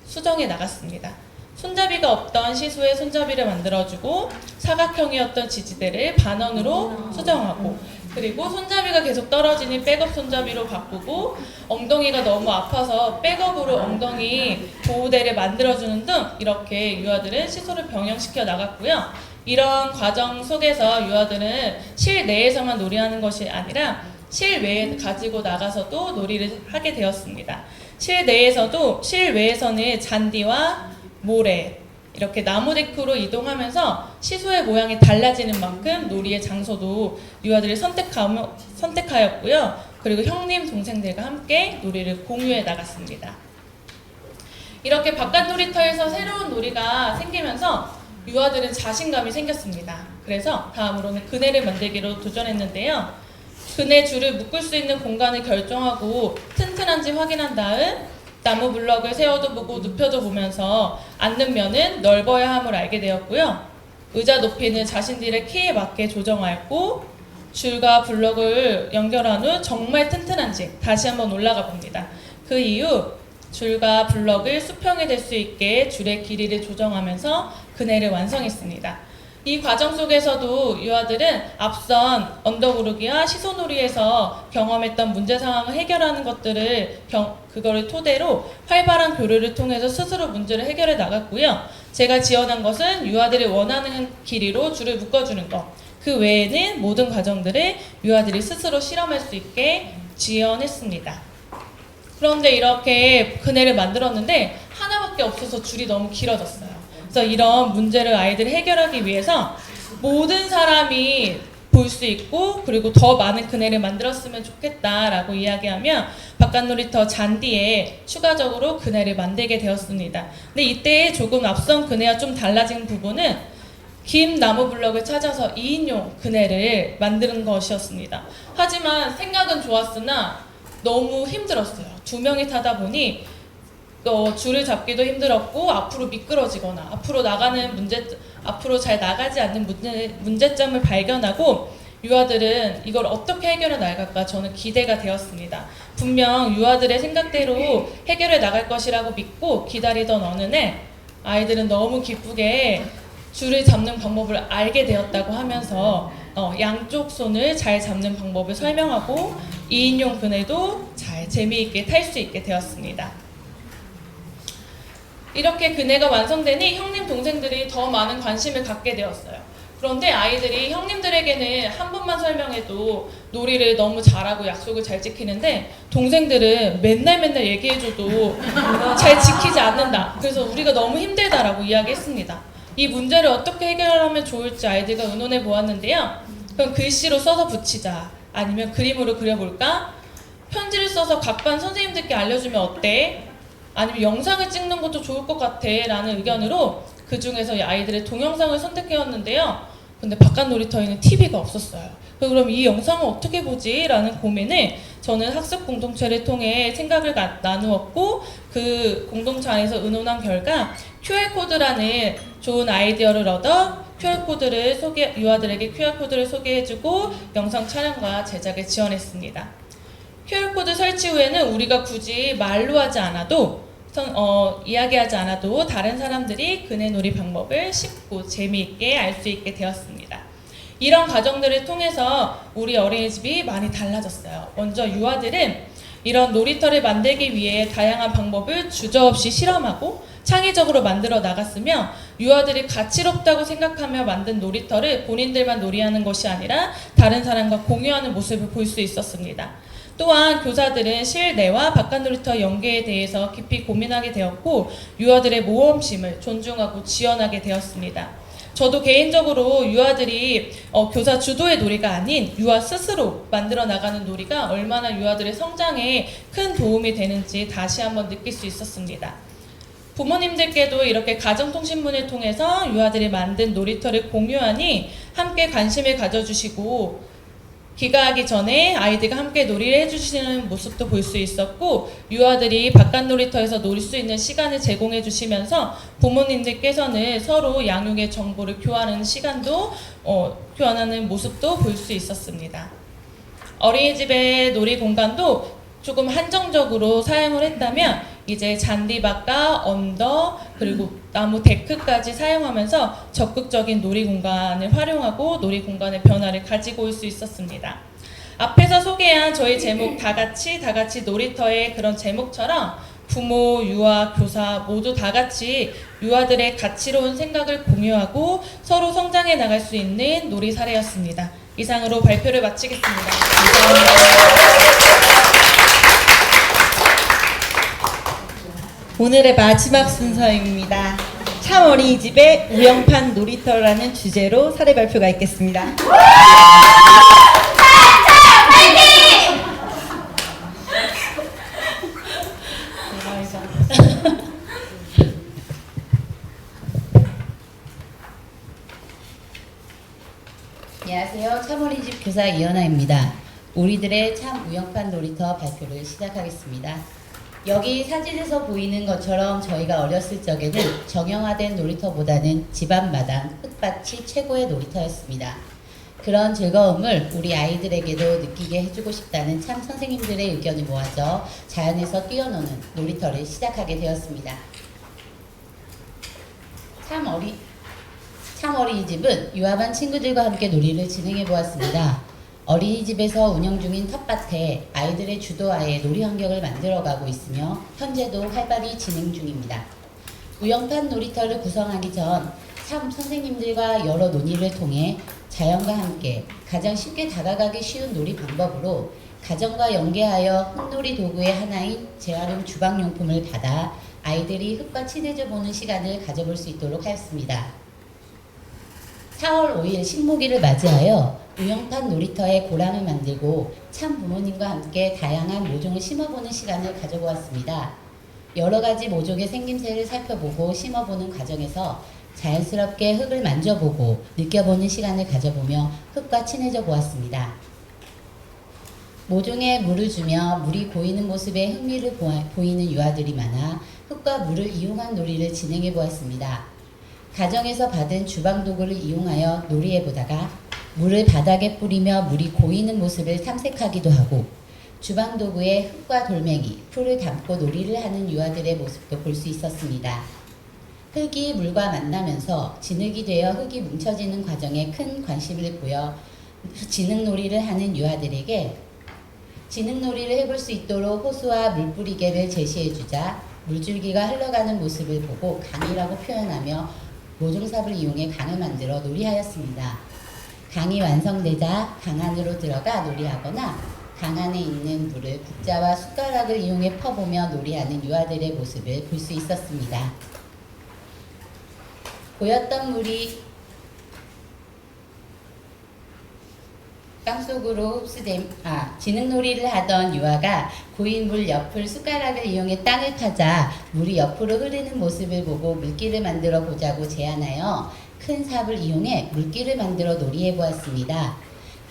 수정해 나갔습니다. 손잡이가 없던 시소에 손잡이를 만들어주고 사각형이었던 지지대를 반원으로 수정하고 그리고 손잡이가 계속 떨어지니 백업 손잡이로 바꾸고 엉덩이가 너무 아파서 백업으로 엉덩이 보호대를 만들어주는 등 이렇게 유아들은 시소를 병행시켜 나갔고요. 이런 과정 속에서 유아들은 실내에서만 놀이하는 것이 아니라 실외에 가지고 나가서도 놀이를 하게 되었습니다. 실외에서는 잔디와 모래 이렇게 나무 데크로 이동하면서 시소의 모양이 달라지는 만큼 놀이의 장소도 유아들이 선택하였고요. 그리고 형님, 동생들과 함께 놀이를 공유해 나갔습니다. 이렇게 바깥 놀이터에서 새로운 놀이가 생기면서 유아들은 자신감이 생겼습니다. 그래서 다음으로는 그네를 만들기로 도전했는데요. 그네 줄을 묶을 수 있는 공간을 결정하고 튼튼한지 확인한 다음 나무 블럭을 세워도 보고 눕혀도 보면서 앉는 면은 넓어야 함을 알게 되었고요. 의자 높이는 자신들의 키에 맞게 조정하였고 줄과 블럭을 연결한 후 정말 튼튼한지 다시 한번 올라가 봅니다. 그 이후 줄과 블럭을 수평이 될 수 있게 줄의 길이를 조정하면서 그네를 완성했습니다. 이 과정 속에서도 유아들은 앞선 언덕 오르기와 시소놀이에서 경험했던 문제 상황을 해결하는 그거를 토대로 활발한 교류를 통해서 스스로 문제를 해결해 나갔고요. 제가 지원한 것은 유아들이 원하는 길이로 줄을 묶어주는 것. 그 외에는 모든 과정들을 유아들이 스스로 실험할 수 있게 지원했습니다. 그런데 이렇게 그네를 만들었는데 하나밖에 없어서 줄이 너무 길어졌어요. 그래서 이런 문제를 아이들이 해결하기 위해서 모든 사람이 볼 수 있고 그리고 더 많은 그네를 만들었으면 좋겠다라고 이야기하며 바깥 놀이터 잔디에 추가적으로 그네를 만들게 되었습니다. 근데 이때 조금 앞선 그네와 좀 달라진 부분은 긴 나무 블럭을 찾아서 2인용 그네를 만드는 것이었습니다. 하지만 생각은 좋았으나 너무 힘들었어요. 2명이 타다 보니 줄을 잡기도 힘들었고 앞으로 미끄러지거나 앞으로 잘 나가지 않는 문제점을 발견하고 유아들은 이걸 어떻게 해결해 나갈까 저는 기대가 되었습니다. 분명 유아들의 생각대로 해결해 나갈 것이라고 믿고 기다리던 어느 날 아이들은 너무 기쁘게 줄을 잡는 방법을 알게 되었다고 하면서 양쪽 손을 잘 잡는 방법을 설명하고 2인용 그네도 잘 재미있게 탈 수 있게 되었습니다. 이렇게 그네가 완성되니 형님 동생들이 더 많은 관심을 갖게 되었어요. 그런데 아이들이 형님들에게는 한 번만 설명해도 놀이를 너무 잘하고 약속을 잘 지키는데 동생들은 맨날 얘기해줘도 잘 지키지 않는다. 그래서 우리가 너무 힘들다라고 이야기했습니다. 이 문제를 어떻게 해결하면 좋을지 아이들과 의논해 보았는데요. 그럼 글씨로 써서 붙이자. 아니면 그림으로 그려볼까? 편지를 써서 각 반 선생님들께 알려주면 어때? 아니면 영상을 찍는 것도 좋을 것 같아 라는 의견으로 그 중에서 아이들의 동영상을 선택해왔는데요. 근데 바깥 놀이터에는 TV가 없었어요. 그럼 이 영상을 어떻게 보지? 라는 고민을 저는 학습 공동체를 통해 생각을 나누었고 그 공동체 안에서 의논한 결과 QR코드라는 좋은 아이디어를 얻어 유아들에게 QR코드를 소개해주고 영상 촬영과 제작을 지원했습니다. QR코드 설치 후에는 우리가 굳이 말로 하지 않아도 이야기하지 않아도 다른 사람들이 그네놀이 방법을 쉽고 재미있게 알 수 있게 되었습니다. 이런 과정들을 통해서 우리 어린이집이 많이 달라졌어요. 먼저 유아들은 이런 놀이터를 만들기 위해 다양한 방법을 주저없이 실험하고 창의적으로 만들어 나갔으며 유아들이 가치롭다고 생각하며 만든 놀이터를 본인들만 놀이하는 것이 아니라 다른 사람과 공유하는 모습을 볼 수 있었습니다. 또한 교사들은 실내와 바깥 놀이터 연계에 대해서 깊이 고민하게 되었고 유아들의 모험심을 존중하고 지원하게 되었습니다. 저도 개인적으로 유아들이 교사 주도의 놀이가 아닌 유아 스스로 만들어 나가는 놀이가 얼마나 유아들의 성장에 큰 도움이 되는지 다시 한번 느낄 수 있었습니다. 부모님들께도 이렇게 가정통신문을 통해서 유아들이 만든 놀이터를 공유하니 함께 관심을 가져주시고 귀가하기 전에 아이들과 함께 놀이를 해주시는 모습도 볼 수 있었고 유아들이 바깥 놀이터에서 놀 수 있는 시간을 제공해 주시면서 부모님들께서는 서로 양육의 정보를 교환하는 시간도 교환하는 모습도 볼 수 있었습니다. 어린이집의 놀이 공간도 조금 한정적으로 사용을 했다면 이제 잔디밭과 언덕 그리고 나무 데크까지 사용하면서 적극적인 놀이 공간을 활용하고 놀이 공간의 변화를 가지고 올 수 있었습니다. 앞에서 소개한 저희 제목 다 같이 놀이터의 그런 제목처럼 부모, 유아, 교사 모두 다 같이 유아들의 가치로운 생각을 공유하고 서로 성장해 나갈 수 있는 놀이 사례였습니다. 이상으로 발표를 마치겠습니다. 감사합니다. 오늘의 마지막 순서입니다. 참 어린이집의 우영판 놀이터라는 주제로 사례 발표가 있겠습니다. 안녕하세요. 참어린이집 교사 이연아입니다. 우리들의 참 우영판 놀이터 발표를 시작하겠습니다. 여기 사진에서 보이는 것처럼 저희가 어렸을 적에는 정형화된 놀이터보다는 집 앞마당 흙밭이 최고의 놀이터였습니다. 그런 즐거움을 우리 아이들에게도 느끼게 해주고 싶다는 참 선생님들의 의견이 모아져 자연에서 뛰어노는 놀이터를 시작하게 되었습니다. 참 어린이집은 유아반 친구들과 함께 놀이를 진행해 보았습니다. 어린이집에서 운영 중인 텃밭에 아이들의 주도하에 놀이 환경을 만들어가고 있으며 현재도 활발히 진행 중입니다. 우영판 놀이터를 구성하기 전 참 선생님들과 여러 논의를 통해 자연과 함께 가장 쉽게 다가가기 쉬운 놀이 방법으로 가정과 연계하여 흙놀이 도구의 하나인 재활용 주방용품을 받아 아이들이 흙과 친해져 보는 시간을 가져볼 수 있도록 하였습니다. 4월 5일 식목일을 맞이하여 우영판 놀이터에 고랑을 만들고 참 부모님과 함께 다양한 모종을 심어보는 시간을 가져보았습니다. 여러 가지 모종의 생김새를 살펴보고 심어보는 과정에서 자연스럽게 흙을 만져보고 느껴보는 시간을 가져보며 흙과 친해져 보았습니다. 모종에 물을 주며 물이 고이는 모습에 흥미를 보이는 유아들이 많아 흙과 물을 이용한 놀이를 진행해 보았습니다. 가정에서 받은 주방도구를 이용하여 놀이해보다가 물을 바닥에 뿌리며 물이 고이는 모습을 탐색하기도 하고 주방도구에 흙과 돌멩이, 풀을 담고 놀이를 하는 유아들의 모습도 볼 수 있었습니다. 흙이 물과 만나면서 진흙이 되어 흙이 뭉쳐지는 과정에 큰 관심을 보여 진흙놀이를 하는 유아들에게 진흙놀이를 해볼 수 있도록 호수와 물뿌리개를 제시해주자 물줄기가 흘러가는 모습을 보고 강이라고 표현하며 모종삽을 이용해 강을 만들어 놀이하였습니다. 강이 완성되자 강 안으로 들어가 놀이하거나 강 안에 있는 물을 국자와 숟가락을 이용해 퍼보며 놀이하는 유아들의 모습을 볼 수 있었습니다. 고였던 물이 땅속으로 진흙놀이를 하던 유아가 고인 물 옆을 숟가락을 이용해 땅을 파자 물이 옆으로 흐르는 모습을 보고 물길을 만들어 보자고 제안하여 큰 삽을 이용해 물길을 만들어 놀이해 보았습니다.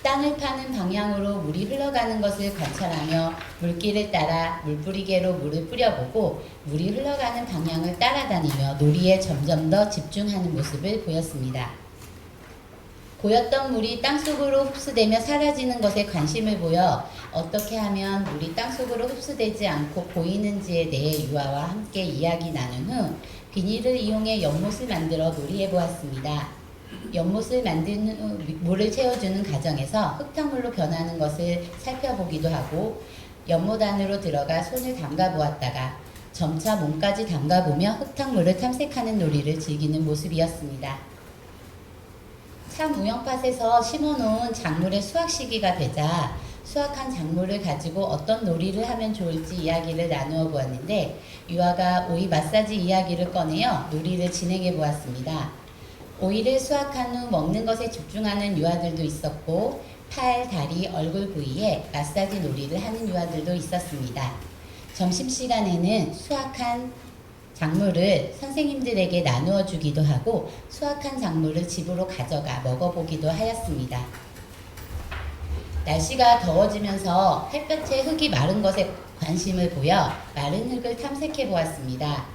땅을 파는 방향으로 물이 흘러가는 것을 관찰하며 물길을 따라 물뿌리개로 물을 뿌려보고 물이 흘러가는 방향을 따라다니며 놀이에 점점 더 집중하는 모습을 보였습니다. 고였던 물이 땅속으로 흡수되며 사라지는 것에 관심을 보여 어떻게 하면 물이 땅속으로 흡수되지 않고 고이는지에 대해 유아와 함께 이야기 나눈 후 비닐을 이용해 연못을 만들어 놀이해 보았습니다. 연못을 만든 후 물을 채워주는 과정에서 흙탕물로 변하는 것을 살펴보기도 하고 연못 안으로 들어가 손을 담가 보았다가 점차 몸까지 담가보며 흙탕물을 탐색하는 놀이를 즐기는 모습이었습니다. 참 우영팥에서 심어놓은 작물의 수확 시기가 되자 수확한 작물을 가지고 어떤 놀이를 하면 좋을지 이야기를 나누어 보았는데 유아가 오이 마사지 이야기를 꺼내어 놀이를 진행해 보았습니다. 오이를 수확한 후 먹는 것에 집중하는 유아들도 있었고 팔, 다리, 얼굴 부위에 마사지 놀이를 하는 유아들도 있었습니다. 점심시간에는 수확한 작물을 선생님들에게 나누어 주기도 하고 수확한 작물을 집으로 가져가 먹어보기도 하였습니다. 날씨가 더워지면서 햇볕에 흙이 마른 것에 관심을 보여 마른 흙을 탐색해 보았습니다.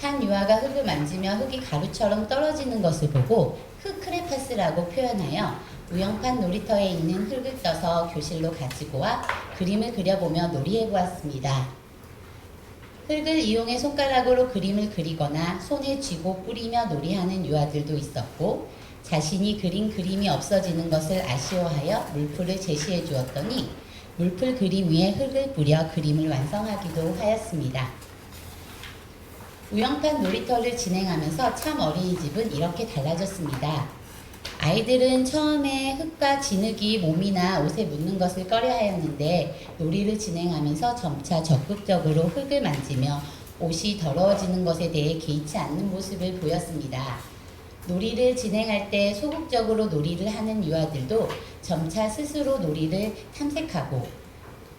한 유아가 흙을 만지며 흙이 가루처럼 떨어지는 것을 보고 흙 크레파스라고 표현하여 우영팥 놀이터에 있는 흙을 떠서 교실로 가지고 와 그림을 그려보며 놀이해 보았습니다. 흙을 이용해 손가락으로 그림을 그리거나 손에 쥐고 뿌리며 놀이하는 유아들도 있었고 자신이 그린 그림이 없어지는 것을 아쉬워하여 물풀을 제시해 주었더니 물풀 그림 위에 흙을 뿌려 그림을 완성하기도 하였습니다. 우영팥 놀이터를 진행하면서 참 어린이집은 이렇게 달라졌습니다. 아이들은 처음에 흙과 진흙이 몸이나 옷에 묻는 것을 꺼려하였는데 놀이를 진행하면서 점차 적극적으로 흙을 만지며 옷이 더러워지는 것에 대해 개의치 않는 모습을 보였습니다. 놀이를 진행할 때 소극적으로 놀이를 하는 유아들도 점차 스스로 놀이를 탐색하고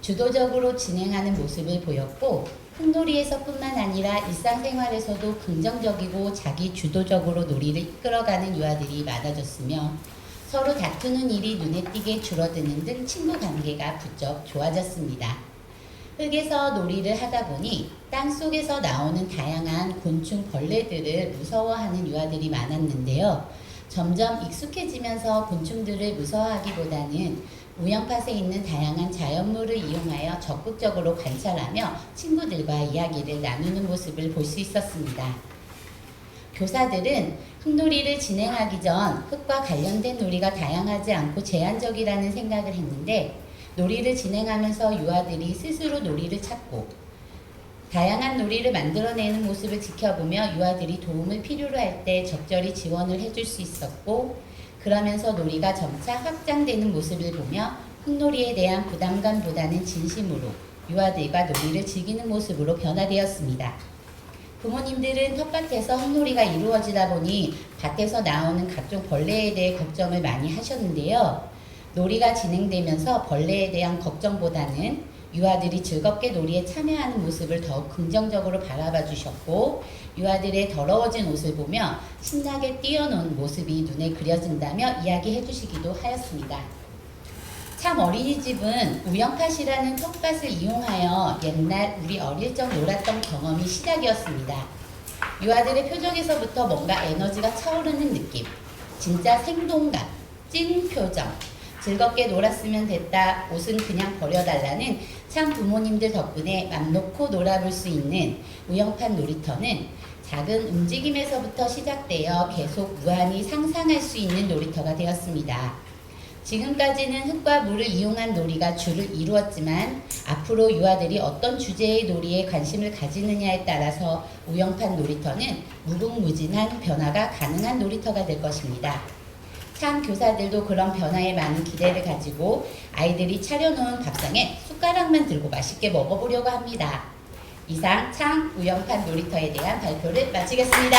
주도적으로 진행하는 모습을 보였고 흙놀이에서뿐만 아니라 일상생활에서도 긍정적이고 자기 주도적으로 놀이를 이끌어가는 유아들이 많아졌으며 서로 다투는 일이 눈에 띄게 줄어드는 등 친구 관계가 부쩍 좋아졌습니다. 흙에서 놀이를 하다 보니 땅속에서 나오는 다양한 곤충 벌레들을 무서워하는 유아들이 많았는데요. 점점 익숙해지면서 곤충들을 무서워하기보다는 우영팥에 있는 다양한 자연물을 이용하여 적극적으로 관찰하며 친구들과 이야기를 나누는 모습을 볼 수 있었습니다. 교사들은 흙놀이를 진행하기 전 흙과 관련된 놀이가 다양하지 않고 제한적이라는 생각을 했는데 놀이를 진행하면서 유아들이 스스로 놀이를 찾고 다양한 놀이를 만들어내는 모습을 지켜보며 유아들이 도움을 필요로 할 때 적절히 지원을 해줄 수 있었고 그러면서 놀이가 점차 확장되는 모습을 보며 흙놀이에 대한 부담감보다는 진심으로 유아들과 놀이를 즐기는 모습으로 변화되었습니다. 부모님들은 텃밭에서 흙놀이가 이루어지다 보니 밭에서 나오는 각종 벌레에 대해 걱정을 많이 하셨는데요. 놀이가 진행되면서 벌레에 대한 걱정보다는 유아들이 즐겁게 놀이에 참여하는 모습을 더욱 긍정적으로 바라봐 주셨고 유아들의 더러워진 옷을 보며 신나게 뛰어노는 모습이 눈에 그려진다며 이야기해 주시기도 하였습니다. 참 어린이집은 우영팥이라는 텃밭을 이용하여 옛날 우리 어릴 적 놀았던 경험이 시작이었습니다. 유아들의 표정에서부터 뭔가 에너지가 차오르는 느낌, 진짜 생동감, 찐 표정, 즐겁게 놀았으면 됐다, 옷은 그냥 버려달라는 참 부모님들 덕분에 맘 놓고 놀아볼 수 있는 우영팥 놀이터는 작은 움직임에서부터 시작되어 계속 무한히 상상할 수 있는 놀이터가 되었습니다. 지금까지는 흙과 물을 이용한 놀이가 주를 이루었지만 앞으로 유아들이 어떤 주제의 놀이에 관심을 가지느냐에 따라서 우영팥 놀이터는 무궁무진한 변화가 가능한 놀이터가 될 것입니다. 참 교사들도 그런 변화에 많은 기대를 가지고 아이들이 차려놓은 밥상에 숟가락만 들고 맛있게 먹어보려고 합니다. 이상 참 우영팥 놀이터에 대한 발표를 마치겠습니다.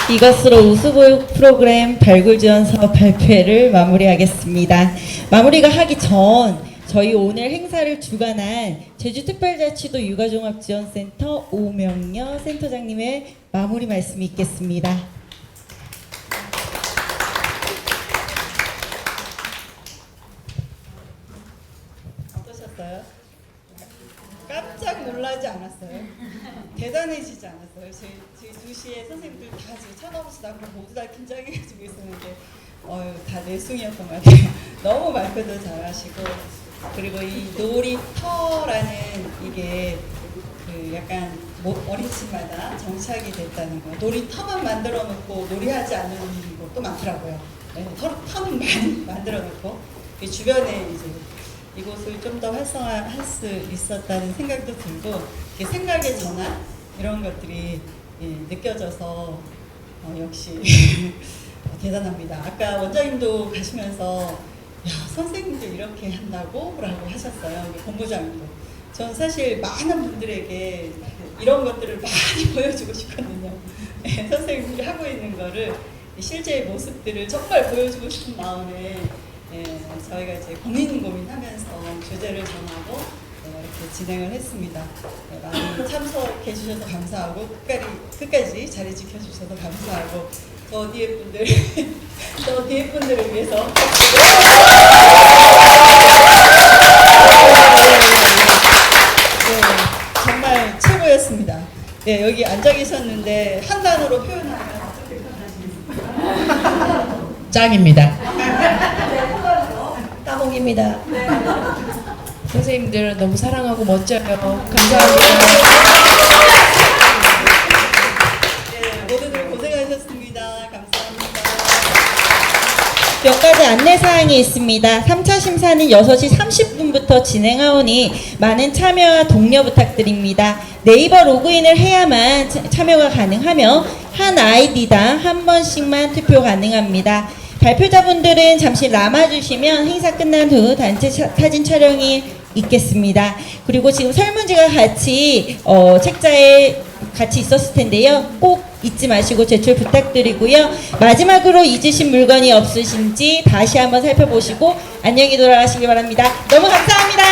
이것으로 우수보육 프로그램 발굴지원 사업 발표회를 마무리하겠습니다. 마무리가 하기 전 저희 오늘 행사를 주관한 제주특별자치도 육아종합지원센터 오명여 센터장님의 마무리 말씀이 있겠습니다. 어떠셨어요? 깜짝 놀라지 않았어요? 대단해지지 않았어요? 저희 2시에 선생님들 다 지금 쳐다보시다가 모두 다 긴장해가지고 있었는데 다 내숭이었던 것 같아요. 너무 말표도 잘하시고 그리고 이 놀이터라는 이게 그 약간 어린이집마다 정착이 됐다는 거. 놀이터만 만들어 놓고 놀이하지 않는 곳도 많더라고요. 네, 터는 많이 만들어 놓고 주변에 이제 이곳을 좀 더 활성화할 수 있었다는 생각도 들고 이렇게 생각의 전환 이런 것들이 느껴져서 역시 대단합니다. 아까 원장님도 가시면서 야, 선생님도 이렇게 한다고? 라고 하셨어요. 본부장님도. 전 사실 많은 분들에게 이런 것들을 많이 보여주고 싶거든요. 선생님들이 하고 있는 거를 실제의 모습들을 정말 보여주고 싶은 마음에 저희가 이제 고민하면서 주제를 정하고 이렇게 진행을 했습니다. 많이 참석해 주셔서 감사하고 끝까지 자리 지켜주셔서 감사하고 저 뒤에 분들을 위해서 정말 최고였습니다. 네, 여기 앉아 계셨는데 한 단어로 표현하면 어떻게 표현하시겠습니까? 짱입니다. 따봉입니다. 선생님들 너무 사랑하고 멋져요. 감사합니다. 네, 모두들 고생하셨습니다. 감사합니다. 몇 가지 안내사항이 있습니다. 3차 심사는 6시 30분부터 진행하오니 많은 참여와 독려 부탁드립니다. 네이버 로그인을 해야만 참여가 가능하며 한 아이디당 한 번씩만 투표 가능합니다. 발표자분들은 잠시 남아주시면 행사 끝난 후 단체 사진 촬영이 있겠습니다. 그리고 지금 설문지가 같이 책자에 같이 있었을 텐데요. 꼭 잊지 마시고 제출 부탁드리고요. 마지막으로 잊으신 물건이 없으신지 다시 한번 살펴보시고 안녕히 돌아가시기 바랍니다. 너무 감사합니다.